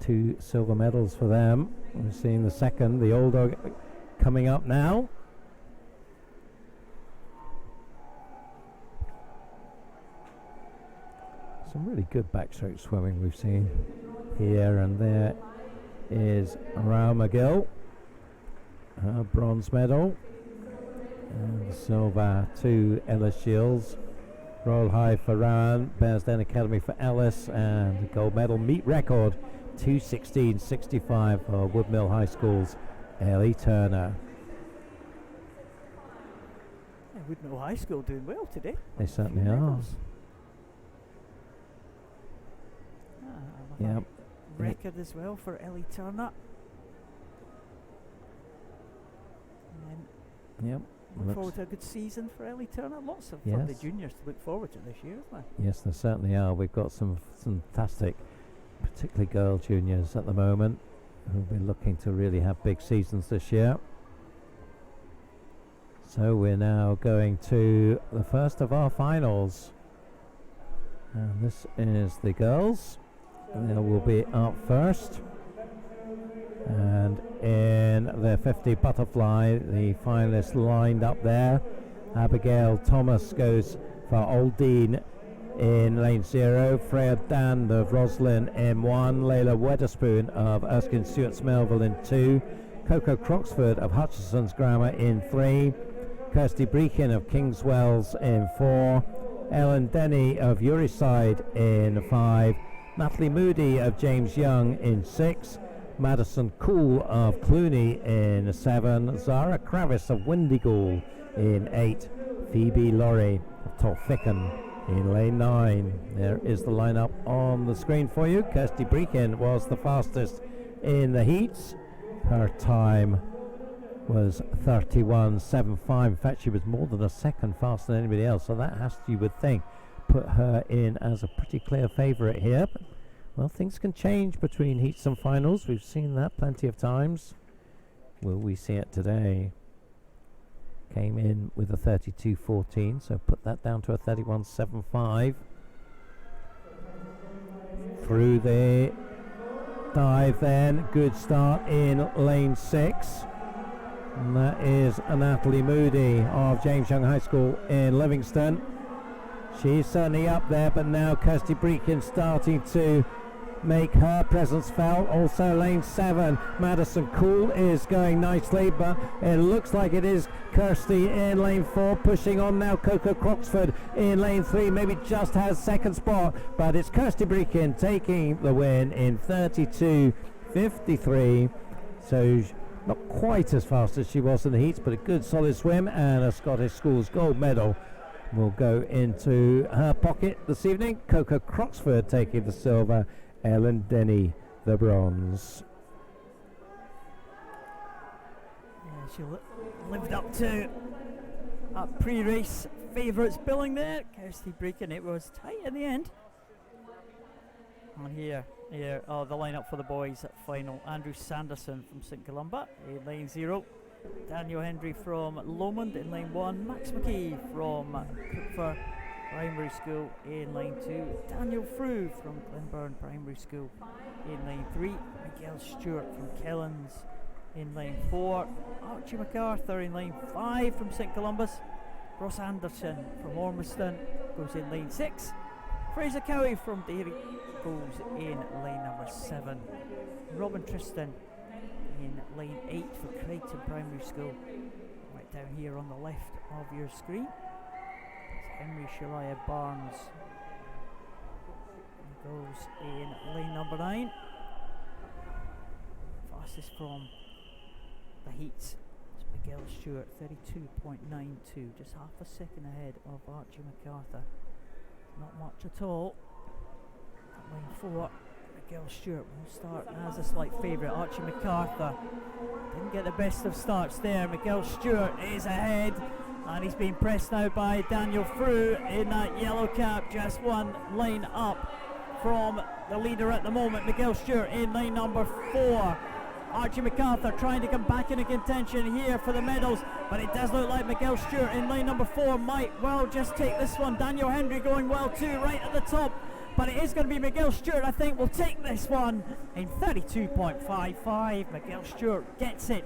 2 silver medals for them. We're seeing the second, the older, coming up now. Some really good backstroke swimming we've seen here, and there is Rao McGill, her bronze medal, and the silver to Ellis Shields. Royal High for Rowan, Bearsden Academy for Ellis, and the gold medal meet record 2:16.65 for Woodmill High School's Ellie Turner. Yeah, Woodmill High School doing well today. They certainly are. Yep. Record as well for Ellie Turner. And Yep. look forward to a good season for Ellie Turner. Lots of for the juniors to look forward to this year, isn't there? Yes, there certainly are. We've got some fantastic, particularly girl juniors at the moment, who'll be looking to really have big seasons this year. So we're now going to the first of our finals. And this is the girls. They will be up first. And in the 50 butterfly, the finalists lined up there. Abigail Thomas goes for Old Dean in lane 0. Freya Dand of Roslyn in 1. Layla Weatherspoon of Erskine Stewart's Melville in 2. Coco Croxford of Hutchinson's Grammar in 3. Kirsty Breakin of Kingswells in 4. Ellen Denny of Uriside in 5. Natalie Moody of James Young in 6. Madison Cool of Cluny in 7. Zara Kravis of Windigool in 8. Phoebe Laurie of Tolfickan in lane 9. There is the lineup on the screen for you. Kirsty Breakin was the fastest in the heats. Her time was 31.75. In fact, she was more than a second faster than anybody else, so that has to, you would think, put her in as a pretty clear favourite here. But, well, things can change between heats and finals. We've seen that plenty of times. Will we see it today? Came in with a 32.14, so put that down to a 31.75. Through the dive then. Good start in lane 6. And that is Natalie Moody of James Young High School in Livingston. She's certainly up there, but now Kirsty Breakin starting to make her presence felt. Also lane 7, Madison Cool is going nicely, but it looks like it is Kirsty in lane 4, pushing on now. Coco Croxford in lane 3, maybe just has second spot, but it's Kirsty Breakin taking the win in 32.53. So not quite as fast as she was in the heats, but a good solid swim, and a Scottish Schools gold medal will go into her pocket this evening. Coco Croxford taking the silver, Ellen Denny the bronze. Yeah, she lived up to a pre-race favourites billing there. Kirsty Breakin, it was tight in the end. And here, the lineup for the boys at final. Andrew Sanderson from St Columba in lane 0. Daniel Hendry from Lomond in lane 1. Max McKee from Cookford Primary School in lane 2. Daniel Frew from Glenburn Primary School in lane 3. Miguel Stewart from Kellens in lane 4. Archie MacArthur in lane 5 from St Columbus. Ross Anderson from Ormiston goes in lane 6. Fraser Cowie from Derry goes in lane number 7. Robin Tristan in lane 8 for Creighton Primary School. Right down here on the left of your screen. It's Henry Shaliah Barnes. He goes in lane number 9. Fastest from the heats. It's Miguel Stewart, 32.92, just half a second ahead of Archie MacArthur. Not much at all. At lane 4, Miguel Stewart will start as a slight favourite. Archie MacArthur didn't get the best of starts there. Miguel Stewart is ahead, and he's being pressed now by Daniel Frew in that yellow cap, just one lane up from the leader at the moment. Miguel Stewart in lane number 4. Archie MacArthur trying to come back into contention here for the medals, but it does look like Miguel Stewart in lane number 4 might well just take this one. Daniel Hendry going well too, right at the top but it is going to be Miguel Stewart, I think, will take this one in 32.55. Miguel Stewart gets it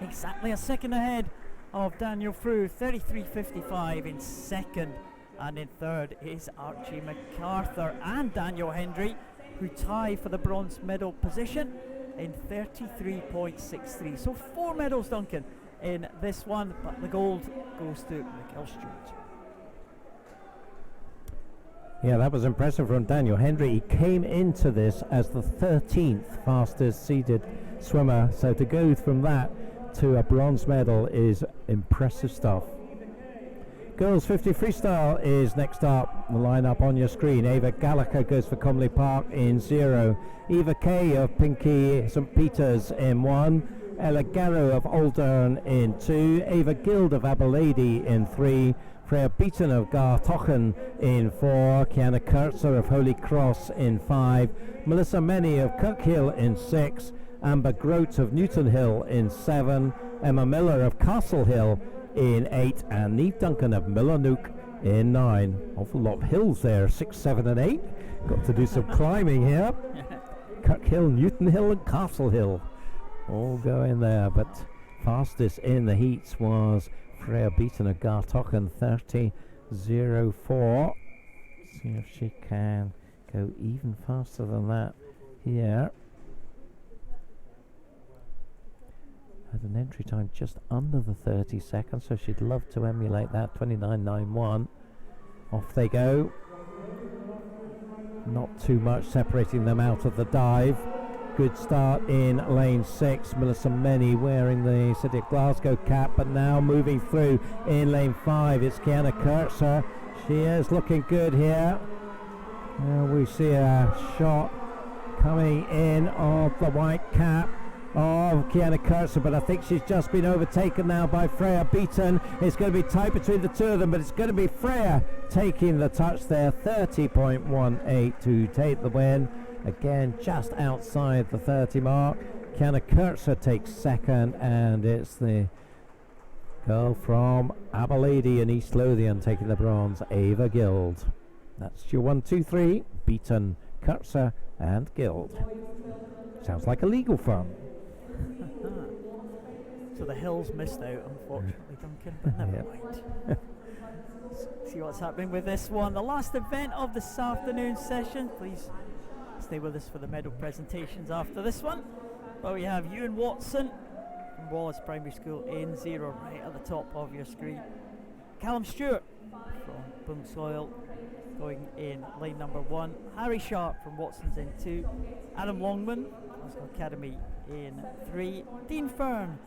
exactly a second ahead of Daniel Frew, 33.55 in second, and in third is Archie MacArthur and Daniel Hendry, who tie for the bronze medal position in 33.63. So 4 medals, Duncan, in this one, but the gold goes to Miguel Stewart. Yeah, that was impressive from Daniel Hendry. He came into this as the 13th fastest seeded swimmer, so to go from that to a bronze medal is impressive stuff. Girls 50 freestyle is next up. The lineup on your screen. Ava Gallagher goes for Comley Park in 0. Eva Kay of Pinky St Peters in 1. Ella Garrow of Aldern in 2. Ava Guild of Aberlady in 3. Freya Beaton of Gartochen in 4. Kiana Kurtzer of Holy Cross in 5. Melissa Menny of Kirkhill in 6. Amber Grote of Newton Hill in 7. Emma Miller of Castle Hill in 8, and Neve Duncan of Millanook in 9. Awful lot of hills there, 6, 7 and 8. Got to do some climbing here. Kirkhill, Newton Hill and Castle Hill all going there, but fastest in the heats was Freya Beaton of Gartochen, 30.04. See if she can go even faster than that here. Had an entry time just under the 30 seconds, so she'd love to emulate that. 29.91. Off they go. Not too much separating them out of the dive. Good start in lane 6. Melissa Menny wearing the City of Glasgow cap, but now moving through in lane 5. It's Kiana Kurtzer. She is looking good here. We see a shot coming in of the white cap of Kiana Kurtzer, but I think she's just been overtaken now by Freya Beaton. It's going to be tight between the two of them, but it's going to be Freya taking the touch there, 30.18 to take the win. Again, just outside the 30 mark. Kiana Kurtzer takes second, and it's the girl from Aberlady in East Lothian taking the bronze, Ava Guild. That's your 1, 2, 3, Beaton, Kurtzer and Guild. Sounds like a legal firm. So the hills missed out, unfortunately, Duncan, but never mind. See what's happening with this one. The last event of this afternoon session. Please stay with us for the medal presentations after this one. Well, we have Ewan Watson from Wallace Primary School in 0, right at the top of your screen. Callum Stewart from Boomsoil going in lane number 1. Harry Sharp from Watson's in 2. Adam Longman, Glasgow Academy in 3. Dean Fern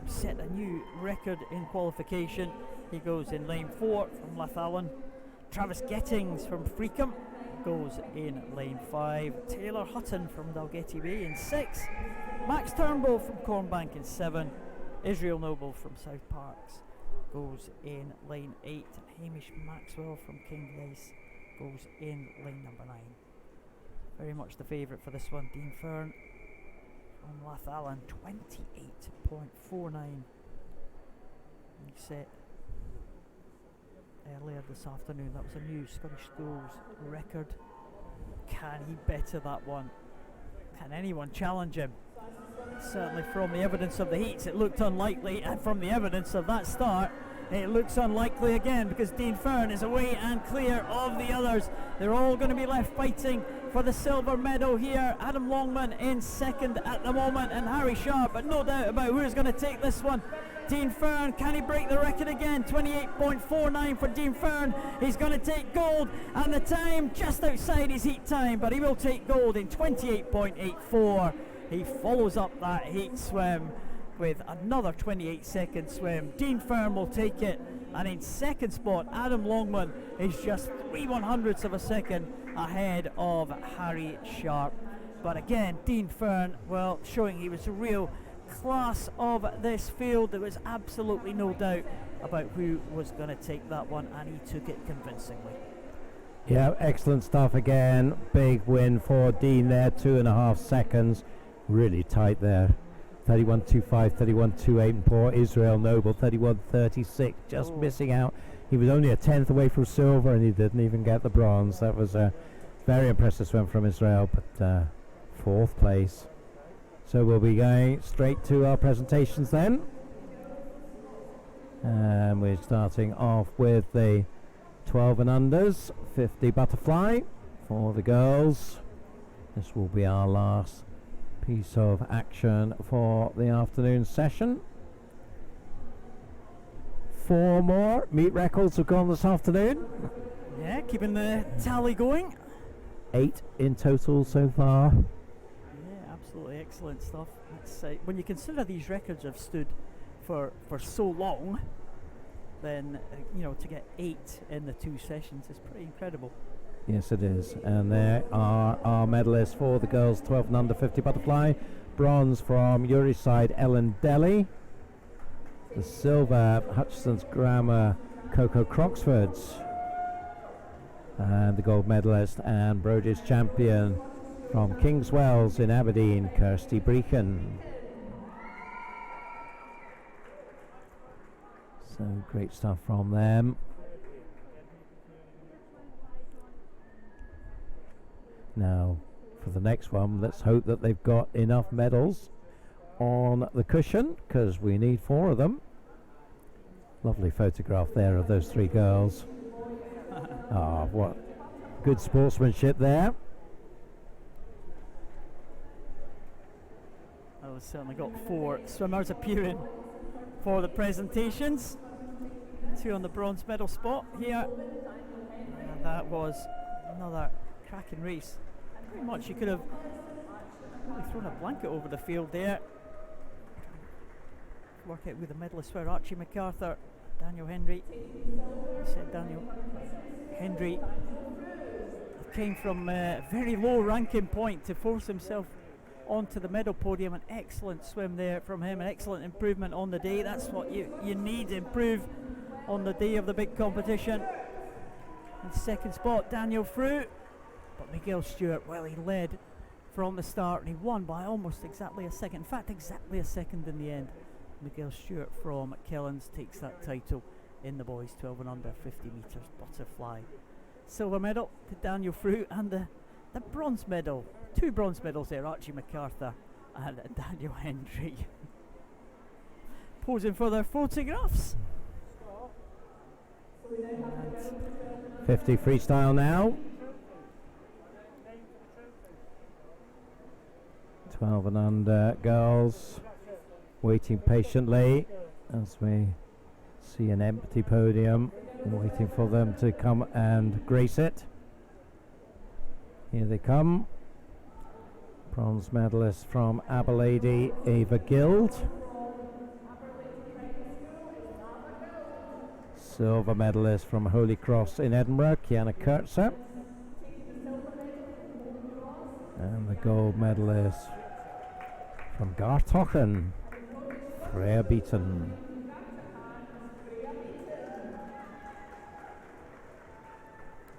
set a new record in qualification. He goes in lane 4 from Lathallen. Travis Gettings from Freecombe goes in lane 5. Taylor Hutton from Dalgety Bay in 6. Max Turnbull from Cornbank in 7. Israel Noble from South Parks goes in lane 8. Hamish Maxwell from Kinglake goes in lane number 9. Very much the favourite for this one, Dean Fern from Lathallen, 28.49. He set earlier this afternoon. That was a new Scottish Schools record. Can he better that one? Can anyone challenge him? Certainly from the evidence of the heats it looked unlikely, and from the evidence of that start it looks unlikely again, because Dean Fern is away and clear of the others. They're all going to be left fighting for the silver medal here. Adam Longman in second at the moment, and Harry Sharp, but no doubt about who's going to take this one. Dean Fern, can he break the record again? 28.49 for Dean Fern. He's going to take gold, and the time just outside his heat time, but he will take gold in 28.84. He follows up that heat swim with another 28-second swim. Dean Fern will take it, and in second spot Adam Longman is just 3/100ths of a second ahead of Harry Sharp. But again, Dean Fern, well, showing he was a real class of this field. There was absolutely no doubt about who was going to take that one, and he took it convincingly. Yeah, excellent stuff again. Big win for Dean there, 2.5 seconds. Really tight there. 31.25, 31.28, and poor Israel Noble, 31.36, just missing out. He was only a tenth away from silver, and he didn't even get the bronze. That was a Very impressive swim from Israel, but 4th place. So we'll be going straight to our presentations then. And we're starting off with the 12 and unders, 50 butterfly for the girls. This will be our last piece of action for the afternoon session. 4 more meet records have gone this afternoon. Yeah, keeping the tally going. 8 in total so far. Yeah, absolutely excellent stuff. It's, when you consider these records have stood for so long, then you know, to get 8 in the 2 sessions is pretty incredible. Yes, it is. And there are our medalists for the girls 12 and under 50 butterfly. Bronze from Yuri's side, Ellen Delhi. The silver, Hutchison's Grammar, Coco Croxford's. And the gold medalist and Brodies champion from King's Wells in Aberdeen, Kirsty Breacon. So great stuff from them. Now for the next one, let's hope that they've got enough medals on the cushion, because we need 4 of them. Lovely photograph there of those 3 girls. Ah, what good sportsmanship there. Oh, we've certainly got 4 swimmers appearing for the presentations. 2 on the bronze medal spot here. And that was another cracking race. Pretty much you could have really thrown a blanket over the field there. Work out with the medalists were Archie MacArthur, Daniel Hendry. I said Daniel Hendry came from a very low ranking point to force himself onto the medal podium. An excellent swim there from him, an excellent improvement on the day. That's what you need to improve on the day of the big competition. In 2nd spot, Daniel Frew. But Miguel Stewart, well, he led from the start and he won by almost exactly a second. In fact, exactly a second in the end. Miguel Stewart from Kellens takes that title in the boys 12 and under 50 metres butterfly. Silver medal to Daniel Frew, and the bronze medal, 2 bronze medals there, Archie MacArthur and Daniel Hendry. Posing for their photographs. 50 freestyle now. 12 and under girls waiting patiently as we see an empty podium, waiting for them to come and grace it. Here they come. Bronze medalist from Aberlady, Ava Guild. Silver medalist from Holy Cross in Edinburgh, Kiana Kurtzer. And the gold medalist from Gartochen, Freya Beaton.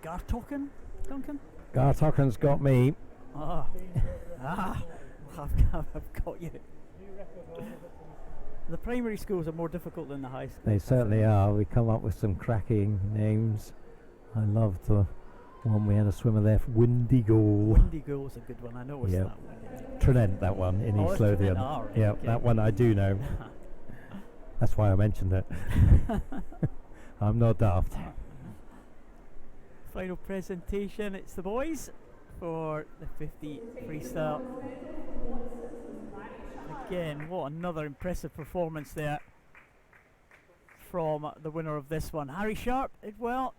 Gartochen, Duncan? Gartochen's got me. Oh. I've got you. The primary schools are more difficult than the high schools. They certainly are. We come up with some cracking names. I love the one we had a swimmer there for Windigo. Windigo was a good one. I noticed that one. Trinent, that one in East Lothian. Right, yeah, okay. That one I do know. That's why I mentioned it. I'm not daft. Final presentation. It's the boys for the 50 freestyle. Again, what another impressive performance there from the winner of this one. Harry Sharp did well.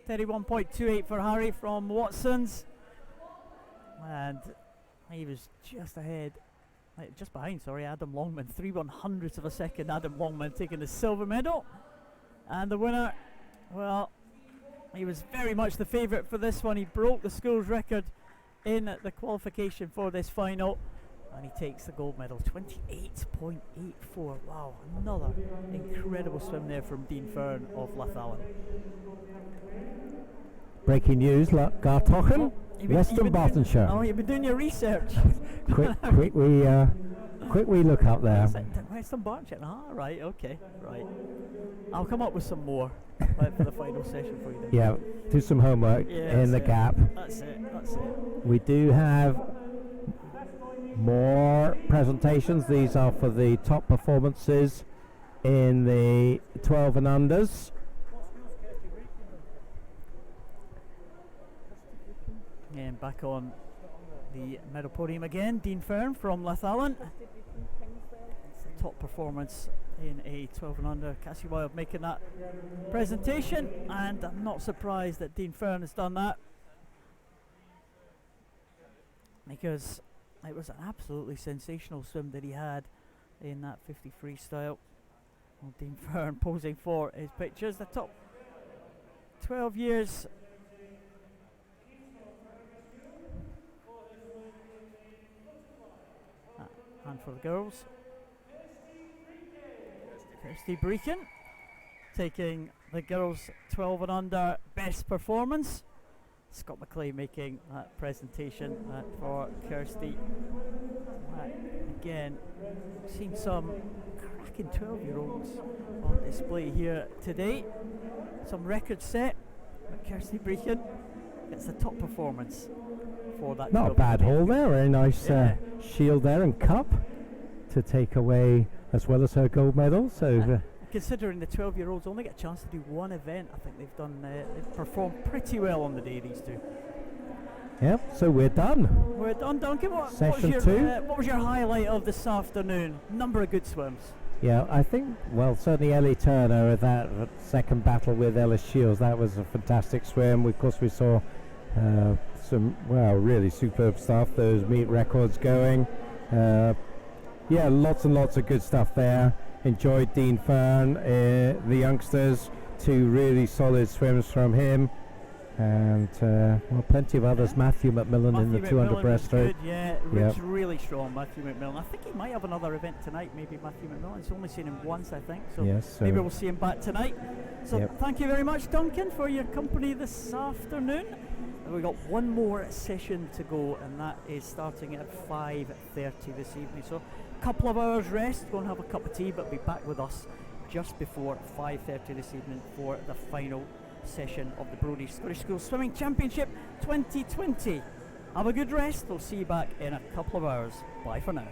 31.28 for Harry from Watson's. And he was just ahead, just behind, sorry, Adam Longman. 3/100ths of a second. Adam Longman taking the silver medal. And the winner, well, he was very much the favourite for this one. He broke the school's record in the qualification for this final. And he takes the gold medal, 28.84. Wow, another incredible swim there from Dean Fern of Lathallen. Breaking news, Gartochen, Western Bartonshire. Oh, you've been doing your research. quick wee look up there. Western Barnshire. Ah, right, okay, right. I'll come up with some more for the final session for you then. Yeah, do some homework in the gap. That's it. We do have more presentations. These are for the top performances in the 12 and unders. And back on the medal podium again, Dean Fern from Lathallan. It's the top performance in a 12 and under. Cassie Wilde making that presentation, and I'm not surprised that Dean Fern has done that, because it was an absolutely sensational swim that he had in that 50 freestyle. Well, Dean Fern posing for his pictures. The top 12 years. And for the girls, Kirsty Breakin taking the girls 12 and under best performance. Scott McLean making that presentation for Kirsty. Again, seen some cracking 12-year-olds on display here today. Some records set, but Kirsty Breakin gets the top performance for that. Not a bad haul there, very nice shield there and cup to take away as well as her gold medal. So considering the 12-year-olds only get a chance to do one event, I think they've performed pretty well on the day, these two. Yep, so we're done. We're done, Duncan. Session 2. What was your highlight of this afternoon? Number of good swims. Yeah, I think, well, certainly Ellie Turner at that second battle with Ellis Shields, that was a fantastic swim. Of course, we saw some, well, really superb stuff, those meet records going. Yeah, lots and lots of good stuff there. Enjoyed Dean Fern, the youngsters, 2 really solid swims from him. And well, plenty of others. Matthew McMillan in the 200 breaststroke. Yeah, really strong, Matthew McMillan. I think he might have another event tonight, maybe Matthew McMillan. I've only seen him once, I think. So, yes, maybe we'll see him back tonight. So thank you very much, Duncan, for your company this afternoon. And we've got one more session to go, and that is starting at 5:30 this evening. So a couple of hours rest, go and have a cup of tea, but be back with us just before 5:30 this evening for the final session of the Brodies Scottish Schools Swimming Championship 2020. Have a good rest. We'll see you back in a couple of hours. Bye for now.